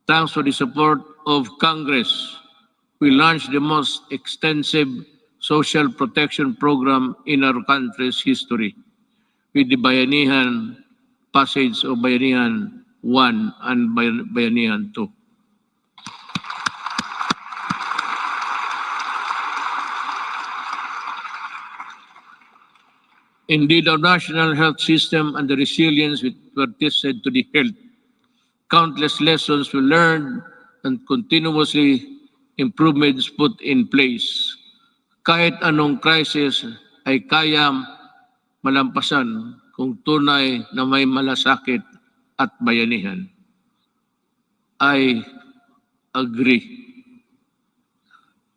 Thanks to the support of Congress, we launched the most extensive social protection program in our country's history with the Bayanihan passage of Bayanihan 1 and Bayanihan 2. Indeed, our national health system and the resilience which were tested to the health, countless lessons we learned and continuously improvements put in place. Kahit anong crisis ay kaya malampasan kung tunay na may malasakit at bayanihan. I agree.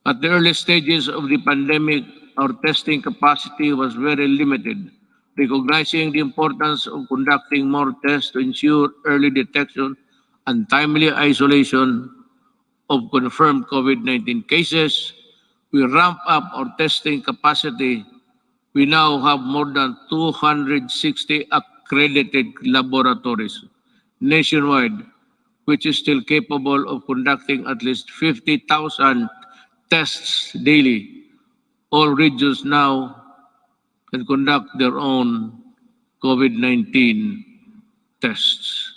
At the early stages of the pandemic, our testing capacity was very limited. Recognizing the importance of conducting more tests to ensure early detection and timely isolation of confirmed COVID-19 cases, we ramped up our testing capacity. We now have more than 260 accredited laboratories nationwide, which is still capable of conducting at least 50,000 tests daily. All regions now can conduct their own COVID-19 tests.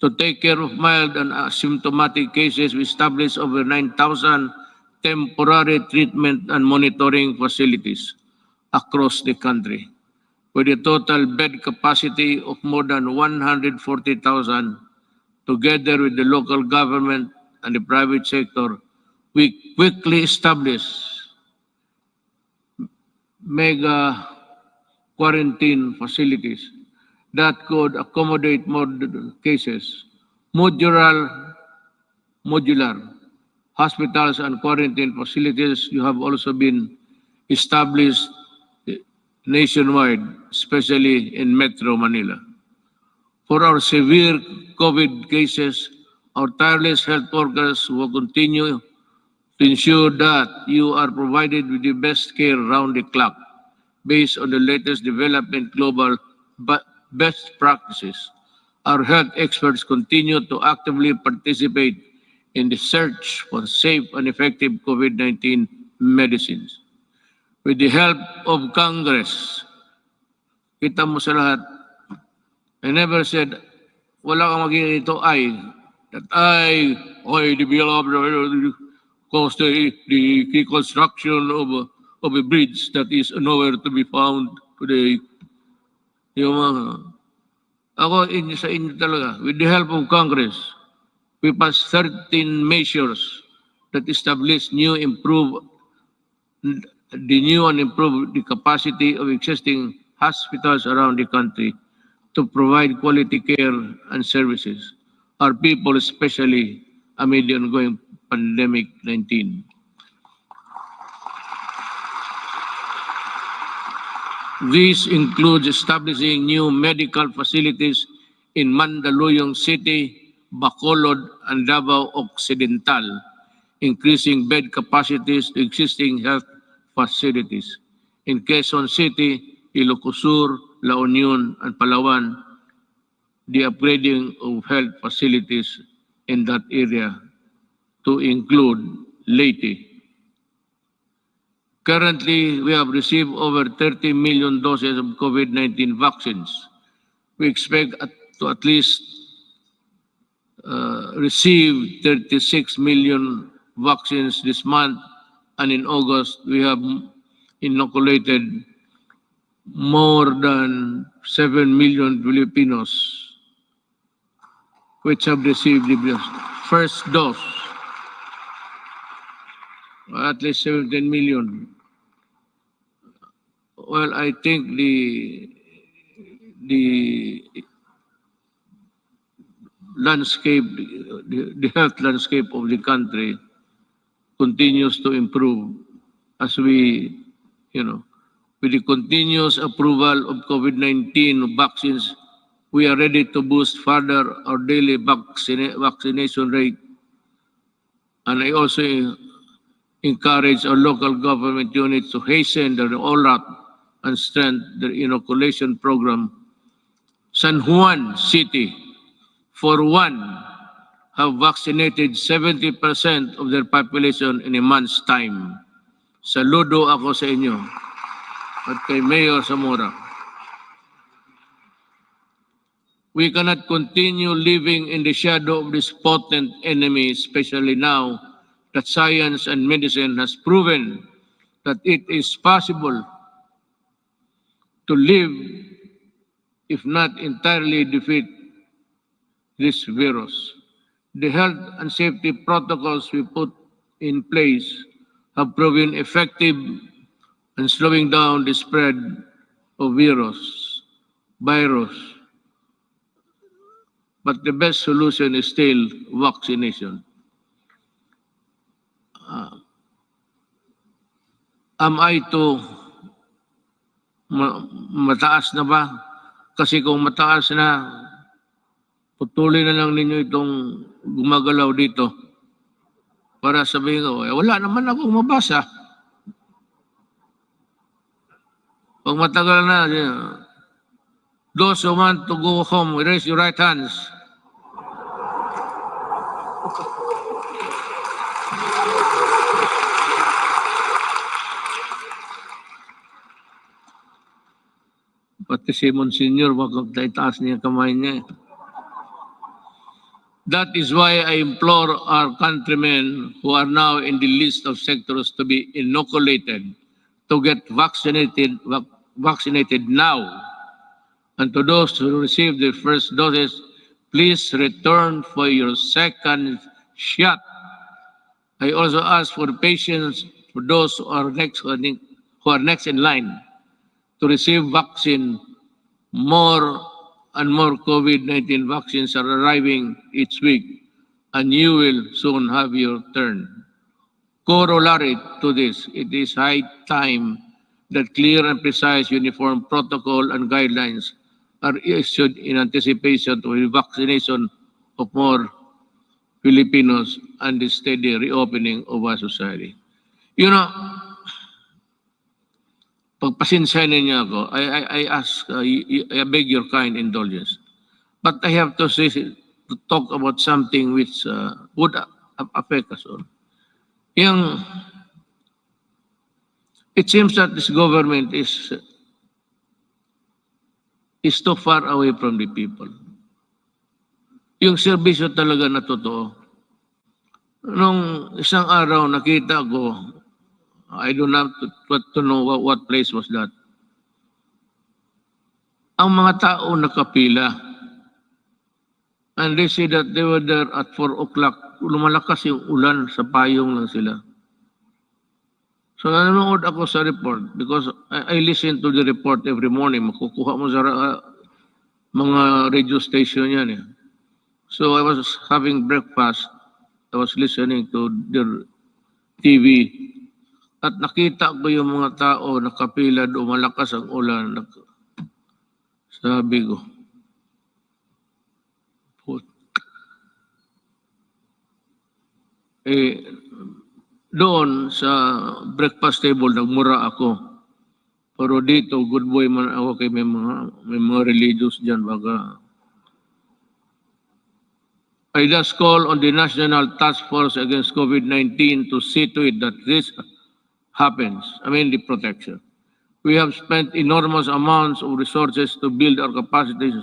To take care of mild and asymptomatic cases, we established over 9,000 temporary treatment and monitoring facilities across the country, with a total bed capacity of more than 140,000. Together with the local government and the private sector, we quickly established mega quarantine facilities that could accommodate more cases. Modular hospitals and quarantine facilities have also been established nationwide, especially in Metro Manila. For our severe COVID cases, our tireless health workers will continue to ensure that you are provided with the best care round the clock based on the latest development global best practices. Our health experts continue to actively participate in the search for safe and effective COVID-19 medicines. With the help of Congress, kita mo sa lahat, I never said, wala kang magiging ito developed cause the construction of a bridge that is nowhere to be found today. Yung mga, ako sa inyo talaga, with the help of Congress, we passed 13 measures that establish the new and improve the capacity of existing hospitals around the country to provide quality care and services. Our people, especially amid the ongoing pandemic-19. This includes establishing new medical facilities in Mandaluyong City, Bacolod, and Davao Occidental, increasing bed capacities to existing health facilities. In Quezon City, Ilocos Sur, La Union, and Palawan, the upgrading of health facilities in that area to include Leyte. Currently, we have received over 30 million doses of COVID-19 vaccines. We expect to at least receive 36 million vaccines this month, and in August, we have inoculated more than 7 million Filipinos which have received the first dose, at least 17 million. Well, I think the landscape, the health landscape of the country continues to improve as we, with the continuous approval of COVID-19 vaccines, we are ready to boost further our daily vaccination rate. And I also encourage our local government units to hasten their rollout and strengthen their inoculation program. San Juan City, for one, have vaccinated 70% of their population in a month's time. Saludo ako sa inyo at kay Mayor Zamora. We cannot continue living in the shadow of this potent enemy, especially now that science and medicine has proven that it is possible to live, if not entirely defeat this virus. The health and safety protocols we put in place have proven effective in slowing down the spread of virus. But the best solution is still vaccination. Am I to mataas na ba? Kasi kung mataas na, putulin na lang ninyo itong gumagalaw dito para sabihin ko, wala naman akong mabasa. Pag matagal na, those who want to go home, raise your right hands. Pati si Monsignor, wag taas niya kamay niya. That is why I implore our countrymen who are now in the list of sectors to be inoculated to get vaccinated now. And to those who received their first doses, please return for your second shot. I also ask for patience for those who are next in line to receive vaccine. More and more COVID-19 vaccines are arriving each week, and you will soon have your turn. Corollary to this, it is high time that clear and precise uniform protocol and guidelines are issued in anticipation to the vaccination of more Filipinos and the steady reopening of our society. You know, pagpasensya ninyo ako, I ask, I beg your kind indulgence. But I have to say, to talk about something which would affect us all. It seems that this government is too far away from the people. Yung serbisyo talaga na totoo. Nung isang araw nakita ko, I don't have to know what place was that. Ang mga tao nakapila. And they say that they were there at 4 o'clock. Lumalakas yung ulan, sa payong lang sila. So nanonood ako sa report because I listen to the report every morning. Makukuha mo sa mga radio station yan eh. So I was having breakfast. I was listening to their TV. At nakita ko yung mga tao nakapila doon, malakas ang ulan. Sabi ko, doon sa breakfast table, nagmura ako. Pero dito, good boy man ako kay may mga religious dyan. Baga. I just call on the National Task Force Against COVID-19 to see to it that this happens. I mean, the protection. We have spent enormous amounts of resources to build our capacities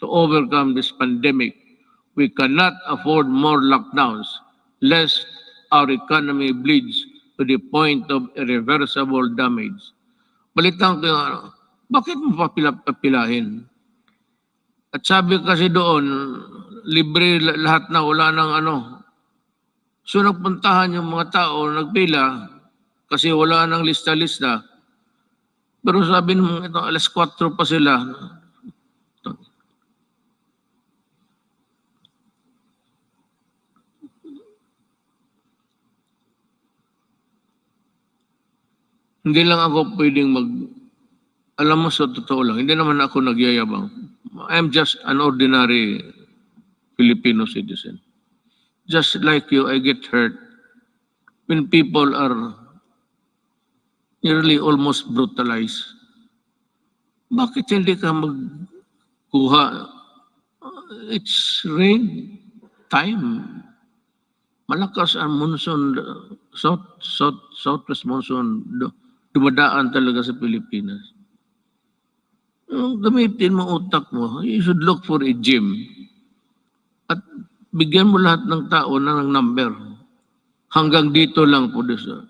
to overcome this pandemic. We cannot afford more lockdowns, lest our economy bleeds to the point of irreversible damage. Balitan ko, bakit mo papilahin? At sabi kasi doon, libre lahat na, wala nang ano. So nagpuntahan yung mga tao, nagpila, kasi wala nang lista-lista. Pero sabi nung ito, alas 4 pa sila. Hindi lang ako pwedeng alam mo sa totoo lang, hindi naman ako nagyayabang. I'm just an ordinary Filipino citizen. Just like you, I get hurt when people are nearly almost brutalized. Bakit hindi ka magkuha? It's rain time. Malakas ang monsoon, southwest monsoon, dumadaan talaga sa Pilipinas. Gamitin mo utak mo, you should look for a gym. At bigyan mo lahat ng tao ng number. Hanggang dito lang po dito.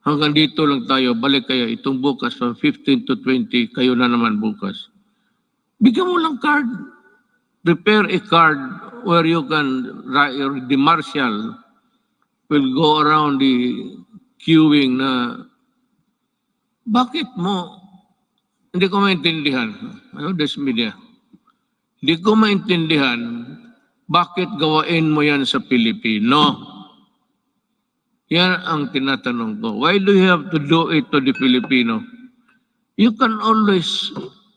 Hanggang dito lang tayo, balik kayo itong bukas from 15 to 20, kayo na naman bukas. Bigyan mo lang card. Prepare a card where you can, the marshal will go around the queuing na, bakit mo, hindi ko maintindihan, this media, hindi ko maintindihan, bakit gawain mo yan sa Pilipino? Yan ang tinatanong ko. Why do you have to do it to the Filipino? You can always,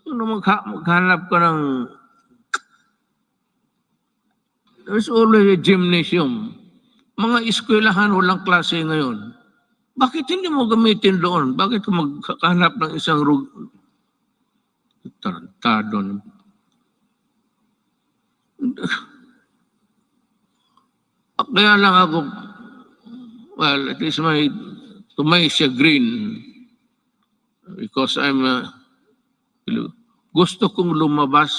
maghanap ka ng, there's always a gymnasium. Mga eskwelahan, walang klase ngayon. Bakit hindi mo gamitin doon? Bakit ka maghanap ng isang tarantado? Kaya lang ako, well, it is to my chagrin, because gusto kong lumabas.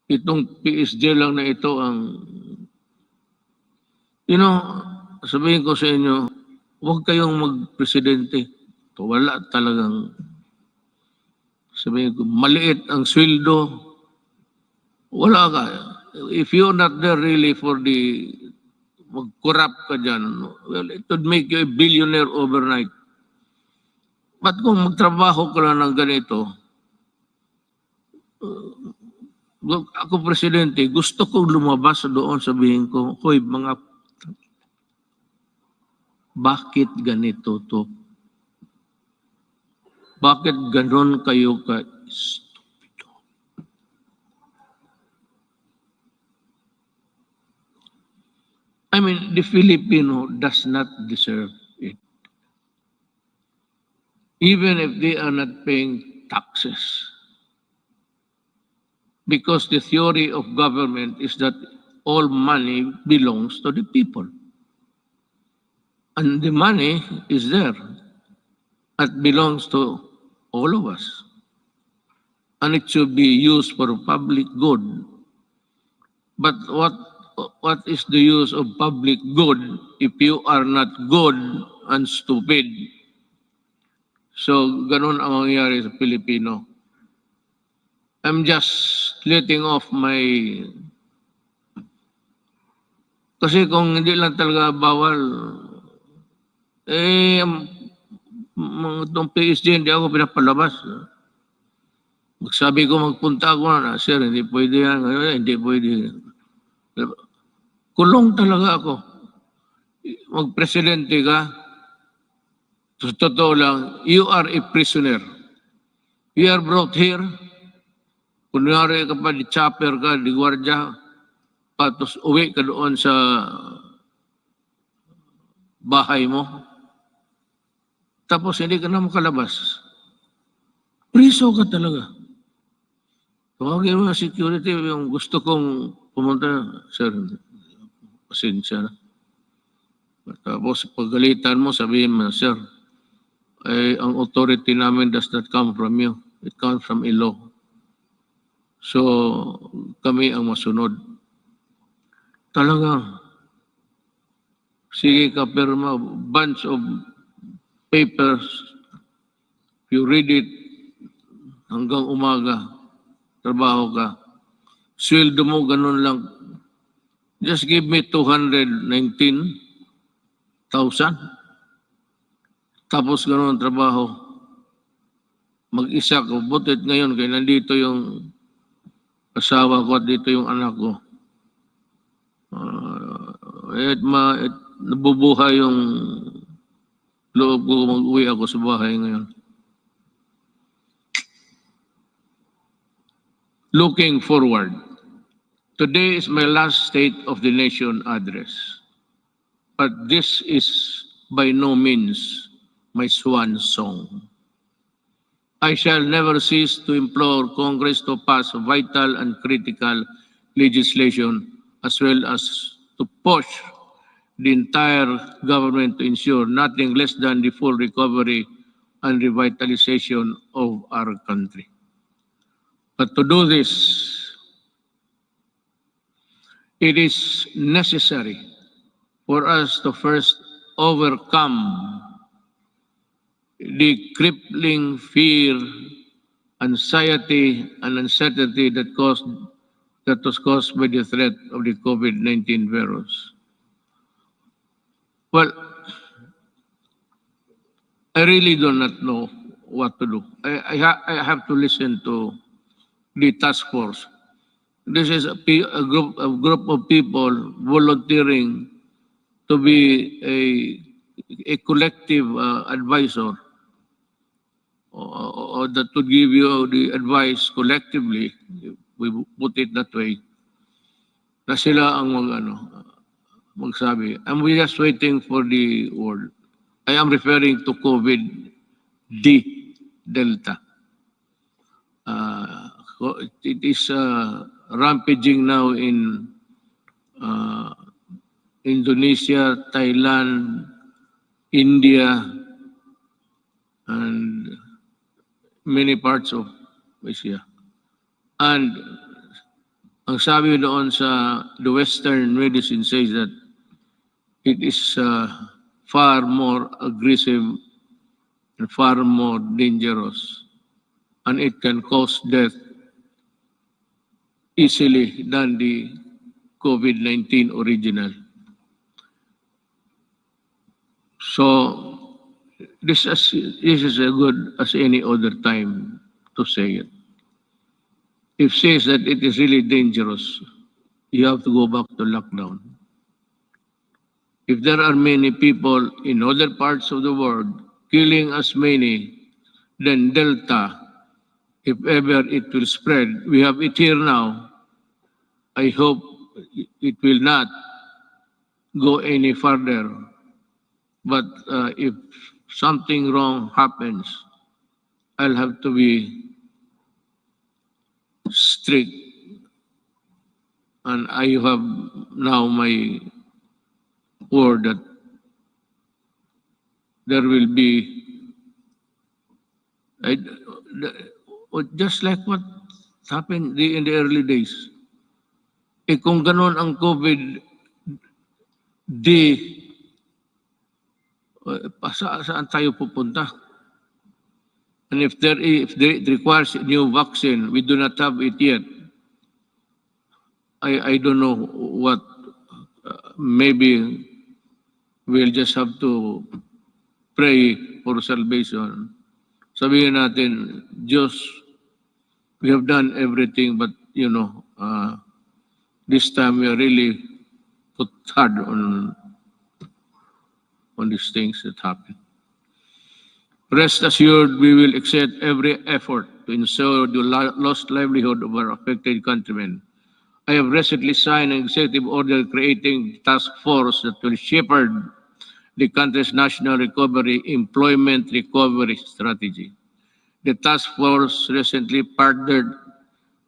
Itong PSG lang na ito ang, sabihin ko sa inyo, huwag kayong magpresidente. Wala talagang, sabihin ko, maliit ang sweldo. Wala ka. If you're not there really for the, mag-corrupt ka dyan, well, it would make you a billionaire overnight. But kung magtrabaho ka lang ng ganito, ako presidente, gusto kong lumabas doon, sabihin ko, hoy mga, bakit ganito to? Bakit ganon kayo ka stupido? I mean, the Filipino does not deserve it. Even if they are not paying taxes. Because the theory of government is that all money belongs to the people. And the money is there. It belongs to all of us. And it should be used for public good. But what is the use of public good if you are not good and stupid? So, ganun ang mangyayari sa Pilipino. I'm just letting off my... Kasi kung hindi lang talaga bawal, itong PSG hindi ako pinapalabas. Magsabi ko magpunta ako na, sir, hindi pwede yan, hindi pwede. Kulong talaga ako. Magpresidente ka, sa totoo lang, you are a prisoner. You are brought here, kunyari ka pa, di chopper ka, di gwardya, patos uwi ka doon sa bahay mo. Tapos hindi ka na makalabas. Priso ka talaga. Tawagin mo security, yung gusto kong pumunta, sir, pasensya na. Tapos paggalitan mo, sabihin mo, sir, ang authority namin does not come from you. It comes from a law. So, kami ang masunod. Talaga, sige ka pirma, bunch of papers, you read it hanggang umaga, trabaho ka. Sweldo mo, ganun lang. Just give me 219,000. Tapos ganun ang trabaho. Mag-isa ko. Butit ngayon, kaya nandito yung asawa ko at dito yung anak ko. Nabubuhay yung loob ko, mag-uwi ako sa bahay ngayon. Looking forward. Today is my last State of the Nation address. But this is by no means my swan song. I shall never cease to implore Congress to pass vital and critical legislation as well as to push the entire government to ensure nothing less than the full recovery and revitalization of our country. But to do this, it is necessary for us to first overcome the crippling fear, anxiety, and uncertainty that was caused by the threat of the COVID-19 virus. Well, I really do not know what to do. I have to listen to the task force. This is a group of people volunteering to be a collective advisor or that would give you the advice collectively, we put it that way, na sila ang magsabi. And we're just waiting for the word. I am referring to COVID-D, Delta. It is rampaging now in Indonesia, Thailand, India, and many parts of Asia. And ang sabi doon sa the Western medicine says that it is far more aggressive and far more dangerous, and it can cause death easily than the COVID-19 original. So this is as good as any other time to say it. If says that it is really dangerous, you have to go back to lockdown. If there are many people in other parts of the world killing as many then Delta, if ever it will spread. We have it here now. I hope it will not go any further. But if something wrong happens, I'll have to be strict. And I have now my word that there will be, just like what happened in the early days. Kung ganon ang COVID, saan tayo pupunta? And if it requires a new vaccine, we do not have it yet. I don't know what, maybe we'll just have to pray for salvation. Sabihin natin, Diyos, we have done everything, but this time we are really put hard on these things that happen. Rest assured, we will exert every effort to ensure the lost livelihood of our affected countrymen. I have recently signed an executive order creating a task force that will shepherd the country's national recovery employment recovery strategy. The task force recently partnered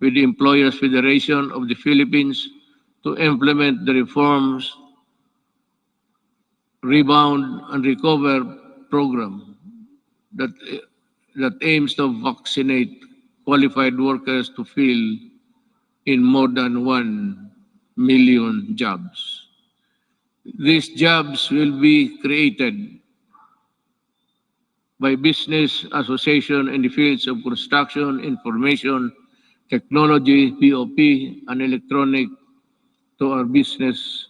with the Employers Federation of the Philippines to implement the reforms Rebound and Recover program that aims to vaccinate qualified workers to fill in more than 1 million jobs. These jobs will be created by business association in the fields of construction, information, technology, POP, and electronic to our business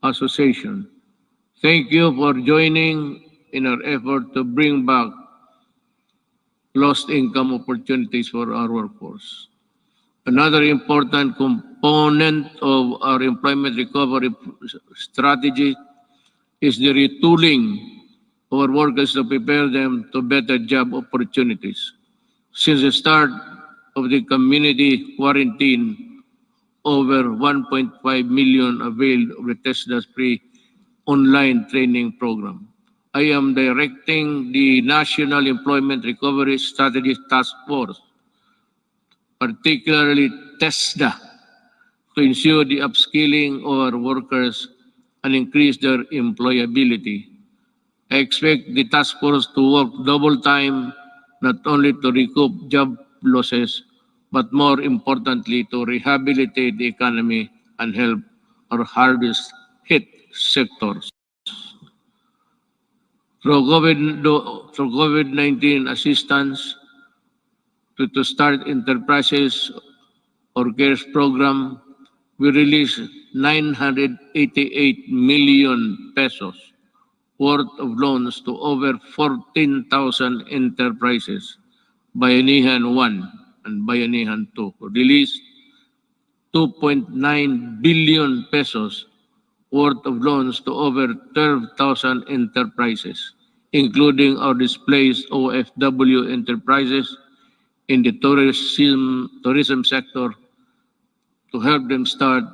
association. Thank you for joining in our effort to bring back lost income opportunities for our workforce. Another important component of our employment recovery strategy is the retooling of our workers to prepare them to better job opportunities. Since the start of the community quarantine, over 1.5 million availed of the TESDA's free online training program. I am directing the National Employment Recovery Strategy Task Force, particularly TESDA, to ensure the upskilling of our workers and increase their employability. I expect the task force to work double time, not only to recoup job losses, but more importantly, to rehabilitate the economy and help our hardest hit sectors. Through COVID-19 assistance, to start enterprises or CARES program, we released 988 million pesos worth of loans to over 14,000 enterprises. Bayanihan 1 and Bayanihan 2 released 2.9 billion pesos worth of loans to over 12,000 enterprises, including our displaced OFW enterprises in the tourism sector, to help them start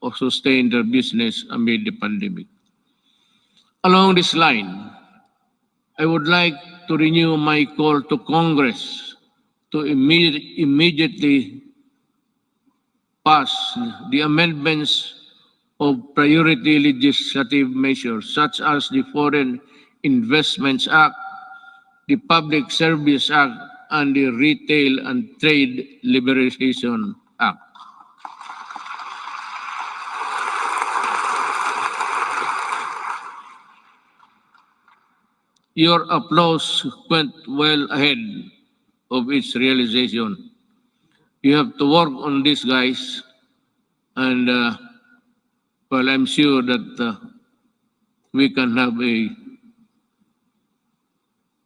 or sustain their business amid the pandemic. Along this line, I would like to renew my call to Congress to immediately pass the amendments of priority legislative measures such as the Foreign Investments Act, the Public Service Act, and the Retail and Trade Liberalization Act. Your applause went well ahead of its realization. You have to work on this, guys, and well, I'm sure that we can have a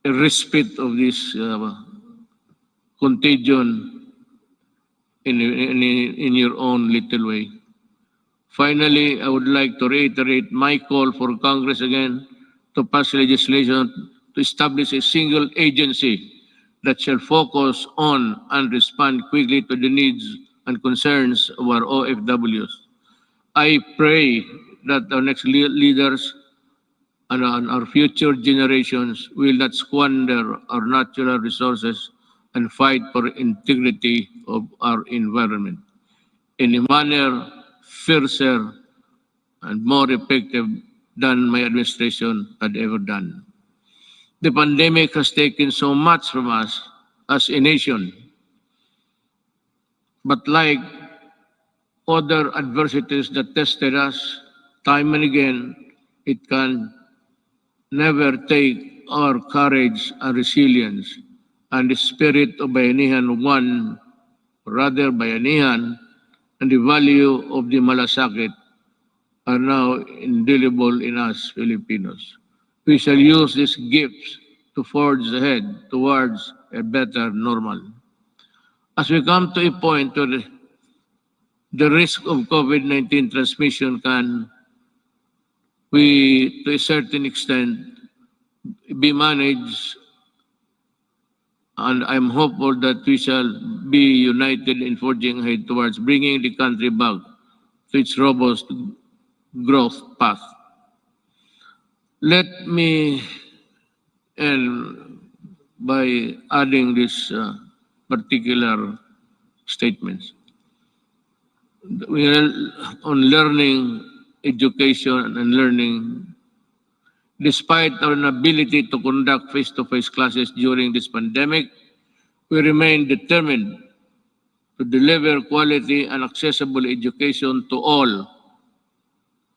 respite of this contagion in your own little way. Finally, I would like to reiterate my call for Congress again to pass legislation to establish a single agency that shall focus on and respond quickly to the needs and concerns of our OFWs. I pray that our next leaders and our future generations will not squander our natural resources and fight for integrity of our environment in a manner fiercer and more effective than my administration had ever done. The pandemic has taken so much from us as a nation, but like other adversities that tested us time and again, it can never take our courage and resilience and the spirit of bayanihan one, rather bayanihan, and the value of the malasakit are now indelible in us Filipinos. We shall use these gifts to forge ahead towards a better normal. As we come to a point where the risk of COVID-19 transmission can, to a certain extent, be managed, and I'm hopeful that we shall be united in forging ahead towards bringing the country back to its robust growth path. Let me end by adding this particular statements. We are on learning, education, and learning. Despite our inability to conduct face-to-face classes during this pandemic, we remain determined to deliver quality and accessible education to all.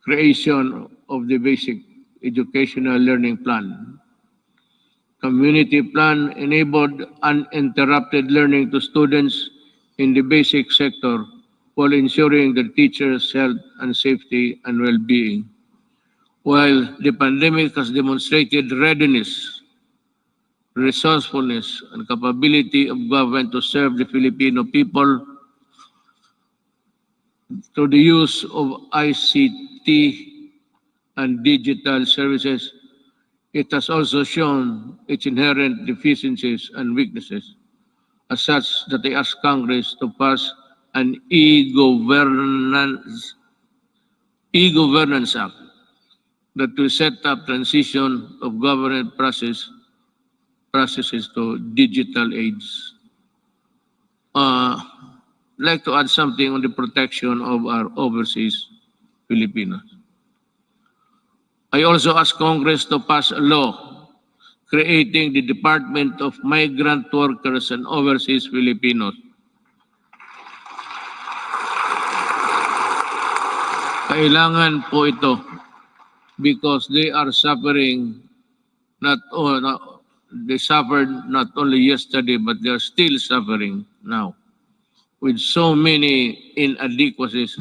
Creation of the basic educational learning plan. Community plan enabled uninterrupted learning to students in the basic sector while ensuring the teachers' health and safety and well-being. While the pandemic has demonstrated readiness, resourcefulness, and capability of government to serve the Filipino people through the use of ICT and digital services, it has also shown its inherent deficiencies and weaknesses, as such that I ask Congress to pass an e-governance act that will set up transition of government processes to digital age. I'd like to add something on the protection of our overseas Filipinos. I also ask Congress to pass a law creating the Department of Migrant Workers and Overseas Filipinos. Kailangan po ito because they are suffering they suffered not only yesterday but they are still suffering now with so many inadequacies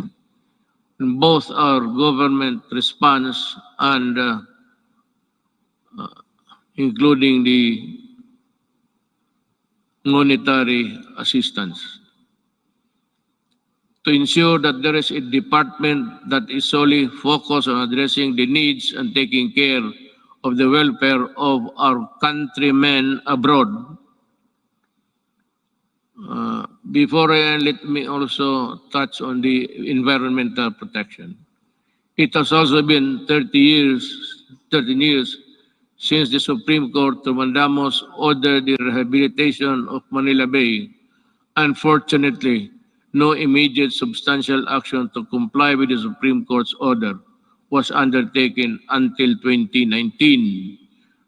in both our government response and including the monetary assistance. To ensure that there is a department that is solely focused on addressing the needs and taking care of the welfare of our countrymen abroad. Before I end, let me also touch on the environmental protection. It has also been 13 years since the Supreme Court to Mandamos ordered the rehabilitation of Manila Bay. Unfortunately, no immediate substantial action to comply with the Supreme Court's order was undertaken until 2019,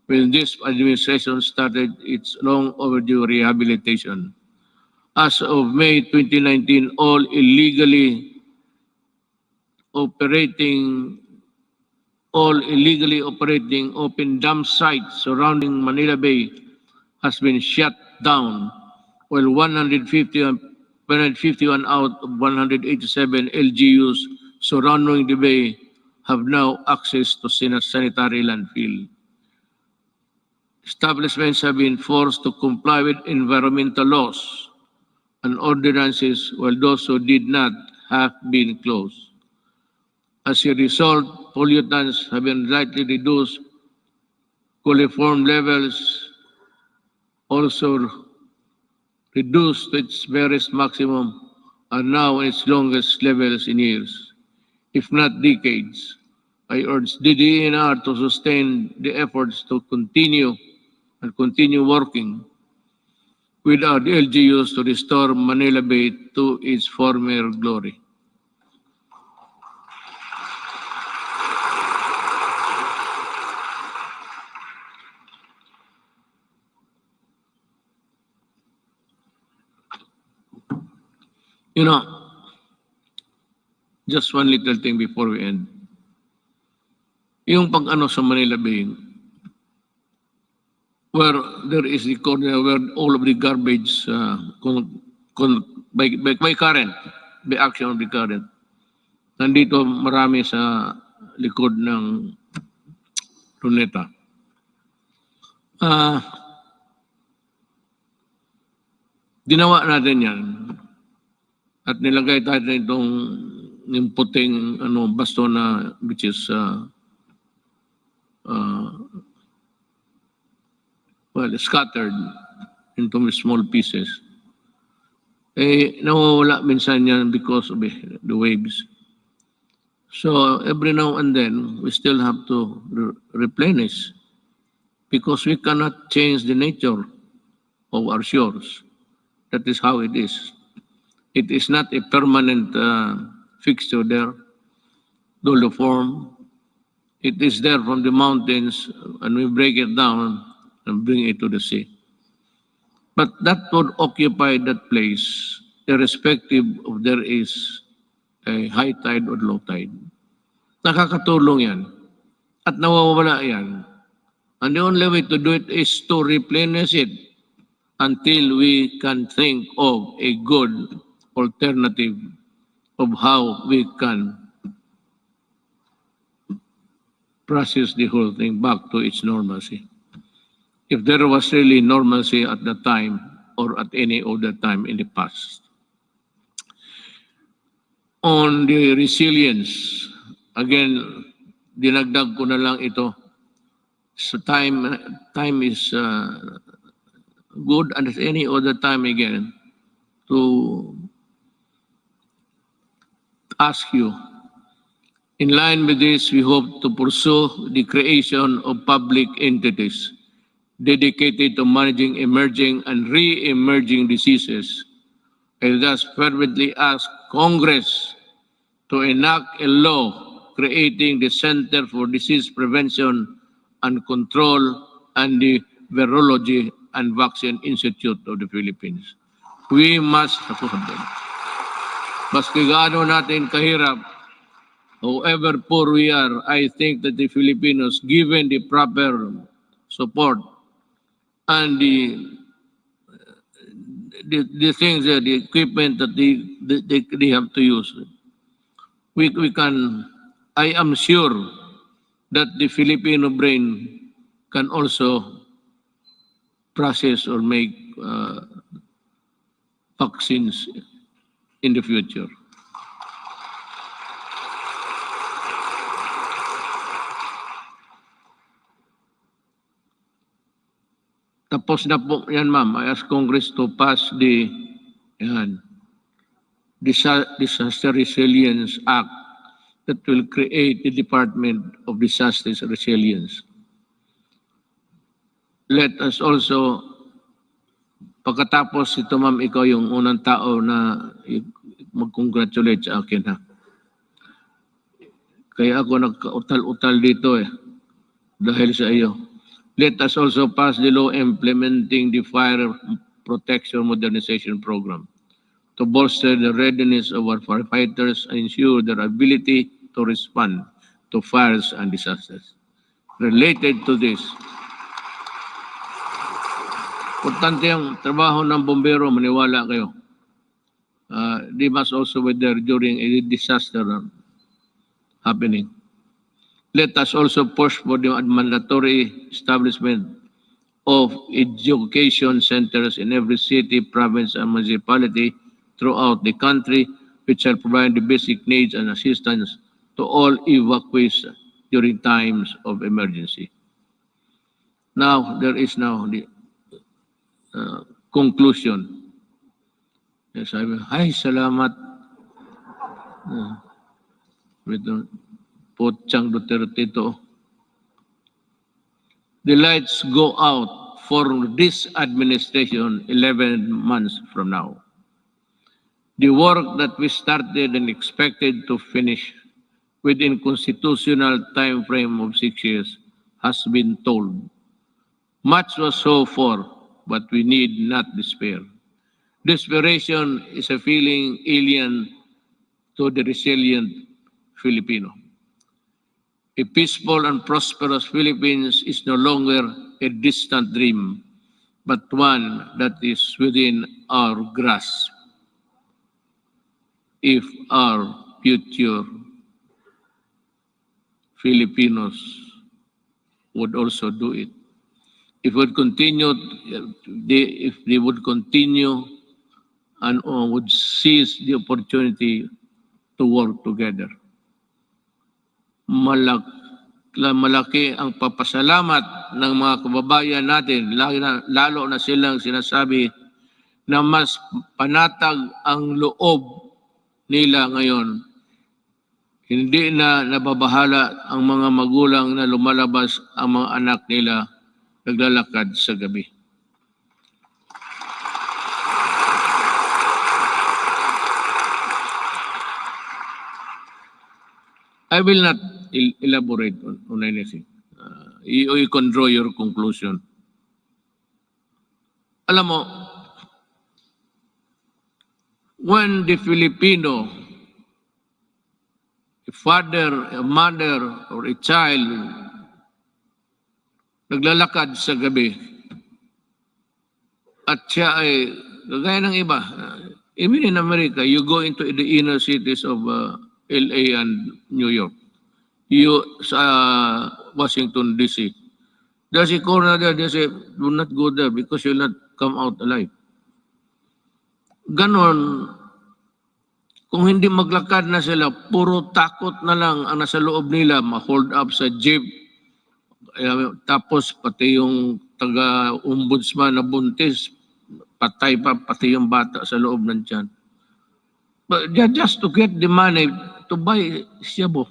when this administration started its long overdue rehabilitation. As of May 2019, all illegally operating open dam sites surrounding Manila Bay has been shut down, while 151 out of 187 LGUs surrounding the bay have now access to sanitary landfill. Establishments have been forced to comply with environmental laws and ordinances, while those who did not have been closed. As a result, pollutants have been slightly reduced, coliform levels also reduced to its barest maximum, are now at its longest levels in years, if not decades. I urge the DENR to sustain the efforts to continue working with our LGUs to restore Manila Bay to its former glory. You know, just one little thing before we end. Yung pag-ano sa Manila Bay, where there is the corner where all of the garbage by current, by action of the current. Nandito marami sa likod ng Luneta. Ginawa natin yan at nilagay tayo itong yung puting basto na which is scattered into small pieces. Nawawala minsan yan because of the waves. So every now and then, we still have to replenish because we cannot change the nature of our shores. That is how it is. It is not a permanent fixture there, doliform. It is there from the mountains, and we break it down and bring it to the sea. But that would occupy that place, irrespective of there is a high tide or low tide. Nakakatulong yan. At nawawala yan. And the only way to do it is to replenish it until we can think of a good alternative of how we can process the whole thing back to its normalcy. If there was really normalcy at the time or at any other time in the past. On the resilience, again, dinagdag ko na lang ito. So time is good and as any other time again to ask you. In line with this, we hope to pursue the creation of public entities dedicated to managing emerging and re-emerging diseases. I thus fervently ask Congress to enact a law creating the Center for Disease Prevention and Control and the Virology and Vaccine Institute of the Philippines. We must, maski gaano natin kahirap, however poor we are, I think that the Filipinos, given the proper support and the things, the equipment that they have to use, we can, I am sure that the Filipino brain can also process or make vaccines in the future. Tapos na po yan, ma'am. I ask Congress to pass the Disaster Resilience Act that will create the Department of Disaster Resilience. Let us also, pagkatapos ito, ma'am, ikaw yung unang tao na mag-congratulate sa akin, ha? Kaya ako nagka-utal-utal dito dahil sa iyo. Let us also pass the law implementing the Fire Protection Modernization Program to bolster the readiness of our firefighters and ensure their ability to respond to fires and disasters. Related to this, importante ang trabaho ng bombero, maniwala kayo. They must also be there during a disaster happening. Let us also push for the mandatory establishment of education centers in every city, province, and municipality throughout the country, which shall provide the basic needs and assistance to all evacuees during times of emergency. Now, there is now the conclusion. Sabi, ay, salamat. Ito, Pochang Duterte ito. The lights go out for this administration 11 months from now. The work that we started and expected to finish within constitutional time frame of 6 years has been told. Much was so far, but we need not despair. Desperation is a feeling alien to the resilient Filipino. A peaceful and prosperous Philippines is no longer a distant dream, but one that is within our grasp. If our future Filipinos would also do it. If they would continue and would seize the opportunity to work together. Malaki ang papasalamat ng mga kababayan natin, lalo na silang sinasabi na mas panatag ang loob nila ngayon. Hindi na nababahala ang mga magulang na lumalabas ang mga anak nila naglalakad sa gabi. I will not elaborate on anything. You can draw your conclusion. Alam mo, when the Filipino, a father, a mother, or a child naglalakad sa gabi at siya ay gaya ng iba, even in America, you go into the inner cities of LA and New York, sa Washington DC, there's a corner there, they say, do not go there because you'll not come out alive. Ganon, kung hindi maglakad na sila, puro takot na lang ang nasa loob nila, ma-hold up sa jeep, tapos pati yung taga-ombudsman na buntis, patay pa, pati yung bata sa loob ng tiyan. But just to get the money to buy shabu.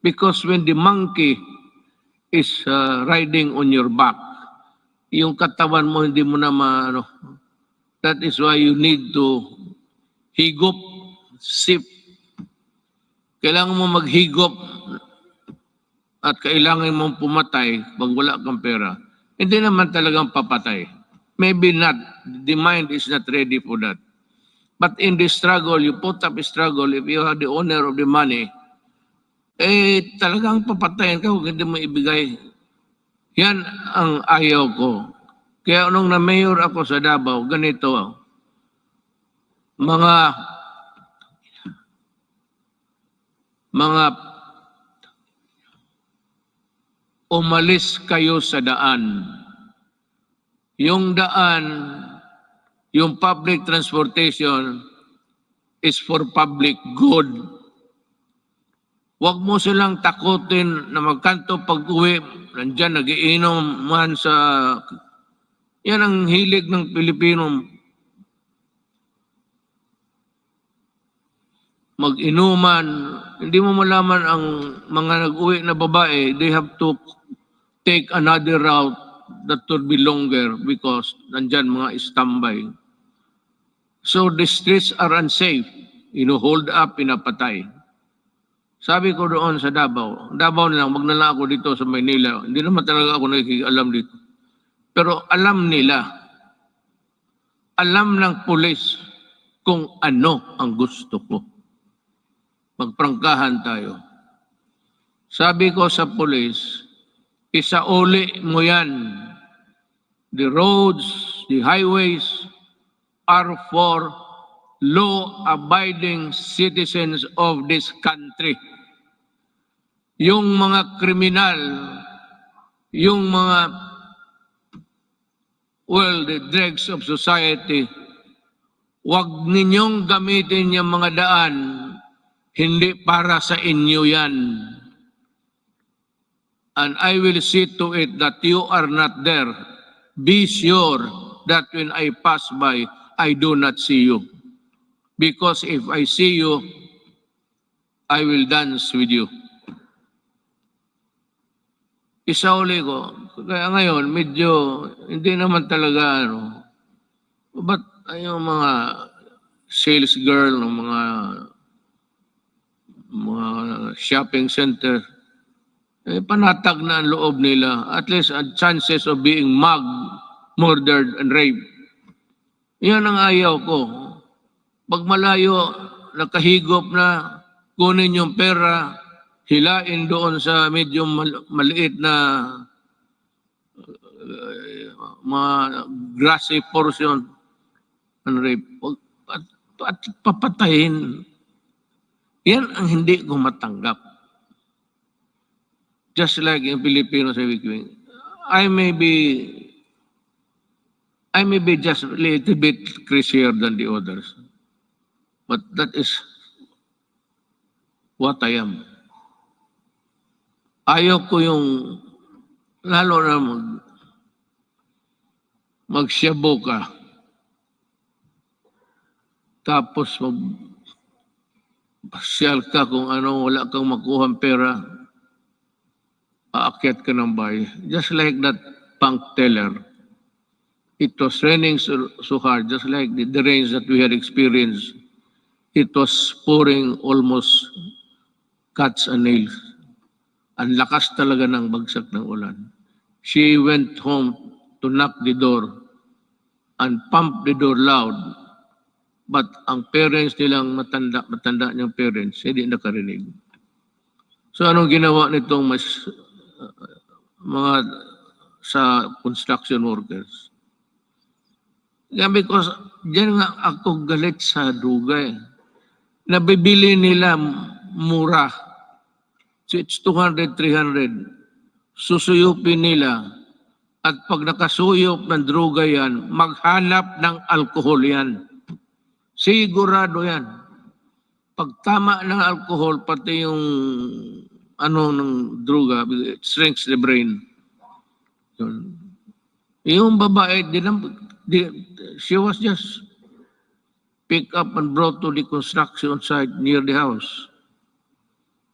Because when the monkey is riding on your back, yung katawan mo hindi mo na maano. That is why you need to higop, sip. Kailangan mo maghigop at kailangan mong pumatay pag wala kang pera. Hindi naman talagang papatay. Maybe not. The mind is not ready for that. But in the struggle, you put up a struggle, if you have the owner of the money, talagang papatayin ka kung hindi mo ibigay. Yan ang ayaw ko. Kaya nung na-mayor ako sa Davao, ganito, mga umalis kayo sa daan. Yung daan, yung public transportation is for public good. Huwag mo silang takutin na magkanto pag-uwi. Nandyan, nagiinom man sa... Yan ang hilig ng Pilipino. Mag-inuman. Hindi mo malaman ang mga nag-uwi na babae, they have to take another route that would be longer because nandyan mga standby. So the streets are unsafe. Hold up, pinapatay. Sabi ko doon sa Davao na lang, magnala ako dito sa Maynila. Hindi naman talaga ako nakikialam dito. Pero alam nila, alam ng pulis kung ano ang gusto ko. Magprangkahan tayo. Sabi ko sa pulis, isauli mo yan. The roads, the highways are for law-abiding citizens of this country. Yung mga kriminal, yung mga, the dregs of society, wag ninyong gamitin yung mga daan, hindi para sa inyo yan. And I will see to it that you are not there. Be sure that when I pass by, I do not see you. Because if I see you, I will dance with you. Isauli ko. Kaya ngayon, medyo hindi naman talaga, but yung mga sales girl, mga shopping center, panatag na ang loob nila. At least chances of being mugged, murdered, and raped. Yan ang ayaw ko. Pag malayo, nakahigop na, kunin yung pera, hilain doon sa medyo maliit na mga grassy portion and rape. At papatayin. Yan ang hindi ko matanggap. Just like in Filipino sa Wikwing, I may be just a little bit crazier than the others. But that is what I am. Ayaw ko yung lalo na magsyabo ka. Tapos pasyal ka kung ano, wala kang makuhang pera, aakyat ka ng bahay. Just like that bank teller. It was raining so hard, just like the rains that we had experienced. It was pouring almost cuts and nails. Ang lakas talaga ng bagsak ng ulan. She went home to knock the door and pump the door loud. But ang parents nilang matanda niyang parents, hindi nakarinig. So anong ginawa nitong mga sa construction workers? Yeah, because diyan nga ako galit sa dugay. Nabibili nila mura. So it's 200, 300. Susuyupin nila. At pag nakasuyop ng droga yan, maghanap ng alkohol yan. Sigurado yan. Pag tama ng alcohol, pati yung ng droga, it shrinks the brain. Yung babae, she was just picked up and brought to the construction site near the house.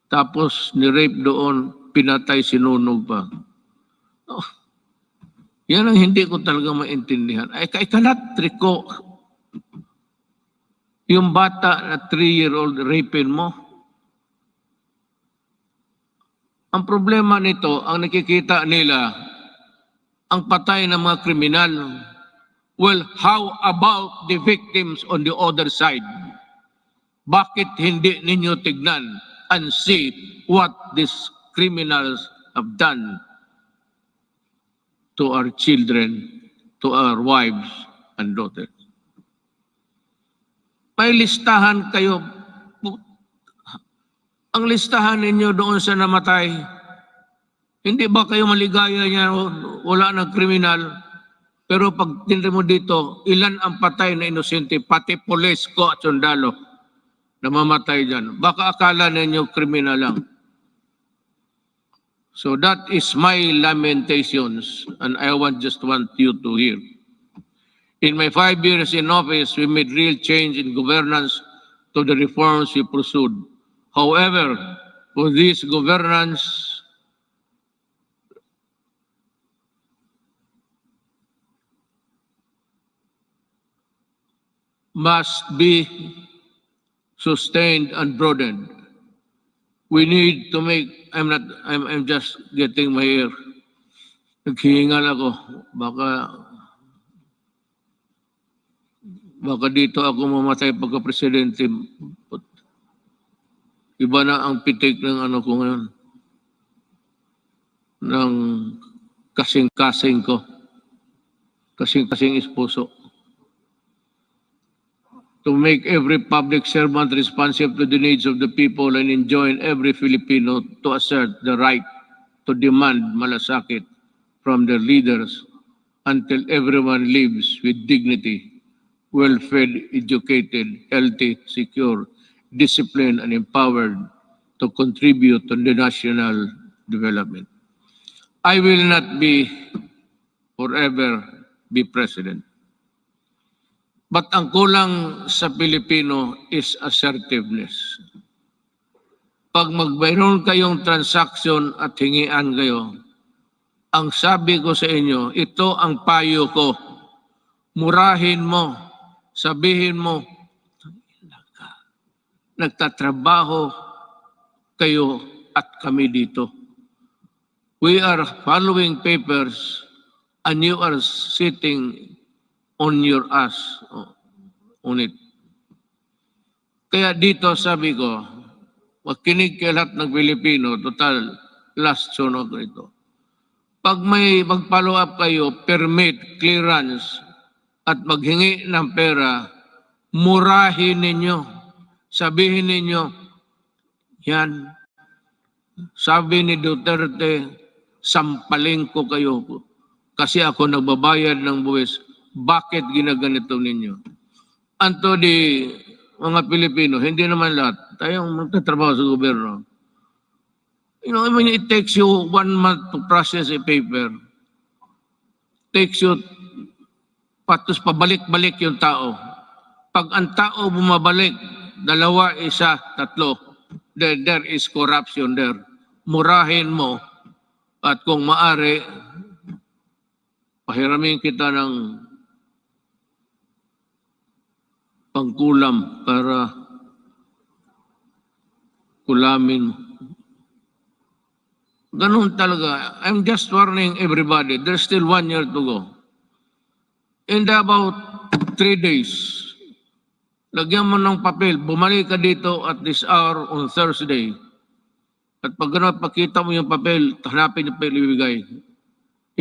Tapos ni-rape doon, pinatay, sinunog pa. Oh, yan ang hindi ko talaga maintindihan. I cannot recall yung bata na 3-year-old rapin mo. Ang problema nito, ang nakikita nila, ang patay ng mga kriminal. Well, how about the victims on the other side? Bakit hindi ninyo tignan and see what these criminals have done to our children, to our wives and daughters? May listahan kayo. Ang listahan ninyo doon sa namatay, hindi ba kayo maligaya niya, wala ng kriminal? Pero pag tinrin mo dito, ilan ang patay na inosente, pati pulis ko at sundalo na mamatay dyan. Baka akala ninyo kriminal lang. So that is my lamentations, and I just want you to hear. In my 5 years in office, we made real change in governance to the reforms we pursued. However, for this governance, must be sustained and broadened. We need to make, I'm just getting my ear. Naghihingal ako. Baka dito ako mamatay pagka-presidente. Iba na ang pitik ng ano ko ngayon. Ng kasing-kasing ko. Kasing-kasing esposo. To make every public servant responsive to the needs of the people and enjoin every Filipino to assert the right to demand malasakit from their leaders until everyone lives with dignity, well-fed, educated, healthy, secure, disciplined, and empowered to contribute to the national development. I will not forever be president. But ang kulang sa Pilipino is assertiveness. Pag mayroon kayong transaction at hingian kayo, ang sabi ko sa inyo, ito ang payo ko. Murahin mo, sabihin mo, nagtatrabaho kayo at kami dito. We are following papers and you are sitting on your ass on it. Kaya dito sabi ko, makinig kayo lahat ng Pilipino, total last SONA ko ito. Pag may mag-follow up kayo, permit, clearance, at maghingi ng pera, murahin ninyo. Sabihin ninyo, yan, sabi ni Duterte, sampaling ko kayo kasi ako nagbabayad ng buwis. Bakit ginaganito ninyo? Anto di mga Pilipino, hindi naman lahat. Tayong magtatrabaho sa gobyerno. You know, I mean, it takes you 1 month to process a paper. Takes you patos pabalik-balik yung tao. Pag ang tao bumabalik, 2, 1, 3, then there is corruption there. Murahin mo at kung maari, pahiramin kita ng pangkulam para kulamin. Ganun talaga. I'm just warning everybody. There's still 1 year to go. In about 3 days, lagyan mo ng papel, bumalik ka dito at this hour on Thursday. At pag gano'n, pakita mo yung papel, hanapin yung papel ibigay.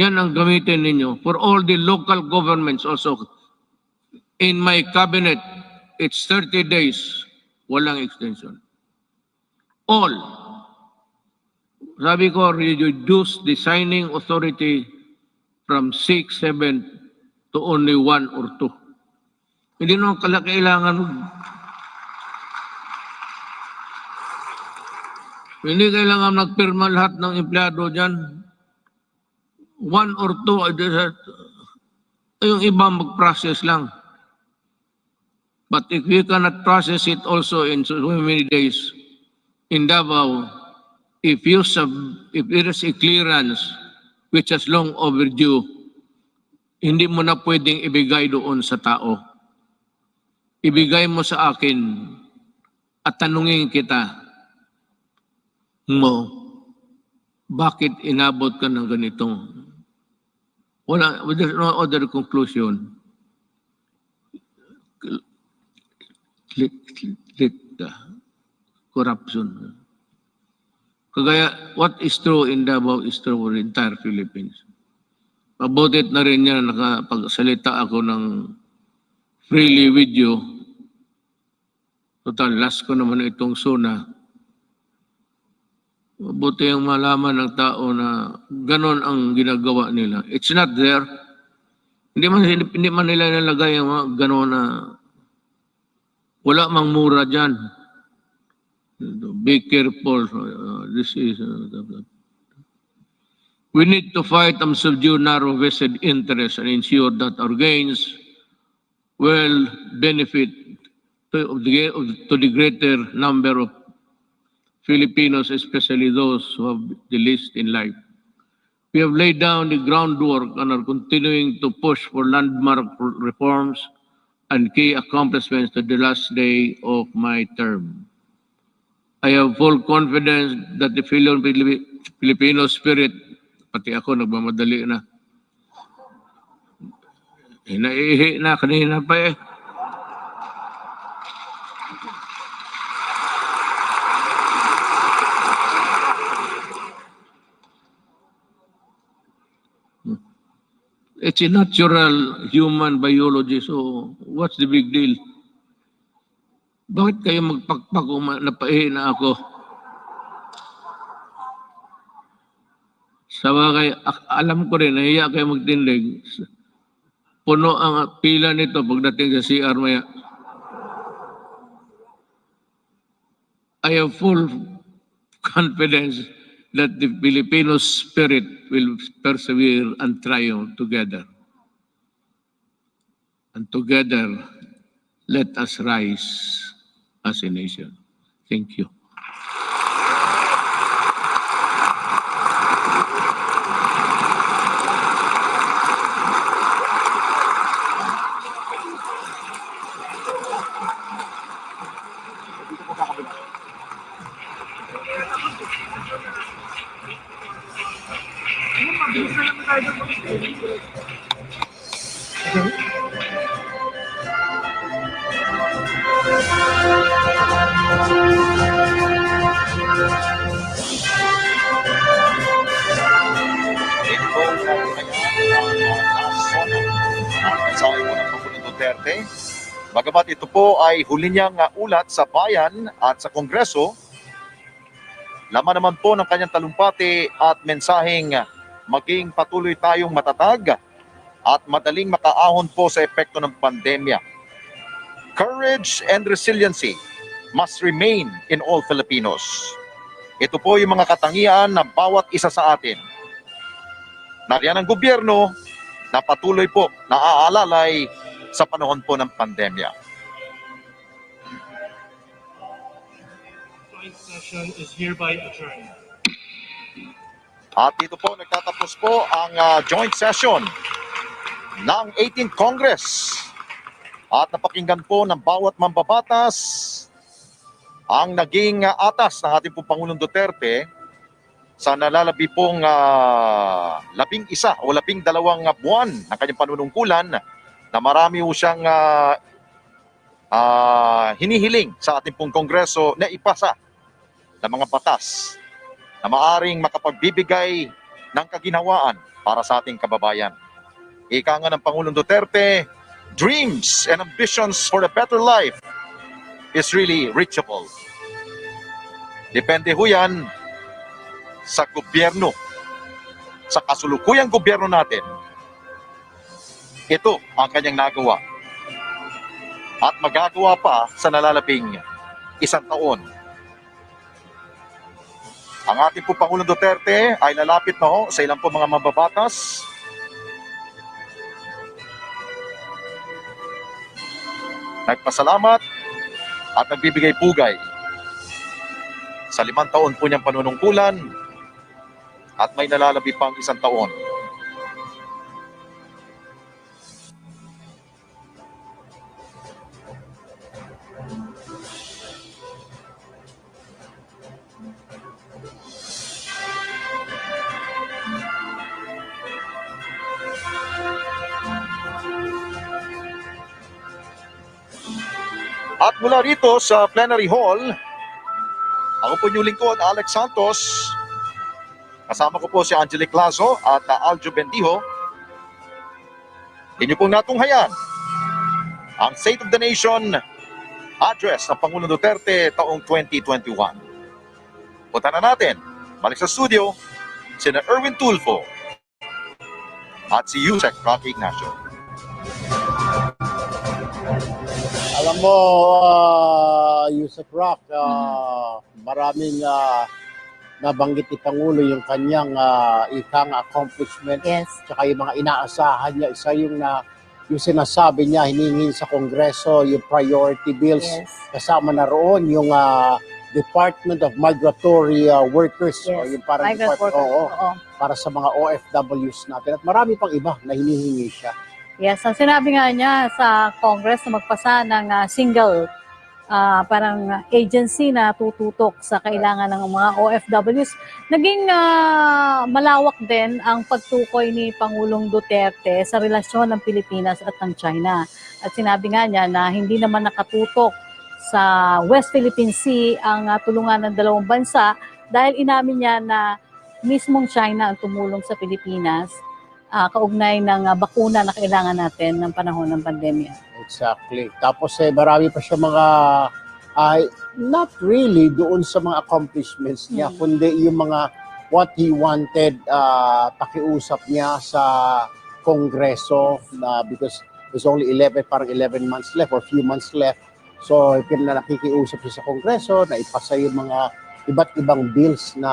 Yan ang gamitin ninyo. For all the local governments also, in my cabinet, it's 30 days. Walang extension. All. Sabi ko, reduce the signing authority from 6, 7 to only 1 or 2. Hindi naman kailangan. Hindi kailangan nagpirma lahat ng empleyado dyan. 1 or 2, yung iba mag-process lang. But if you cannot process it also in so many days, in Davao, if it is a clearance which is long overdue, hindi mo na pwedeng ibigay doon sa tao. Ibigay mo sa akin at tanungin kita mo, bakit inabot ka ng ganitong? Wala, there's no other conclusion. Corruption. Kagaya, what is true in Davao is true for the entire Philippines. Mabutit na rin yan, nakapagsalita ako ng freely with you. Total, last ko naman itong SONA. Mabuti ang malaman ng tao na ganon ang ginagawa nila. It's not there. Hindi man nila nilagay ang mga ganon na wala mang mura dyan. Be careful. This is... we need to fight and subdue narrow vested interests and ensure that our gains will benefit to the greater number of Filipinos, especially those who have the least in life. We have laid down the groundwork and are continuing to push for landmark reforms and key accomplishments to the last day of my term. I have full confidence that the Filipino spirit, pati ako nagmamadali na, naiihi na kanina pa eh. It's a natural human biology, so what's the big deal? Bakit kayo magpakpak kung napaihi na ako? Sa bagay, alam ko rin, nahiya kayo magtindig. Puno ang pila nito pagdating sa CR maya. I have full confidence that the Filipino spirit will persevere and triumph together. and together let us rise as a nation. Thank you. Ito po ang SONA, ang mensahe po ng Pangulong Duterte. Bagamat ito po ay huli niyang ulat sa bayan at sa Kongreso, laman naman po ng kanyang talumpati at mensaheng maging patuloy tayong matatag at madaling makaahon po sa epekto ng pandemya. Courage and resiliency must remain in all Filipinos. Ito po yung mga katangian ng bawat isa sa atin. Nariyan ang gobyerno na patuloy po naaalalay sa panahon po ng pandemya. Joint session is hereby adjourned. At dito po nagtatapos po ang joint session ng 18th Congress. At napakinggan po ng bawat mambabatas ang naging atas ng ating pong Pangulong Duterte sa nalalabi pong 11 o 12 buwan ng kanyang panunungkulan na marami po siyang hinihiling sa ating pong Kongreso na ipasa ng mga batas na maaring makapagbibigay ng kaginhawaan para sa ating kababayan. Ika nga ng Pangulong Duterte, dreams and ambitions for a better life is really reachable. Depende ho yan sa gobyerno, sa kasulukuyang gobyerno natin. Ito ang kanyang nagawa. At magagawa pa sa nalalabing 1 taon. Ang ating po Pangulong Duterte ay lalapit na ho sa ilang po mga mababatas. Nagpasalamat at nagbibigay pugay sa 5 taon po niyang panunungkulan at may nalalabi pang 1 taon. At mula rito sa plenary hall, ako po yung lingkod, Alex Santos. Kasama ko po si Angelic Lazo at Aljo Bendijo. Inyo pong natunghayan ang State of the Nation address ng Pangulong Duterte taong 2021. Punta na natin, balik sa studio, sina Erwin Tulfo at si Yusek Rocky Ignacio. Alam mo, Yusek Rock, maraming nabanggit ni Pangulo yung kanyang ikang accomplishment. Yes. Tsaka yung mga inaasahan niya, isa yung sinasabi niya, hiningin sa Kongreso, yung priority bills. Yes. Kasama na roon yung Department of Migratory Workers. Yes. O yung parang Migrant workers. Oo. para sa mga OFWs natin. At marami pang iba na hinihingi siya. Yes, ang sinabi nga niya sa Congress na magpasa ng single parang agency na tututok sa kailangan ng mga OFWs. Naging malawak din ang pagtukoy ni Pangulong Duterte sa relasyon ng Pilipinas at ng China. At sinabi nga niya na hindi naman nakatutok sa West Philippine Sea ang tulungan ng dalawang bansa dahil inamin niya na mismong China ang tumulong sa Pilipinas kaugnay ng bakuna na kailangan natin ng panahon ng pandemya. Exactly. Tapos marami pa siya mga, not really doon sa mga accomplishments niya, kundi yung mga what he wanted, pakiusap niya sa Kongreso na because there's only 11 months left or few months left. So, nakikiusap siya sa Kongreso na ipasa yung mga iba't ibang bills na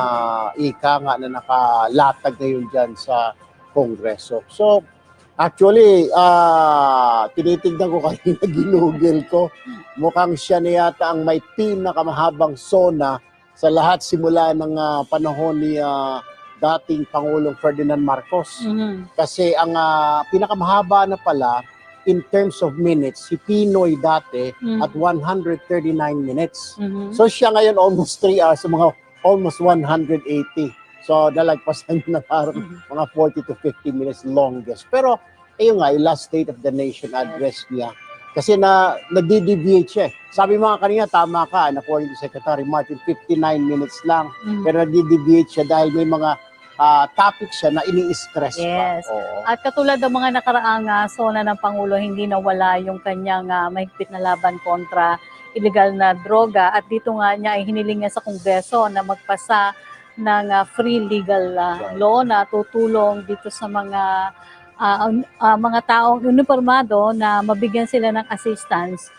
ika nga na nakalatag ngayon dyan sa Kongreso. So, Actually, tinitignan ko kanina, ginugel ko. Mukhang siya na yata ang may pinakamahabang SONA sa lahat simula ng panahon ni dating Pangulong Ferdinand Marcos. Kasi ang pinakamahaba na pala in terms of minutes, si Pinoy dati at 139 minutes. So siya ngayon almost 3 hours, mga almost 180. So nalagpasan niya na parang mga 40 to 50 minutes longest. Pero ayun nga, yung last State of the Nation address niya. Kasi nagdi-deviate siya. Sabi mga kanina, tama ka, according to Secretary Martin, 59 minutes lang. Pero nagdi-deviate siya dahil may mga topics siya na ini-stress Yes. pa. Oo. At katulad ng mga nakaraang SONA ng Pangulo, hindi nawala yung kanyang mahigpit na laban kontra illegal na droga. At dito nga niya ay hiniling niya sa Kongreso na magpasa ng free legal law na tutulong dito sa mga taong uniformado na mabigyan sila ng assistance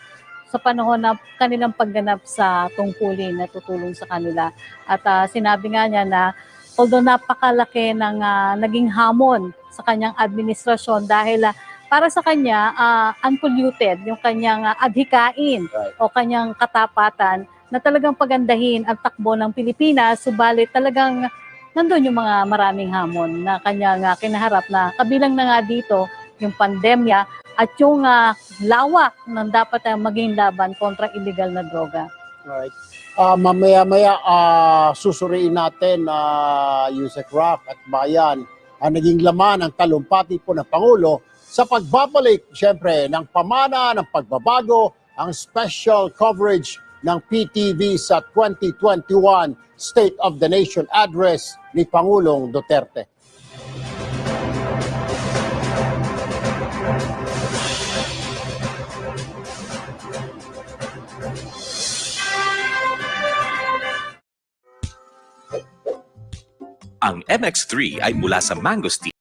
sa panahon na kanilang pagganap sa tungkulin na tutulong sa kanila. At sinabi nga niya na although napakalaki ng naging hamon sa kanyang administrasyon dahil para sa kanya unpolluted yung kanyang adhikain o kanyang katapatan na talagang pagandahin ang takbo ng Pilipinas, subalit talagang nandun yung mga maraming hamon na kanyang kinaharap na kabilang na nga dito yung pandemya at yung lawak ng dapat maging laban kontra illegal na droga. Alright. Mamaya-maya susuriin natin Yusek Rock at Bayan ang naging laman ng talumpati po ng Pangulo sa pagbabalik siyempre ng pamana ng pagbabago, ang special coverage ng PTV sa 2021 State of the Nation Address ni Pangulong Duterte. Ang MX3 ay mula sa mangosteen